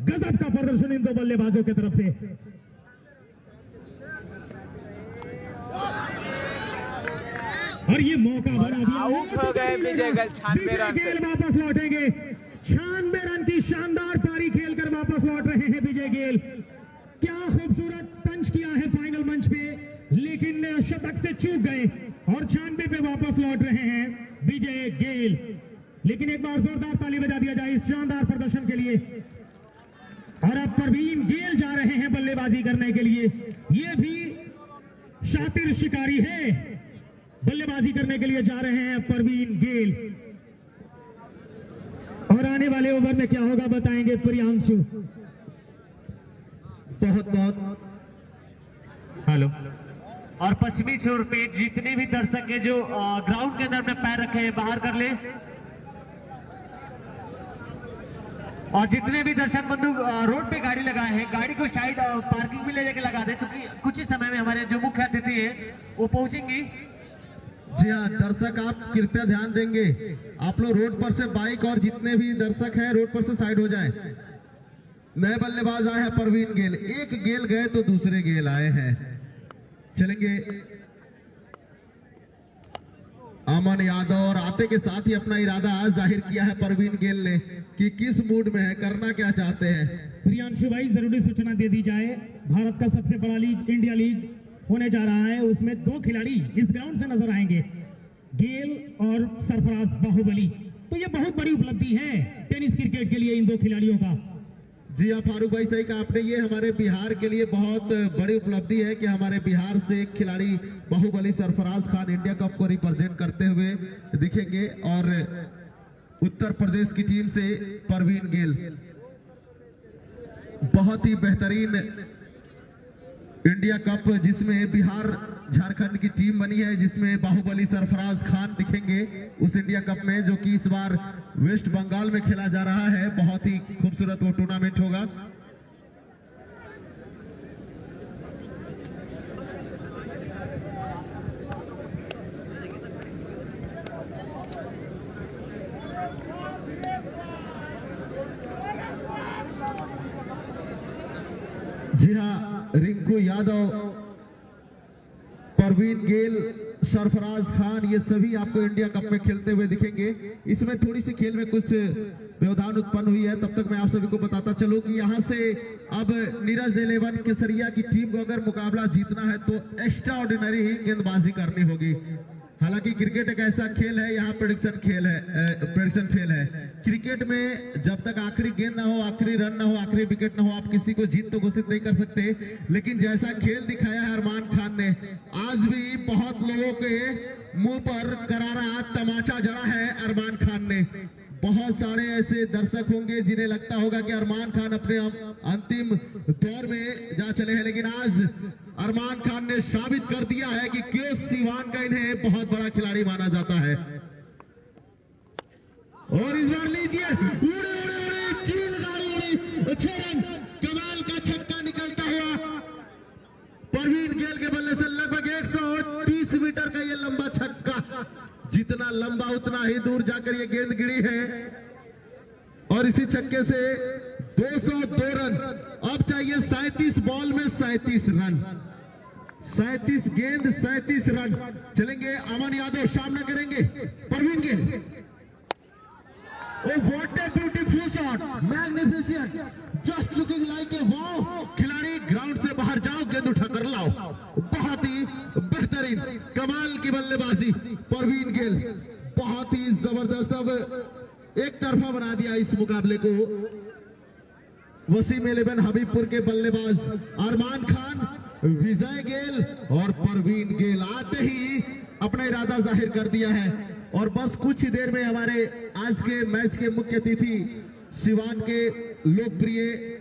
S1: गजब का प्रदर्शन इन 2 बल्लेबाजों की तरफ से। और ये मौका बना दिया,
S2: आउट हो गए विजय गेल 96 रन पे।
S1: वापस लौटेंगे। 96 रन की शानदार पारी खेलकर वापस लौट रहे हैं विजय गेल। क्या खूबसूरत पंच किया है फाइनल मंच पे, लेकिन शतक से चूक गए और 96 पे वापस लौट रहे हैं विजय गेल। लेकिन एक बार जोरदार ताली बजा दिया जाए इस शानदार प्रदर्शन के लिए। और अब परवीन गेल जा रहे हैं बल्लेबाजी करने के लिए। ये भी शातिर शिकारी है, बल्लेबाजी करने के लिए जा रहे हैं परवीन गेल। और आने वाले ओवर में क्या होगा बताएंगे प्रियांशु।
S3: बहुत बहुत
S1: हेलो।
S3: और पश्चिमी छोर पे जितने भी दर्शक हैं जो ग्राउंड के अंदर अपने पैर रखे हैं बाहर कर ले, और जितने भी दर्शक बंधु रोड पे गाड़ी लगाए हैं गाड़ी को साइड पार्किंग में ले जाके लगा दे, क्योंकि कुछ ही समय में हमारे जो मुख्य अतिथि है वो पहुंचेंगी।
S5: जी हाँ दर्शक, आप कृपया ध्यान देंगे, आप लोग रोड पर से बाइक और जितने भी दर्शक हैं रोड पर से साइड हो जाएं। नए बल्लेबाज आए हैं परवीन गेल, एक गेल गए तो दूसरे गेल आए हैं। चलेंगे अमन यादव, और आते के साथ ही अपना इरादा आज जाहिर किया है परवीन गेल ने कि किस मूड में है, करना क्या चाहते हैं।
S1: प्रियांशु भाई जरूरी सूचना दे दी जाए, भारत का सबसे बड़ा लीग इंडिया लीग होने जा रहा है, उसमें 2 खिलाड़ी इस ग्राउंड से नजर आएंगे, गेल और सरफराज बाहुबली। तो ये बहुत बड़ी उपलब्धि है टेनिस क्रिकेट के लिए इन 2 खिलाड़ियों का।
S5: जी हाँ फारूक भाई, सही कहा आपने, ये हमारे बिहार के लिए बहुत बड़ी उपलब्धि है कि हमारे बिहार से एक खिलाड़ी बाहुबली सरफराज खान इंडिया कप को रिप्रेजेंट करते हुए दिखेंगे, और उत्तर प्रदेश की टीम से परवीन गेल। बहुत ही बेहतरीन इंडिया कप जिसमें बिहार झारखंड की टीम बनी है, जिसमें बाहुबली सरफराज खान दिखेंगे उस इंडिया कप में, जो कि इस बार वेस्ट बंगाल में खेला जा रहा है। बहुत ही खूबसूरत वो टूर्नामेंट होगा। जी हाँ, रिंकू यादव, परवीन गेल, सरफराज खान, ये सभी आपको इंडिया कप में खेलते हुए दिखेंगे। इसमें थोड़ी सी खेल में कुछ व्यवधान उत्पन्न हुई है, तब तक मैं आप सभी को बताता चलूं कि यहां से अब नीरज 11 केसरिया की टीम को अगर मुकाबला जीतना है तो एक्स्ट्रा ऑर्डिनरी ही गेंदबाजी करनी होगी। हालांकि क्रिकेट एक ऐसा खेल है, यहाँ प्रेडिक्शन खेल है। क्रिकेट में जब तक आखिरी गेंद ना हो, आखिरी रन ना हो, आखिरी विकेट ना हो, आप किसी को जीत तो घोषित नहीं कर सकते। लेकिन जैसा खेल दिखाया है अरमान खान ने, आज भी बहुत लोगों के मुंह पर करारा तमाचा जड़ा है अरमान खान ने। बहुत सारे ऐसे दर्शक होंगे जिन्हें लगता होगा कि अरमान खान अपने अंतिम दौर में जा चले हैं, लेकिन आज अरमान खान ने साबित कर दिया है कि क्यों सीवान का इन्हें बहुत बड़ा खिलाड़ी माना जाता है। और इस बार लीजिए, उड़े उड़े उड़े, चील गाड़ी उड़ी, 6 रन, कमाल का छक्का निकलता हुआ परवीन गेल के बल्ले से लगभग 130 मीटर का ये लंबा छक्का, जितना लंबा उतना ही दूर जाकर ये गेंद गिरी है। और इसी छक्के से 202 रन। अब चाहिए 37 बॉल में 37 रन, 37 गेंद 37 रन। चलेंगे अमन यादव, सामना करेंगे Parveen Gill. Oh, what a beautiful shot, magnificent, just looking like a wow। खिलाड़ी ग्राउंड से बाहर जाओ, गेंद उठा कर लाओ। बहुत ही बेहतरीन, कमाल की बल्लेबाजी परवीन गिल, बहुत ही जबरदस्त। अब एक तरफा बना दिया इस मुकाबले को। वसीम 11 हबीबपुर के बल्लेबाज अरमान खान, विजय गेल और परवीन गेल आते ही अपना इरादा जाहिर कर दिया है। और बस कुछ ही देर में हमारे आज के मैच के मुख्य अतिथि सिवान के लोकप्रिय,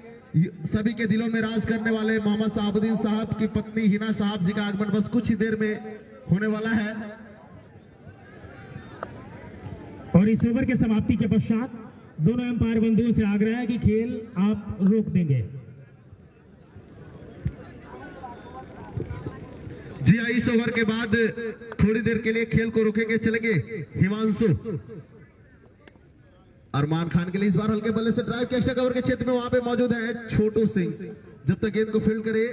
S5: सभी के दिलों में राज करने वाले मोहम्मद साहबुद्दीन साहब की पत्नी हिना साहब जी का आगमन बस कुछ ही देर में होने वाला है।
S1: और इस ओवर के समाप्ति के पश्चात दोनों अंपायर बंधुओं से आग्रह है कि खेल आप रोक देंगे।
S5: जी हाँ, इस ओवर के बाद थोड़ी देर के लिए खेल को रोकेंगे। चलेंगे हिमांशु, अरमान खान के लिए इस बार हल्के बल्ले से ड्राइव के एक्स्ट्रा कवर के क्षेत्र में वहां पे मौजूद है छोटू सिंह। जब तक गेंद को फील्ड करे,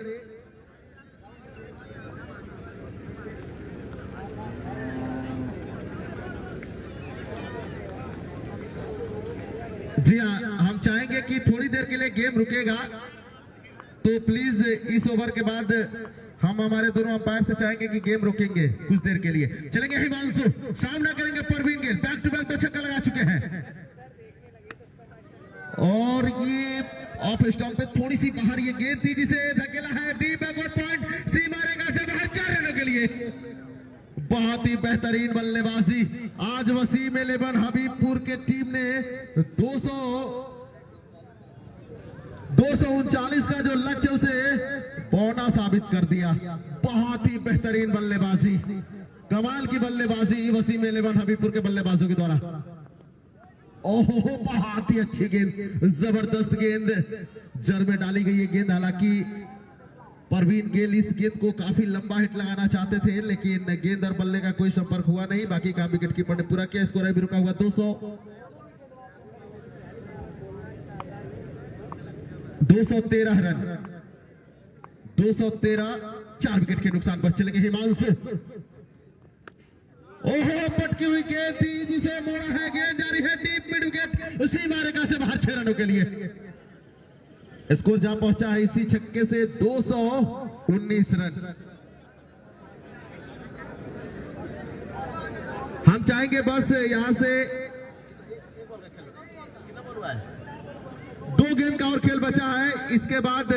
S5: जी हाँ, हम चाहेंगे कि थोड़ी देर के लिए गेम रुकेगा, तो प्लीज इस ओवर के बाद हम हमारे दोनों अंपायर से चाहेंगे कि गेम रोकेंगे कुछ देर के लिए। चलेंगे हिमांशु, सामना करेंगे Parveen Gill, back to back 2 छक्का लगा चुके हैं। और ये ऑफ स्टंप पे थोड़ी सी बाहर ये गेंद थी जिसे धकेला है डीप बैकवर्ड पॉइंट, सीमा रेखा से बाहर 4 रनों के लिए। बहुत ही बेहतरीन बल्लेबाजी आज वसीम 11 हबीबपुर के टीम ने 239 का जो लक्ष्य उसे पौना साबित कर दिया। बहुत ही बेहतरीन बल्लेबाजी, कमाल की बल्लेबाजी वसीम 11 हबीबपुर के बल्लेबाजों के द्वारा। ओहो, बहुत ही अच्छी गेंद, जबरदस्त गेंद जर में डाली गई है गेंद। हालांकि परवीन गिल इस गेंद को काफी लंबा हिट लगाना चाहते थे, लेकिन गेंद और बल्ले का कोई संपर्क हुआ नहीं। बाकी का विकेट कीपर ने पूरा किया, स्कोर अभी रुका हुआ 213 रन, 213, 4 विकेट के नुकसान पर। चलेंगे हिमांशु, ओहो, पटकी हुई गेंद थी जिसे मोड़ा है, गेंद जारी है डीप मिड विकेट, सीमा रेखा से बाहर 6 रनों के लिए। स्कोर जहां पहुंचा है इसी छक्के से 219 रन। हम चाहेंगे बस यहां से 2 गेंद का और खेल बचा है, इसके बाद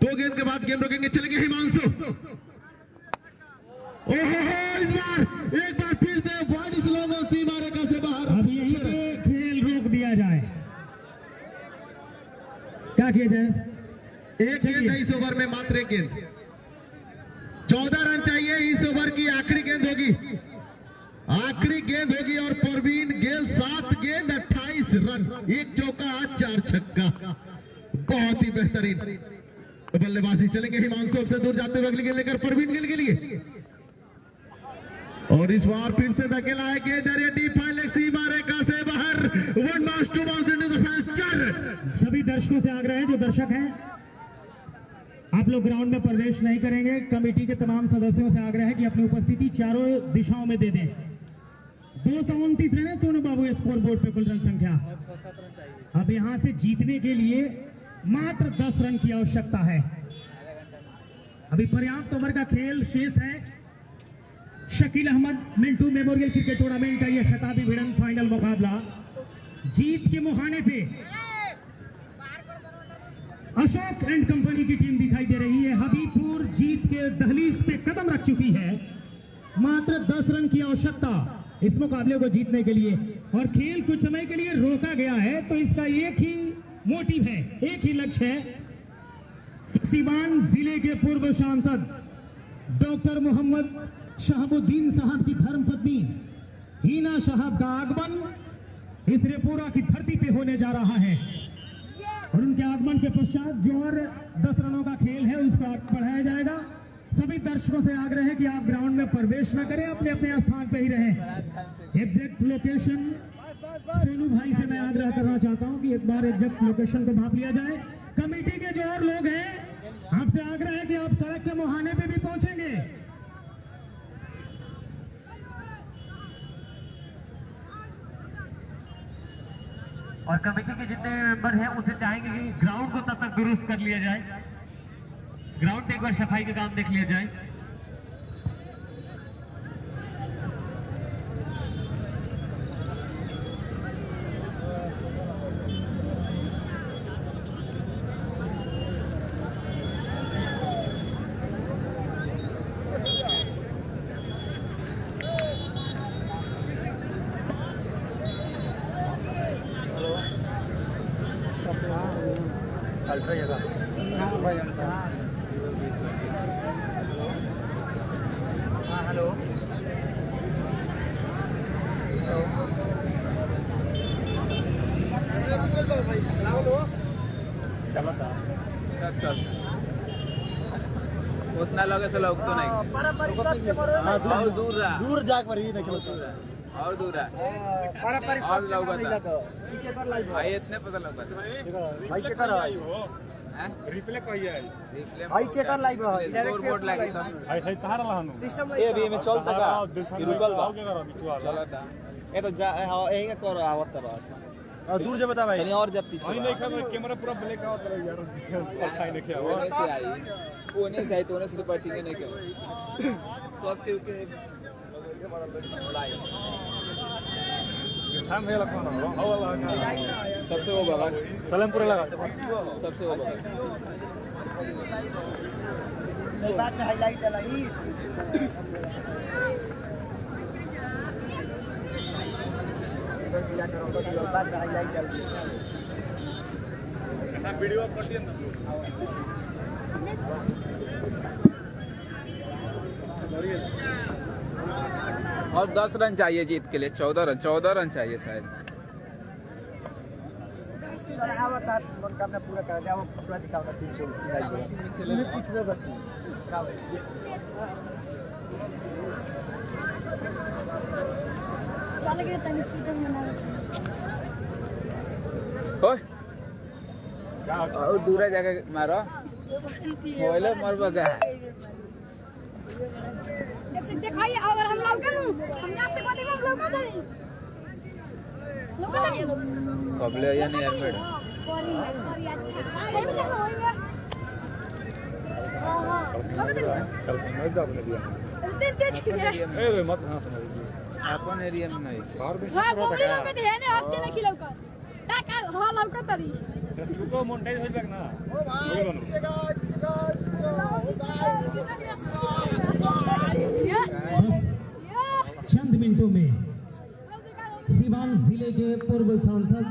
S5: 2 गेंद के बाद गेम रोकेंगे। चलेंगे हिमांशु, ओहो, इस बार एक बार फिर से वाइड स्लोगन, सीमा रेखा से बाहर।
S1: अब यहीं पे खेल रोक दिया जाए, क्या किया जाए?
S5: एक गेंद है इस ओवर में, मात्र एक गेंद, 14 रन चाहिए। इस ओवर की आखिरी गेंद होगी, आखिरी गेंद होगी और परवीन गिल 7 गेंद 28 रन, 1 चौका 4 छक्का, बहुत ही बेहतरीन बल्लेबाजी। चलेंगे हिमांशु से दूर जाते हुए अगली गेंद लेकर परवीन गिल के लिए, और इस बार फिर से धकेला है गेंद डीप फाइन लेग, सीमा रेखा से बाहर, 1 bounce 2 bounce into the fence, 4।
S1: सभी दर्शकों से आग्रह है, जो दर्शक हैं आप लोग ग्राउंड में प्रवेश नहीं करेंगे। कमेटी के तमाम सदस्यों से आग्रह है कि अपनी उपस्थिति चारों दिशाओं में दे दें। 229 रन है सोनू बाबू स्कोर बोर्ड पे कुल रन संख्या। अब यहां से जीतने के लिए मात्र 10 रन की आवश्यकता है। अभी पर्याप्त ओवर का खेल शेष है। Shakeel Ahmad Mintu memorial cricket tournament का यह खिताबी भिड़ंत फाइनल मुकाबला जीत के मुहाने पे अशोक एंड कंपनी की टीम दिखाई दे रही है। हबीबपुर जीत के दहलीज पे कदम रख चुकी है। मात्र 10 रन की आवश्यकता इस मुकाबले को जीतने के लिए, और खेल कुछ समय के लिए रोका गया है, तो इसका एक ही मोटिव है, एक ही लक्ष्य है। सिवान जिले के पूर्व सांसद डॉक्टर मोहम्मद शहाबुद्दीन साहब की धर्मपत्नी हिना साहब का आगमन इस रेपुरा की धरती पे होने जा रहा है, और उनके आगमन के पश्चात जो और 10 रनों का खेल है उसको आगे बढ़ाया जाएगा। सभी दर्शकों से आग्रह है कि आप ग्राउंड में प्रवेश न करें, अपने अपने स्थान पर ही रहें। एग्जैक्ट लोकेशन सोनू भाई से मैं आग्रह करना चाहता हूं कि एक बार एग्जैक्ट लोकेशन को भाप लिया जाए। कमेटी के जो और लोग हैं, आपसे आग्रह है कि आप सड़क के मुहाने पे भी पहुंचेंगे।
S3: और कमेटी के जितने मेंबर हैं उनसे चाहेंगे कि ग्राउंड को तब तक दुरुस्त कर लिया जाए, ग्राउंड पे एक बार सफाई का काम देख लिया जाए।
S2: सब चल उतना लगे से लोग तो नहीं और दूर रहा,
S6: दूर जाके पर ही नहीं
S2: और दूर रहा और लोग भाई इतने पता लोग
S6: भाई के कर
S2: रिप्ले कहिए रिप्ले
S6: भाई के कर लाइव है
S2: स्कोर बोर्ड लागे तो
S7: भाई सही तारा लानो
S6: सिस्टम ए अभी में चलता का रुकल बा
S2: चला था
S6: ए तो जा यही का कर आवत रहा और दूर जे बता भाई कहीं और जब पीछे
S7: नहीं खा कैमरा पूरा ब्लैक आवत रहा यार अच्छा नहीं किया
S2: ओने से आई ओने से आई तो ओने से तो पार्टी के नहीं किया
S6: सब के
S7: शाम है लगता ना हो वाला
S2: सबसे वो बाबा
S7: सलेमपुर लगा
S2: सबसे वो बाबा
S6: बाद में हाईलाइट डाली बाद में हाईलाइट डाली
S7: वीडियो कर दिया
S2: और 10 रन चाहिए जीत के लिए 14 रन चाहिए शायद
S6: आवता मनोकामना पूरा कर दे अब अपना दिखाओ टीम से सिलाई पिछले बच्चे
S8: चल गए तनी सीधे मना
S2: ओए और दूर जाके मारो होइले मर बगा
S8: दिखाइए अगर हम लोग हम आपसे बात हम लोग नहीं
S2: कबले या नहीं यार मैडम
S7: ए मत हां समझ
S2: अपन एरिया में नहीं
S7: को मोनेटाइज हो जाएगा ना
S1: चंद मिनटों में सीवान जिले के पूर्व सांसद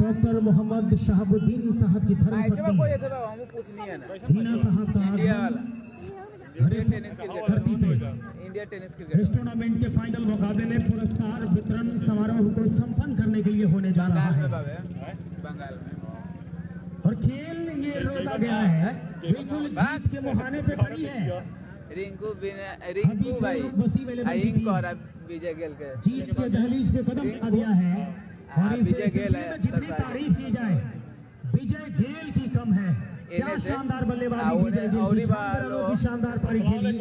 S1: डॉक्टर मोहम्मद शहाबुद्दीन साहब की धर्मपत्नी
S2: कोई ऐसे हम पूछनी है ना
S1: हिना साहब का
S2: इंडिया
S1: आगमन धरती पे
S2: इंडिया टेनिस क्रिकेट
S1: इस टूर्नामेंट के फाइनल मुकाबले में पुरस्कार वितरण समारोह को संपन्न करने के लिए होने जा रहा
S2: बंगाल में
S1: है
S2: बाबे बंगाल में
S1: और खेल ये रोका गया है बिल्कुल जीत के मुहाने पे खड़ी है
S2: रिंकू भाई आइंग और विजय गेल के
S1: जीत के दहलीज पे कदम रखा दिया है और इस
S2: विजय गेल है
S1: सिलसिले में जितनी तारीफ की जाए विजय गेल की कम है। क्या शानदार बल्लेबाजी विजय गेल की, की शानदार पारी खेली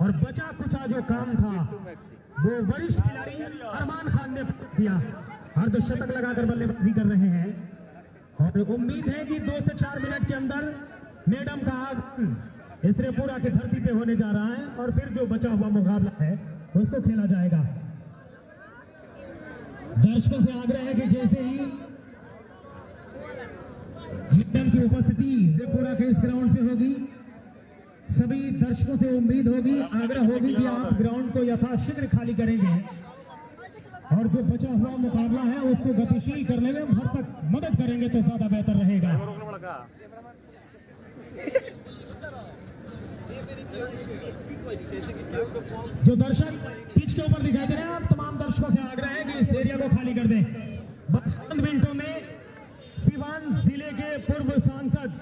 S1: और बचा कुचा जो काम था वो वरिष्ठ खिलाड़ी अरमान खान ने किया। अर्धशतक लगाकर बल्लेबाजी कर रहे हैं और उम्मीद है कि 2 से 4 मिनट के अंदर मैडम का आगमन इसरेपुरा की धरती पे होने जा रहा है और फिर जो बचा हुआ मुकाबला है उसको खेला जाएगा। दर्शकों से आग्रह है कि जैसे ही मैडम की उपस्थिति इसरेपुरा के इस ग्राउंड पे होगी, सभी दर्शकों से उम्मीद होगी, आग्रह होगी कि आप ग्राउंड को यथाशीघ्र खाली करेंगे और जो बचा हुआ मुकाबला है उसको गतिशील करने में हर तक मदद करेंगे तो ज्यादा बेहतर रहेगा। जो दर्शक पिच के ऊपर दिखाई दे रहे हैं, आप तमाम दर्शकों से आग्रह है कि इस एरिया को खाली कर दें। 5 मिनटों में सीवान जिले के पूर्व सांसद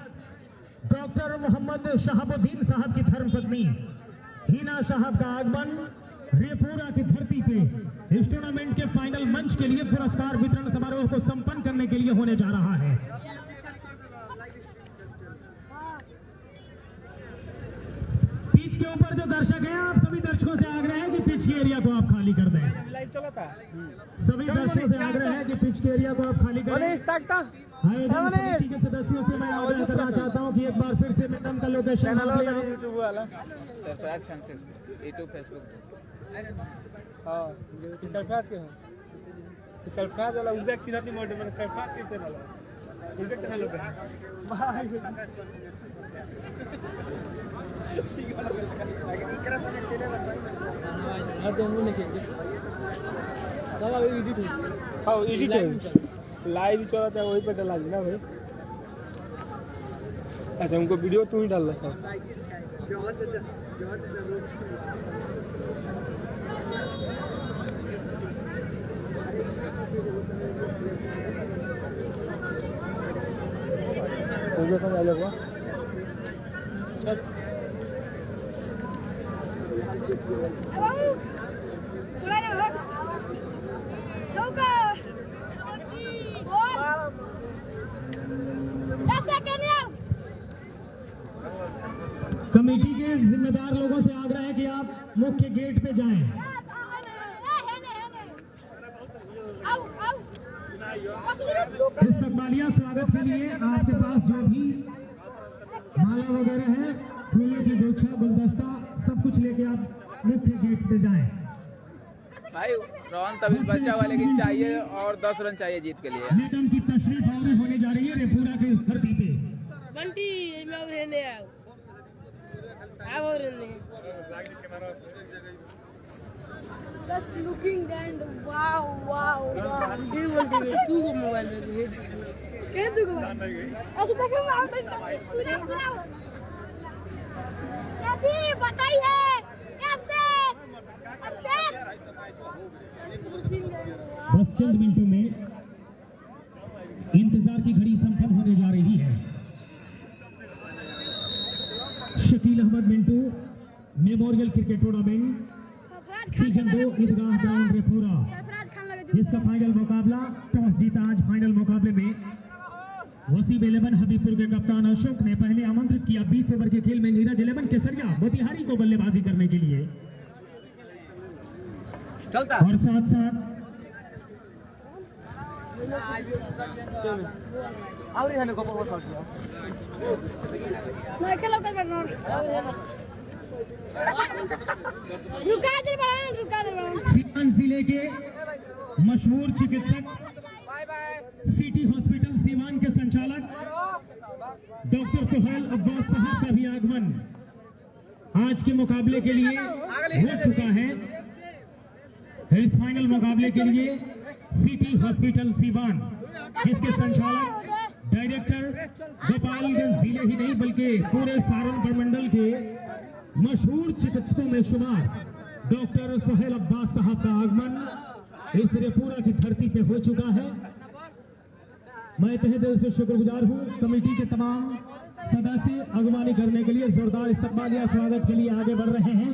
S1: डॉक्टर मोहम्मद शहाबुद्दीन साहब की धर्मपत्नी हिना साहब का आगमन रेपुरा की धरती पे इस टूर्नामेंट के फाइनल मंच के लिए पुरस्कार वितरण समारोह को संपन्न करने के लिए होने जा रहा है। पिच के ऊपर जो दर्शक हैं, आप सभी दर्शकों से आग्रह है कि पिच के एरिया को आप खाली कर दें। सभी दर्शकों से आग्रह है कि पिच के एरिया को आप खाली करें। आयोजन समिति के सदस्यों से मैं आग्रह करना चाहता हूं कि एक बार फिर से मैदान का लोकेशन
S2: सरफराज खान से यूट्यूब फेसबुक
S7: सरफराज के सरफराज वाला उजबेक चिन्हती मोटे में सरफराज के चैनल उजबेक चैनल पे लाइव चला था वही पे डला ना भाई। अच्छा उनको वीडियो तू ही डाल रहा सर।
S1: कमेटी के जिम्मेदार लोगों से आग्रह है कि आप मुख्य गेट पे जाएं। इस्तकबालिया स्वागत के लिए आपके पास जो भी माला वगैरह है, फूलों की गुच्छा, गुलदस्ता, सब कुछ लेके आप मुख्य गेट पे जाएं।
S2: भाई रन तभी बचा हुआ, लेकिन चाहिए और 10 रन चाहिए जीत के लिए।
S1: मैडम की तशरीफ आवरी होने जा रही है रेपुरा के इस धरती पे।
S8: बंटी मैं रहने आओ रहने just looking and wow ये बोलते हैं तू को मोबाइल में क्या तू को ऐसे तक हम आउट पूरा क्या थी बताइए कैसे
S1: बस चंद मिनटों में इंतजार की घड़ी संपन्न होने जा रही है। Shakeel Ahmad Mintu memorial cricket tournament season 2 Idgah ground Repura, जिसका फाइनल मुकाबला टॉस जीता आज फाइनल मुकाबले में वसीम 11 हबीबपुर के कप्तान अशोक ने पहले आमंत्रित किया 20 ओवर के खेल में नीरज 11 केसरिया मोतिहारी को बल्लेबाजी करने के लिए चलता, और साथ साथ सीवान जिले के मशहूर चिकित्सक सिटी हॉस्पिटल सीवान के संचालक डॉक्टर सुहेल अब्बास साहब का भी आगमन आज के मुकाबले के लिए हो चुका है। इस फाइनल मुकाबले के लिए सिटी हॉस्पिटल सीवान, जिसके संचालक डायरेक्टर गोपालगंज जिले ही नहीं बल्कि पूरे सारण प्रमंडल के मशहूर चिकित्सकों में शुमार डॉक्टर सुहेल अब्बास साहब का आगमन इस रेपुरा की धरती पे हो चुका है। मैं तहे दिल से शुक्रगुजार हूँ। कमेटी के तमाम सदस्य अगवानी करने के लिए जोरदार इस्तकबालिया स्वागत के लिए आगे बढ़ रहे हैं।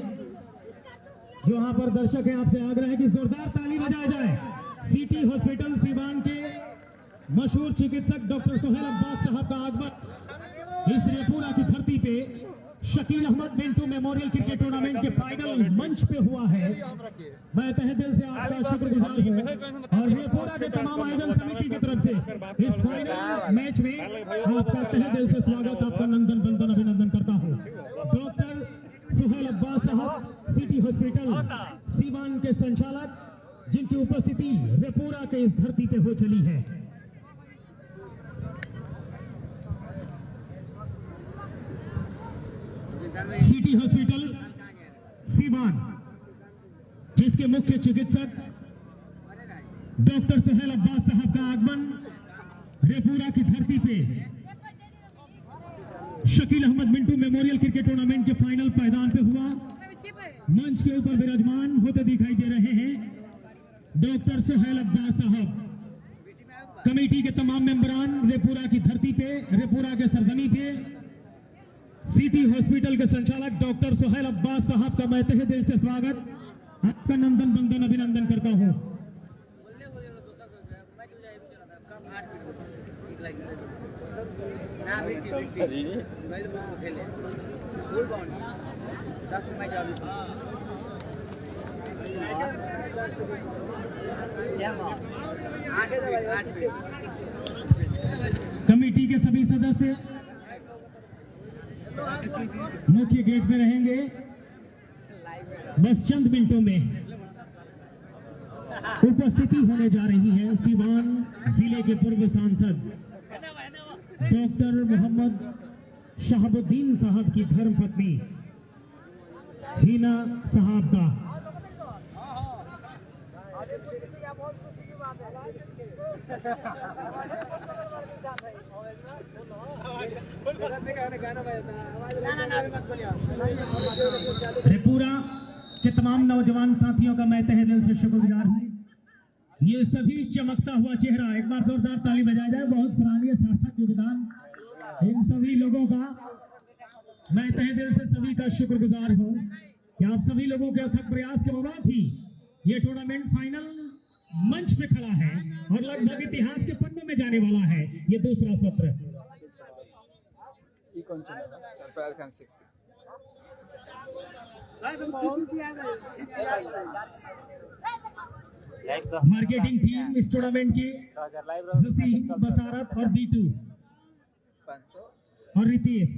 S1: जो यहाँ पर दर्शक हैं, आपसे आग्रह है कि जोरदार ताली बजाया जाए। सिटी हॉस्पिटल सीवान के मशहूर चिकित्सक डॉक्टर सुहेल अब्बास साहब का आगमन इस रेपुरा की धरती पे Shakeel Ahmad Mintu memorial cricket tournament के फाइनल मंच पे हुआ है। मैं तहे दिल से आपका शुक्रगुजार हूँ और रेपुरा के तमाम आयोजन समिति की तरफ से इस फाइनल मैच में आपका तहे दिल से स्वागत, आपका नंदन बंदन अभिनंदन करता हूँ। डॉक्टर सुहेल अब्बास साहब सिटी हॉस्पिटल सीवान के संचालक, जिनकी उपस्थिति रेपुरा के इस धरती पे हो चली है। सिटी हॉस्पिटल सीवान, जिसके मुख्य चिकित्सक डॉक्टर सुहेल अब्बास साहब का आगमन रेपुरा की धरती पे Shakeel Ahmad Mintu memorial cricket tournament के फाइनल मैदान पे हुआ। मंच के ऊपर विराजमान होते दिखाई दे रहे हैं डॉक्टर सुहेल अब्बास साहब। कमेटी के तमाम मेंबरान रेपुरा की धरती पे, रेपुरा के सरजमी पे सिटी हॉस्पिटल के संचालक डॉक्टर सुहेल अब्बास साहब का मैं तहे दिल से स्वागत आपका नंदन बंदन अभिनंदन करता हूं। कमेटी के सभी सदस्य मुख्य गेट में रहेंगे। बस चंद मिनटों में उपस्थिति होने जा रही है सीवान जिले के पूर्व सांसद डॉक्टर मोहम्मद शहाबुद्दीन साहब की धर्मपत्नी हीना साहब का। त्रिपुरा के तमाम नौजवान साथियों का मैं तहे दिल से शुक्रगुजार हूँ। ये सभी चमकता हुआ चेहरा, एक बार जोरदार ताली बजाया जाए। बहुत सराहनीय सार्थक योगदान इन सभी लोगों का मैं तहे दिल से सभी का शुक्रगुजार हूँ कि आप सभी लोगों के अथक प्रयास के बाद ही ये टूर्नामेंट फाइनल मंच पे खड़ा है और लगभग इतिहास के पन्नों में जाने वाला है। ये दूसरा सत्र
S2: सरफराज खान 6
S1: मार्केटिंग टीम इस टूर्नामेंट की जसीम, बसारत और बीटू
S2: 500
S1: और रितेश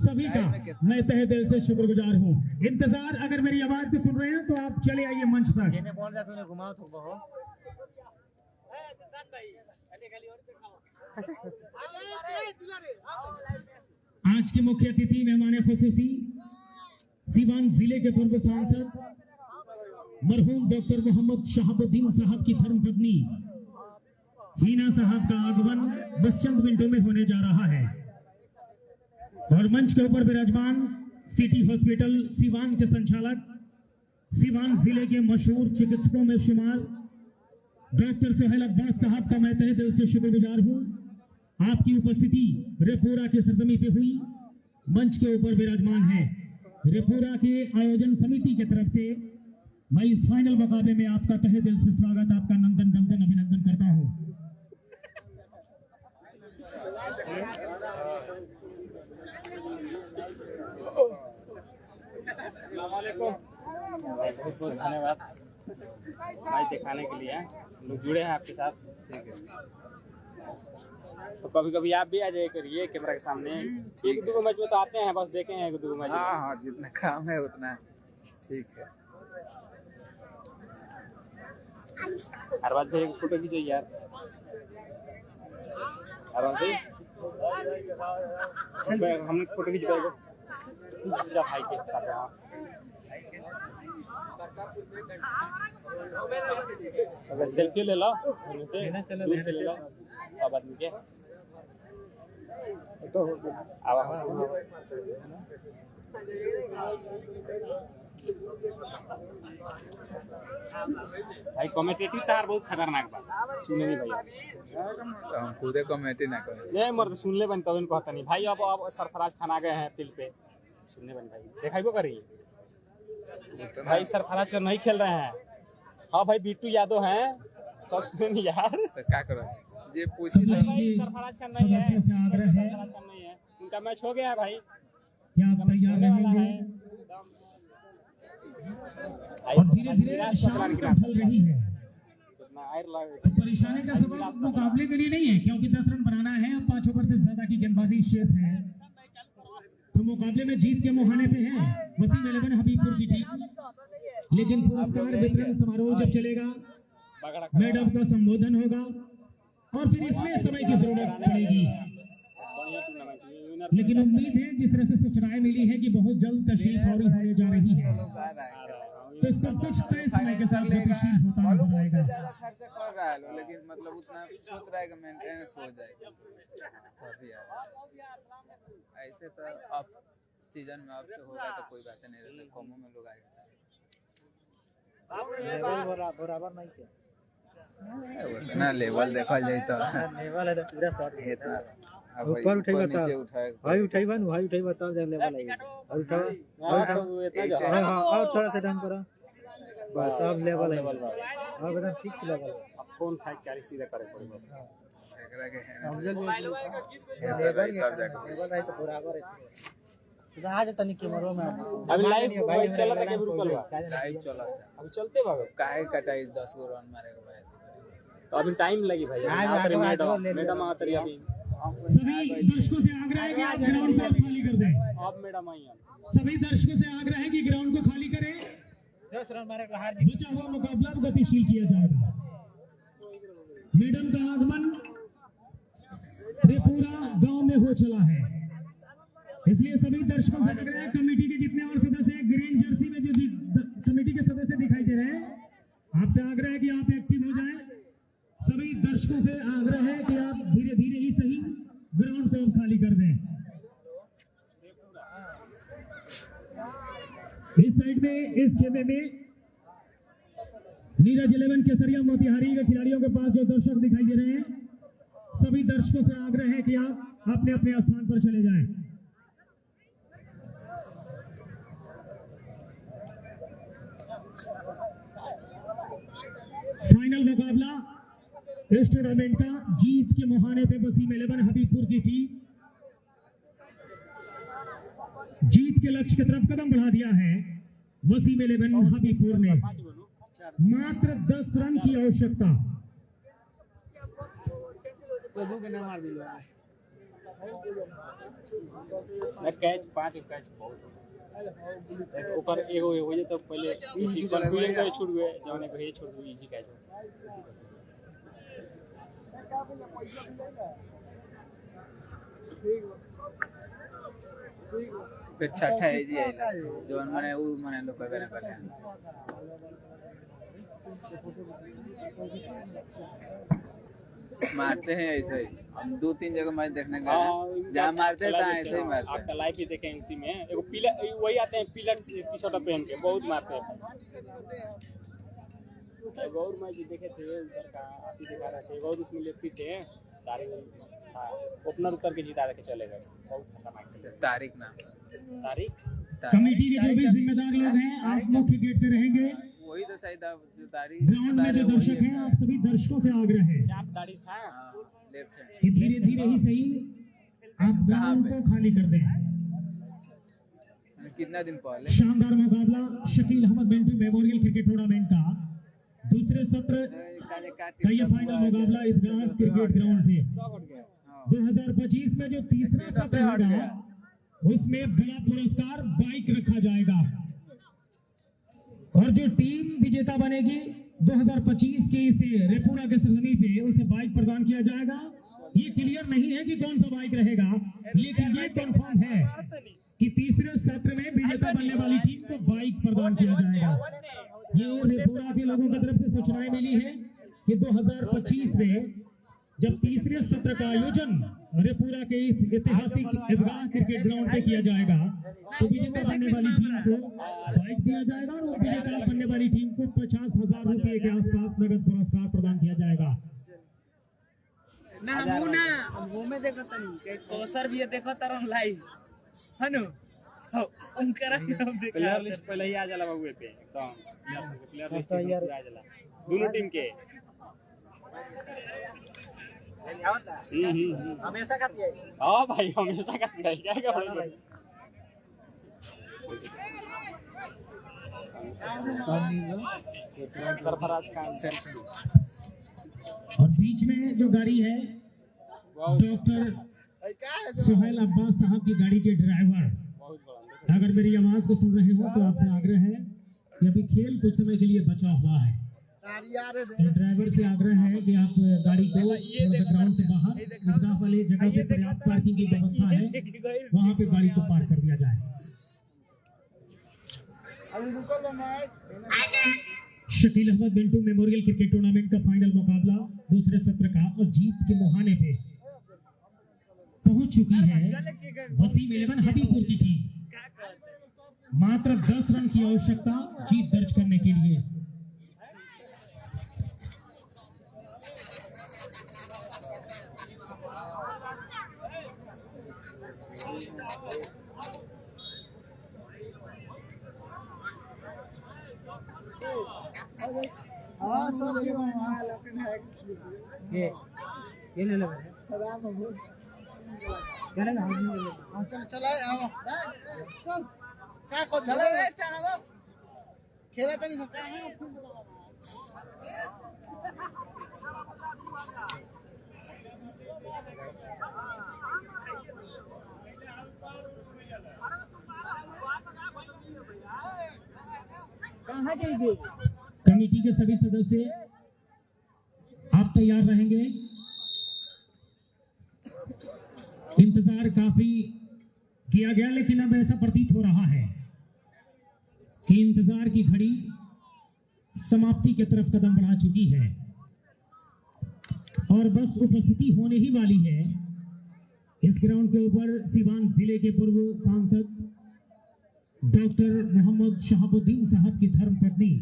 S1: सभी का मैं तहे दिल से शुक्रगुजार हूँ। इंतजार, अगर मेरी आवाज को सुन रहे हैं तो आप चले आइए मंच पर।
S7: घुमाओ तो बहुत
S1: आज के मुख्य अतिथि मेहमान खुसूसी सीवान जिले के पूर्व सांसद मरहूम डॉक्टर मोहम्मद शहाबुद्दीन साहब की धर्मपत्नी हीना साहब का आगमन बस चंद मिनटों में होने जा रहा है और मंच के ऊपर विराजमान सिटी हॉस्पिटल सीवान के संचालक, सीवान जिले के मशहूर चिकित्सकों में शुमार डॉक्टर सोहेल अब्बास साहब का मैं तहे दिल से शुक्रगुजार हूँ। आपकी उपस्थिति रेपुरा के सरजमी पे हुई मंच के ऊपर विराजमान है। रेपुरा के आयोजन समिति की तरफ से मैं इस फाइनल मुकाबले में आपका तहे दिल से स्वागत, आपका नंदन बंदन अभिनंदन करता हूँ।
S7: बहुत बहुत धन्यवाद भाई दिखाने के लिए। लोग जुड़े हैं आपके साथ।
S2: ठीक है।
S7: तो कभी कभी आप भी आ जाए करिए कैमरा के सामने। एक दो मैच में तो आते हैं, बस देखे हैं एक दो मैच।
S2: हाँ हाँ, जितना काम है उतना ठीक है।
S7: हर बात फिर फोटो खींचो यार। हर बात हम फोटो खींच पाएगा भाई के साथ। अगर सेल्फी ले लो दूर से ले लो सब आदमी के। भाई कमेटेटिव तार बहुत खतरनाक बा, सुने नहीं भैया।
S2: हम खुद कमेटी ना करें।
S7: ये मर्द सुन ले बन तब इनको कहता नहीं भाई। अब सरफराज खान आ गए हैं फील्ड पे, सुनने बन भाई देखाइबो करी भाई। सरफराज कर नहीं खेल रहे हैं। हाँ भाई बिट्टू यादव हैं, सब सुने नहीं यार।
S2: तो क्या करो, ये पूछी तो
S7: भाई सरफराज खान नहीं है, सरफराज खान नहीं है, उनका मैच हो गया है भाई।
S1: क्या आप तैयार रहेंगे? और धीरे धीरे शाम का फल रही है। तो परेशानी का सबब मुकाबले के लिए नहीं है, क्योंकि 10 रन बनाना है। अब 5 ओवर से ज्यादा की गेंदबाजी शेष है, तो मुकाबले में जीत के मुहाने पे है वसीम 11 हबीबपुर की टीम। लेकिन पुरस्कार वितरण समारोह जब चलेगा, मैडम का संबोधन होगा और फिर इसमें समय की जरूरत पड़ेगी। लेकिन उम्मीद है जिस तरह से सूचनाएं मिली है कि बहुत जल्द तशरीफ आवरी होने जा रही है, तो सब कुछ तय समय के साथ गतिशील होता नजर आएगा।
S2: ज्यादा खर्चा कर रहा है, लेकिन मतलब उतना सोच रहा है कि मेंटेनेंस हो जाएगा तभी ऐसे। तो अब सीजन में अब से होगा तो कोई बात नहीं रहता, कमों में लोग आएगा।
S7: बराबर नहीं किया
S2: उतना लेवल देखा जाए तो
S7: लेवल है तो पूरा शॉट
S2: इतना
S7: ऊपर उठाएगा
S2: नीचे उठाएगा
S7: भाई उठाइबा न भाई उठाइबा तब जा लेवल आएगा। और उठाओ और थोड़ा सा डाउन करो।
S6: बस अब लेवल है
S7: लेवल बा
S6: अब एकदम फिक्स लेवल है
S7: अब फोन फाइट कैरी सीधा करे पड़ी बस
S2: एकरा के है
S6: अब जल्दी
S2: लेवल
S6: लेवल
S2: कब जाके
S6: लेवल है तो बराबर है तो आज तनी कैमरा में
S7: अभी लाइव भाई चला था के रुकल बा
S2: लाइव चला था
S7: अभी चलते बा
S2: काहे कटाई 10 गो रन मारेगा भाई
S7: तो अभी टाइम लगी भाई
S6: आज
S7: मैडम आतरी अभी
S1: सभी दर्शकों से आग्रह है कि आप ग्राउंड को खाली कर दें।
S7: अब मैडम आई हैं
S1: सभी दर्शकों से आग्रह है कि ग्राउंड को खाली करें।
S6: 10 रन मारेगा हार
S1: बचा हुआ मुकाबला गतिशील किया जाएगा। मैडम का आगमन त्रिपुरा गांव में हो चला है, इसलिए सभी दर्शकों से आग्रह है, कमेटी के जितने और सदस्य हैं, ग्रीन जर्सी में जो कमेटी के सदस्य दिखाई दे रहे हैं, आपसे आग्रह है कि आप एक्टिव हो जाएं। सभी दर्शकों से आग्रह है कि आप धीरे धीरे ही सही ग्राउंड को खाली कर दें। इस साइड में इस खेमे में नीरज 11 केसरिया मोतिहारी के खिलाड़ियों के पास जो दर्शक दिखाई दे रहे हैं, सभी दर्शकों से आग्रह है कि आप अपने अपने स्थान पर चले जाएं। फाइनल मुकाबला इस टूर्नामेंट का जीत के मुहाने पे वसीम 11 हबीबपुर की टीम जीत के लक्ष्य की तरफ कदम बढ़ा दिया है। वसीम 11 हबीबपुर ने मात्र 10 रन की आवश्यकता।
S6: कोई दू के ना मार दिलवा
S7: कैच 5 कैच बहुत ऊपर एगो हो जाए तो पहले इजी कंट्रोलिंग करे छूट गए जौन एगो हे छूट गई इजी कैच
S2: फिर छठा है जी आइला जोन माने उ माने लोग कहबे ना करे मारते हैं ऐसे ही। हम 2-3 जगह मैच देखने गए हैं, जहाँ मारते हैं तहाँ ऐसे ही मारते हैं।
S7: आपका लाइव भी देखें उसी में एगो पिलर वही आते हैं पिलर टी-शर्ट पहन के बहुत मारते हैं। गौर मैच देखे थे उधर का आप ही दिखा रहे थे गौर उसमें लेफ्टी थे तारीख ओपनर उतर के जिता के चले गए बहुत खतरनाक
S2: तारीख नाम
S7: तारीख
S1: कमेटी के जो भी जिम्मेदार लोग हैं, आप मुख्य गेट पे रहेंगे।
S2: वही तो शायद जो तारीख
S1: ग्राउंड में जो दर्शक हैं, आप सभी दर्शकों से आग्रह है
S7: चाप तारीख था
S2: लेफ्ट है
S1: कि धीरे धीरे ही सही आप ग्राउंड को खाली कर दें।
S2: कितना दिन पहले
S1: शानदार मुकाबला Shakeel Ahmad Mintu memorial cricket tournament का दूसरे सत्र का ये फाइनल मुकाबला इतिहास क्रिकेट ग्राउंड पे 2025 में जो तीसरा सत्र होगा उसमें बड़ा पुरस्कार बाइक रखा जाएगा और जो टीम विजेता बनेगी 2025 के इस रेपुरा के सरजमी पे उसे बाइक प्रदान किया जाएगा। ये क्लियर नहीं है कि कौन सा बाइक रहेगा, लेकिन ये कंफर्म है कि तीसरे सत्र में विजेता बनने वाली टीम को बाइक प्रदान किया जाएगा। ये रेपुरा के लोगों की तरफ से सूचनाएं मिली है कि 2025 में जब तीसरे सत्र का आयोजन रेपुरा के इस ऐतिहासिक ईदगाह क्रिकेट ग्राउंड पे किया जाएगा तो विजेता बनने वाली टीम को बाइक दिया जाएगा और विजेता बनने वाली टीम को 50,000 रुपए के आसपास नगद पुरस्कार प्रदान किया जाएगा।
S6: ना मुंह में देखो तनी कौसर भी देखो तरन लाइव हनु उनकरा
S7: प्लेयर लिस्ट पहले ही आ जाला बाबू पे एकदम प्लेयर लिस्ट आ जाला दोनों टीम के
S6: हमेशा खाती है
S7: हां भाई हमेशा खाती है क्या क्या भाई सरफराज खान
S1: और बीच में जो गाड़ी है डॉक्टर सुहेल अब्बास साहब की गाड़ी के ड्राइवर, अगर मेरी आवाज को सुन रहे हो तो आपसे आग्रह है कि अभी खेल कुछ समय के लिए बचा हुआ है, तो ड्राइवर से आग्रह है कि आप गाड़ी को ग्राउंड से बाहर ईदगाह वाली जगह पे पर्याप्त पार्किंग की व्यवस्था है, वहां पे गाड़ी को पार्क कर दिया जाए। Shakeel Ahmad Mintu memorial cricket tournament का फाइनल मुकाबला दूसरे सत्र का और जीत के मुहाने पे पहुंच चुकी है वसीम 11 हबीबपुर की टीम। मात्र 10 रन की आवश्यकता जीत दर्ज करने के लिए।
S6: ये ले लो कहाँ जाएगी?
S1: कमेटी के सभी सदस्य आप तैयार रहेंगे। इंतजार काफी किया गया, लेकिन अब ऐसा प्रतीत हो रहा है कि इंतजार की घड़ी समाप्ति की तरफ कदम बढ़ा चुकी है और बस उपस्थिति होने ही वाली है। इस ग्राउंड के ऊपर सीवान जिले के पूर्व सांसद डॉक्टर मोहम्मद शहाबुद्दीन साहब की धर्मपत्नी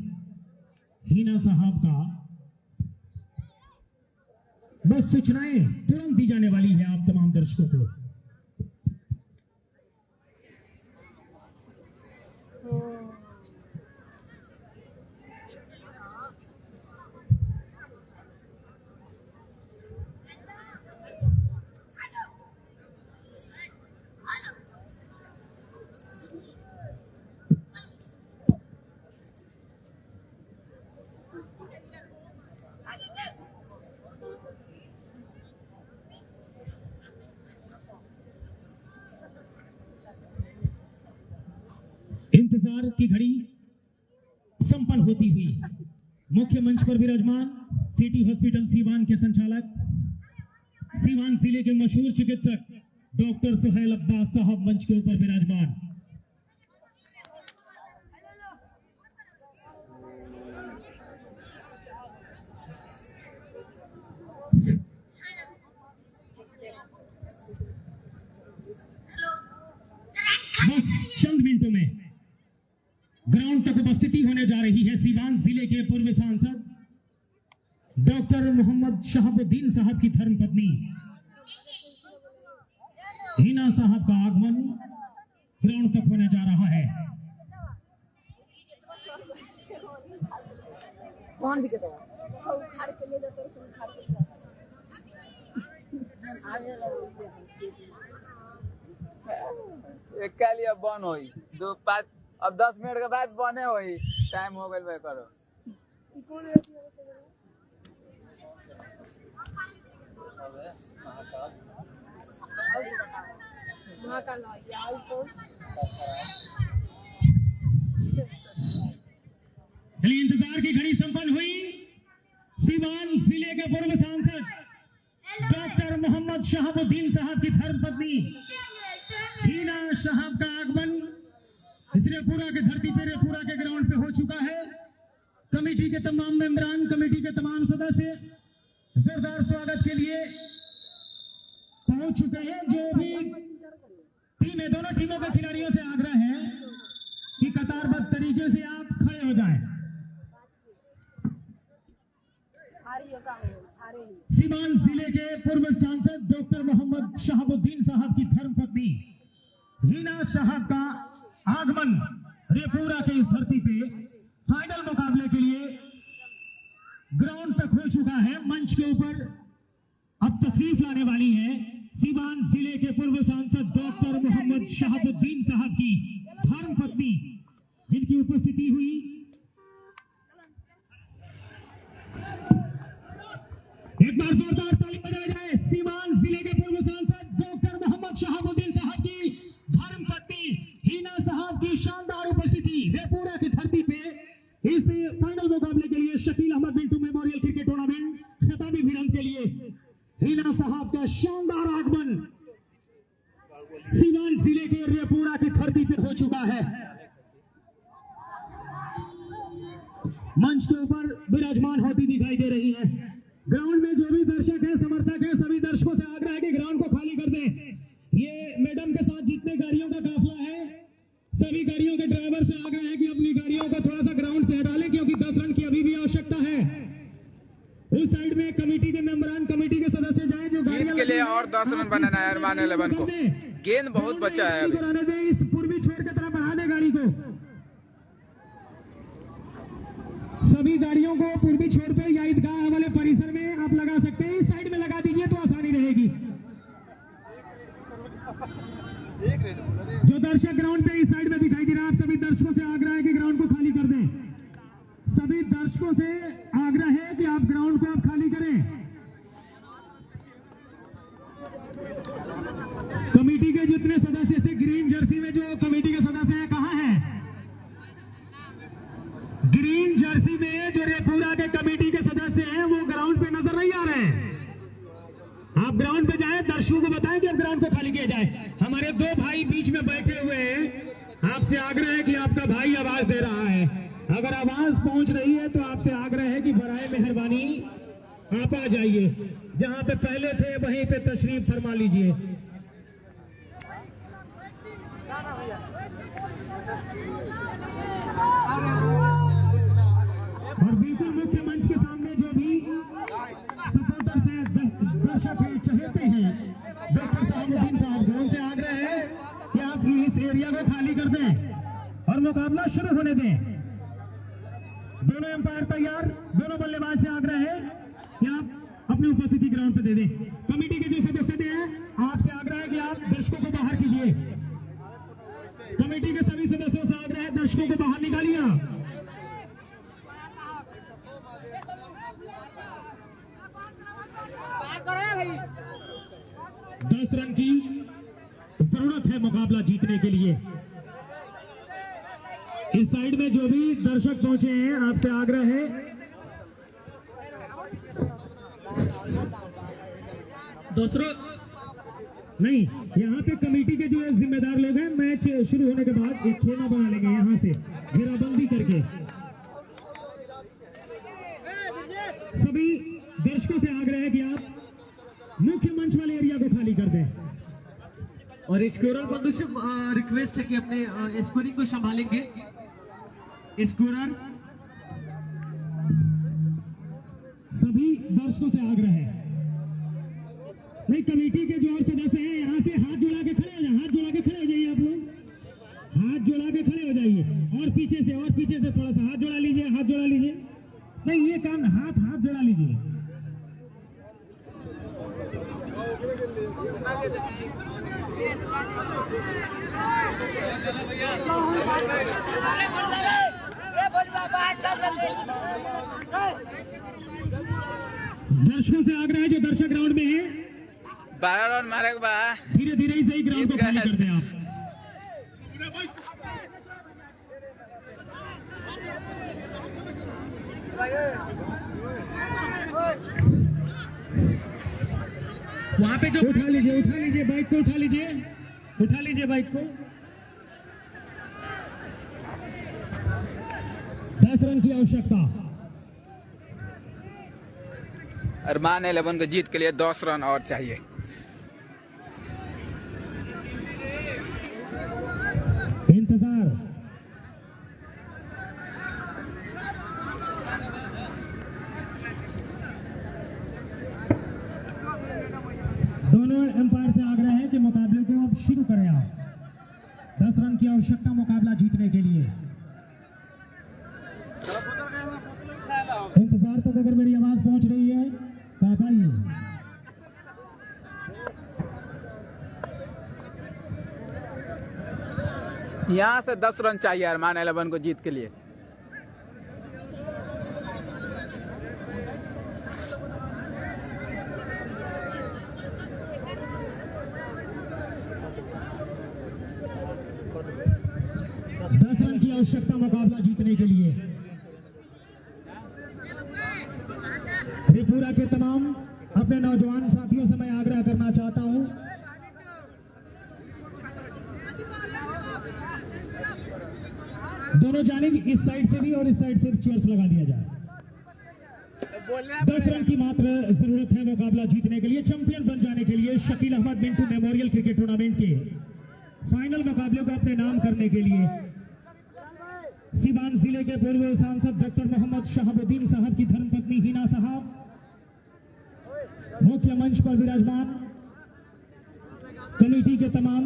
S1: हीना साहब का बस सूचनाएं तुरंत दी जाने वाली है आप तमाम दर्शकों को। इंतजार की घड़ी संपन्न होती हुई मुख्य मंच पर विराजमान सिटी हॉस्पिटल सीवान के संचालक, सीवान जिले के मशहूर चिकित्सक डॉक्टर सुहेल अब्बास साहब मंच के ऊपर विराजमान। बस चंद मिनटों में ग्राउंड तक उपस्थिति होने जा रही है सीवान जिले के पूर्व सांसद डॉक्टर मोहम्मद शहाबुद्दीन साहब की धर्मपत्नी हीना साहब का आगमन ग्राउंड तक होने जा रहा है।
S8: कौन भी कहता है उखाड़ के ले जाते हैं, उखाड़ के
S2: एक के लिए बन होई 2-5 अब 10 मिनट के बाद बने होई। टाइम हो गइल भाई करो।
S8: महाकाल याल तो
S1: चलिए इंतजार की घड़ी संपन्न हुई। सीवान जिले के पूर्व सांसद डॉक्टर मोहम्मद शहाबुद्दीन साहब की धर्मपत्नी हीना साहब का आगमन इस रेपुरा के धरती पे रेपुरा के ग्राउंड पे हो चुका है। कमेटी के तमाम मेंबरान, कमेटी के तमाम सदस्य जोरदार स्वागत के लिए पहुंच चुके हैं। जो भी टीमें, दोनों टीमों के खिलाड़ियों से आग्रह है कि कतारबद्ध तरीके से आप खड़े हो जाएं। सीवान जिले के पूर्व सांसद डॉक्टर मोहम्मद शहाबुद्दीन साहब की धर्मपत्नी हीना साहब का आगमन रेपुरा के इस धरती पे फाइनल मुकाबले के लिए ग्राउंड तक हो चुका है। मंच के ऊपर अब तशरीफ लाने वाली है सीवान जिले के पूर्व सांसद डॉक्टर मोहम्मद शहाबुद्दीन साहब की धर्मपत्नी, जिनकी उपस्थिति हुई एक बार जोरदार ताली बजाई जाए। सीवान जिले के पूर्व सांसद डॉक्टर मोहम्मद शहाबुद्दीन साहब की धर्मपत्नी हीना साहब की शानदार उपस्थिति रेपुरा की धरती पे इस फाइनल मुकाबले के लिए Shakeel Ahmad Mintu memorial cricket tournament खिताबी भिड़ंत के लिए हीना साहब का शानदार आगमन सीवान जिले के रेपुरा की धरती पे हो चुका है। मंच के ऊपर विराजमान होती दिखाई दे रही है। ग्राउंड में जो भी दर्शक है, समर्थक है, सभी दर्शकों से आग्रह है कि ग्राउंड को खाली कर दें। ये मैडम के साथ जितने गाड़ियों का काफिला है, सभी गाड़ियों के ड्राइवर से आग्रह है कि अपनी गाड़ियों को थोड़ा सा ग्राउंड से हटा लें, क्योंकि 10 रन की अभी भी आवश्यकता है। उस साइड में कमेटी के मेंबरान, कमेटी के सदस्य जाए जो
S2: जीत के लिए और 10 रन बनाना है अरमान 11 को। गेंद बहुत बचा है अभी।
S1: कराने दे, इस पूर्वी छोर की तरफ बढ़ा दे गाड़ी को। सभी सभी गाड़ियों को पूर्वी छोर पे या ईदगाह वाले परिसर में आप लगा सकते हैं। इस साइड में लगा दीजिए तो आसानी रहेगी। जो दर्शक ग्राउंड पे इस साइड में दिखाई दे रहा है, आप सभी दर्शकों से आग्रह है कि ग्राउंड को खाली कर दें। सभी दर्शकों से आग्रह है कि आप ग्राउंड को आप खाली करें। कमेटी के जितने सदस्य थे, ग्रीन जर्सी में जो कमेटी के सदस्य हैं कहाँ हैं? ग्रीन जर्सी में जो रेपूरा के कमेटी के सदस्य हैं वो ग्राउंड पे नजर नहीं आ रहे हैं। आप ग्राउंड पे जाएं, दर्शकों को बताएं कि अब ग्राउंड को खाली किया जाए। हमारे दो भाई बीच में बैठे हुए हैं, आपसे आग्रह है कि आपका भाई आवाज दे रहा है। अगर आवाज पहुंच रही है तो आपसे आग्रह है कि बराए मेहरबानी आप आ जाइए। जहां पे पहले थे वहीं पे तशरीफ फरमा लीजिए। और बिल्कुल मुख्य मंच के सामने जो भी सपोर्टर्स हैं, दर्शक हैं, चहेते हैं, डॉक्टर साहबुद्दीन साहब को उनसे आग्रह है कि आप इस एरिया को खाली कर दें और मुकाबला शुरू होने दें। दोनों एम्पायर तैयार, दोनों बल्लेबाज से आग्रह है कि आप अपनी उपस्थिति ग्राउंड पे दे दें। कमेटी के जो सदस्य हैं आपसे आग्रह है कि आप दर्शकों को बाहर कीजिए। कमेटी के सभी सदस्यों से आग्रह है, दर्शकों को बाहर निकालिए। 10 रन की जरूरत है मुकाबला जीतने के लिए। इस साइड में जो भी दर्शक पहुंचे हैं आपसे आग्रह है दूसरों नहीं, यहाँ पे कमेटी के जो जिम्मेदार लोग हैं मैच शुरू होने के बाद एक खेमा बना लेंगे यहाँ से घेराबंदी करके। सभी दर्शकों से आग्रह है कि आप मुख्य मंच वाले एरिया को खाली कर दें।
S3: और स्कोरर बंधु से रिक्वेस्ट है कि अपने स्कोरिंग को संभालेंगे।
S1: स्कोरर सभी दर्शकों से आग्रह है, नहीं कमेटी के जो और सदस्य हैं यहाँ से हाथ जोड़ा के खड़े हो जाए, हाथ जोड़ा के खड़े हो जाइए। आप लोग हाथ जोड़ा के खड़े हो जाइए और पीछे से थोड़ा सा हाथ जोड़ा लीजिए, हाथ जोड़ा लीजिए। नहीं ये काम हाथ जोड़ा लीजिए। दर्शकों से आग्रह है, जो दर्शक ग्राउंड में है
S2: 12 रन मारे के बाद
S1: धीरे धीरे ही सही ग्राउंड को खाली कर दें आप।
S3: वहां पे जो
S1: उठा लीजिए बाइक को, उठा लीजिए बाइक को। 10 रन की आवश्यकता।
S2: अरमान 11 को जीत के लिए 10 रन और चाहिए।
S1: इंतजार दोनों एम्पायर से आग्रह है कि मुकाबले को अब शुरू करें आप। 10 रन की आवश्यकता मुकाबला जीतने के लिए। इंतजार तक अगर मेरी आवाज पहुंच रही है तो आप आइए।
S2: यहाँ से 10 रन चाहिए अरमान 11 को जीत के लिए।
S1: की आवश्यकता मुकाबला जीतने के लिए। त्रिपुरा के तमाम अपने नौजवान साथियों से मैं आग्रह करना चाहता हूं, दोनों जानिब इस साइड से भी और इस साइड से चेयर्स लगा दिया जाए। 10 रन की मात्र जरूरत है मुकाबला जीतने के लिए, चैंपियन बन जाने के लिए। Shakeel Ahmad Mintu memorial cricket tournament के फाइनल मुकाबले को अपने नाम करने के लिए सीवान जिले के पूर्व सांसद डॉक्टर मोहम्मद शहाबुद्दीन साहब की धर्मपत्नी हिना साहब मुख्य मंच पर विराजमान, कमेटी के तमाम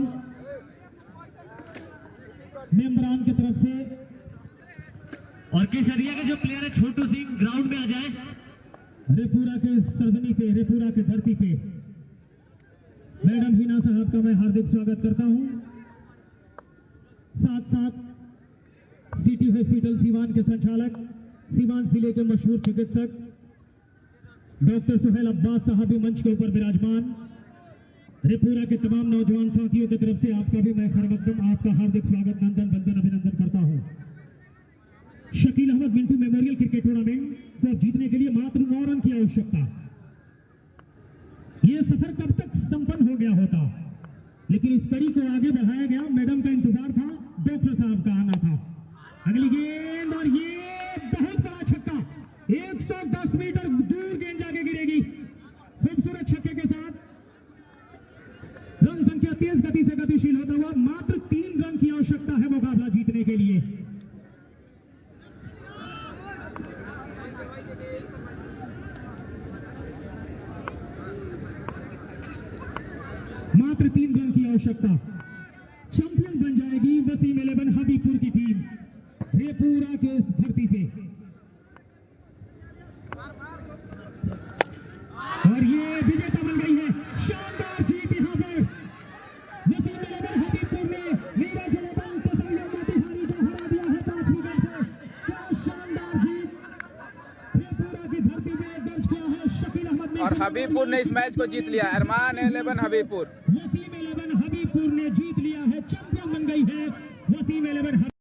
S1: मेंबरान की तरफ से
S3: और केसरिया के जो प्लेयर है छोटू सिंह ग्राउंड में आ जाए।
S1: रेपुरा के सरजमी पे, रेपुरा के धरती पे मैडम हिना साहब का मैं हार्दिक स्वागत करता हूं। साथ साथ सिटी हॉस्पिटल सीवान के संचालक, सीवान जिले के मशहूर चिकित्सक डॉक्टर सुहेल अब्बास साहब भी मंच के ऊपर विराजमान। रेपुरा के तमाम नौजवान साथियों की तरफ से आपका भी मैं खैर आपका हार्दिक स्वागत, नंदन बंदन अभिनंदन करता हूं। Shakeel Ahmad Mintu memorial cricket tournament को जीतने के लिए मात्र 9 रन की आवश्यकता। यह सफर कब तक संपन्न हो गया होता, लेकिन इस कड़ी को आगे बढ़ाया गया। मैडम का इंतजार था, डॉक्टर साहब का आना था। अगली गेंद और ये बहुत बड़ा छक्का, 110 मीटर दूर गेंद जाके गिरेगी। खूबसूरत छक्के के साथ रन संख्या तेज गति से गतिशील होता हुआ मात्र 3 रन की आवश्यकता है मुकाबला जीतने के लिए। मात्र 3 रन की आवश्यकता। चैंपियन बन जाएगी वसीम 11 हबीबपुर की टीम रेपुरा के इस धरती पे। और ये विजेता बन गई है। शानदार जीत यहां पर वसीम 11 हबीबपुर ने नीरज 11 तसल्लुम मोतिहारी को हरा दिया है 5 विकेट पे। क्या शानदार जीत रेपुरा की धरती पे दर्ज किया है शकील अहमद ने।
S2: और हबीबपुर ने इस मैच को जीत लिया। अरमान 11 हबीबपुर।
S1: वसीम 11 हबीबपुर ने जीत लिया है, चैंपियन बन गई है वसीम 11।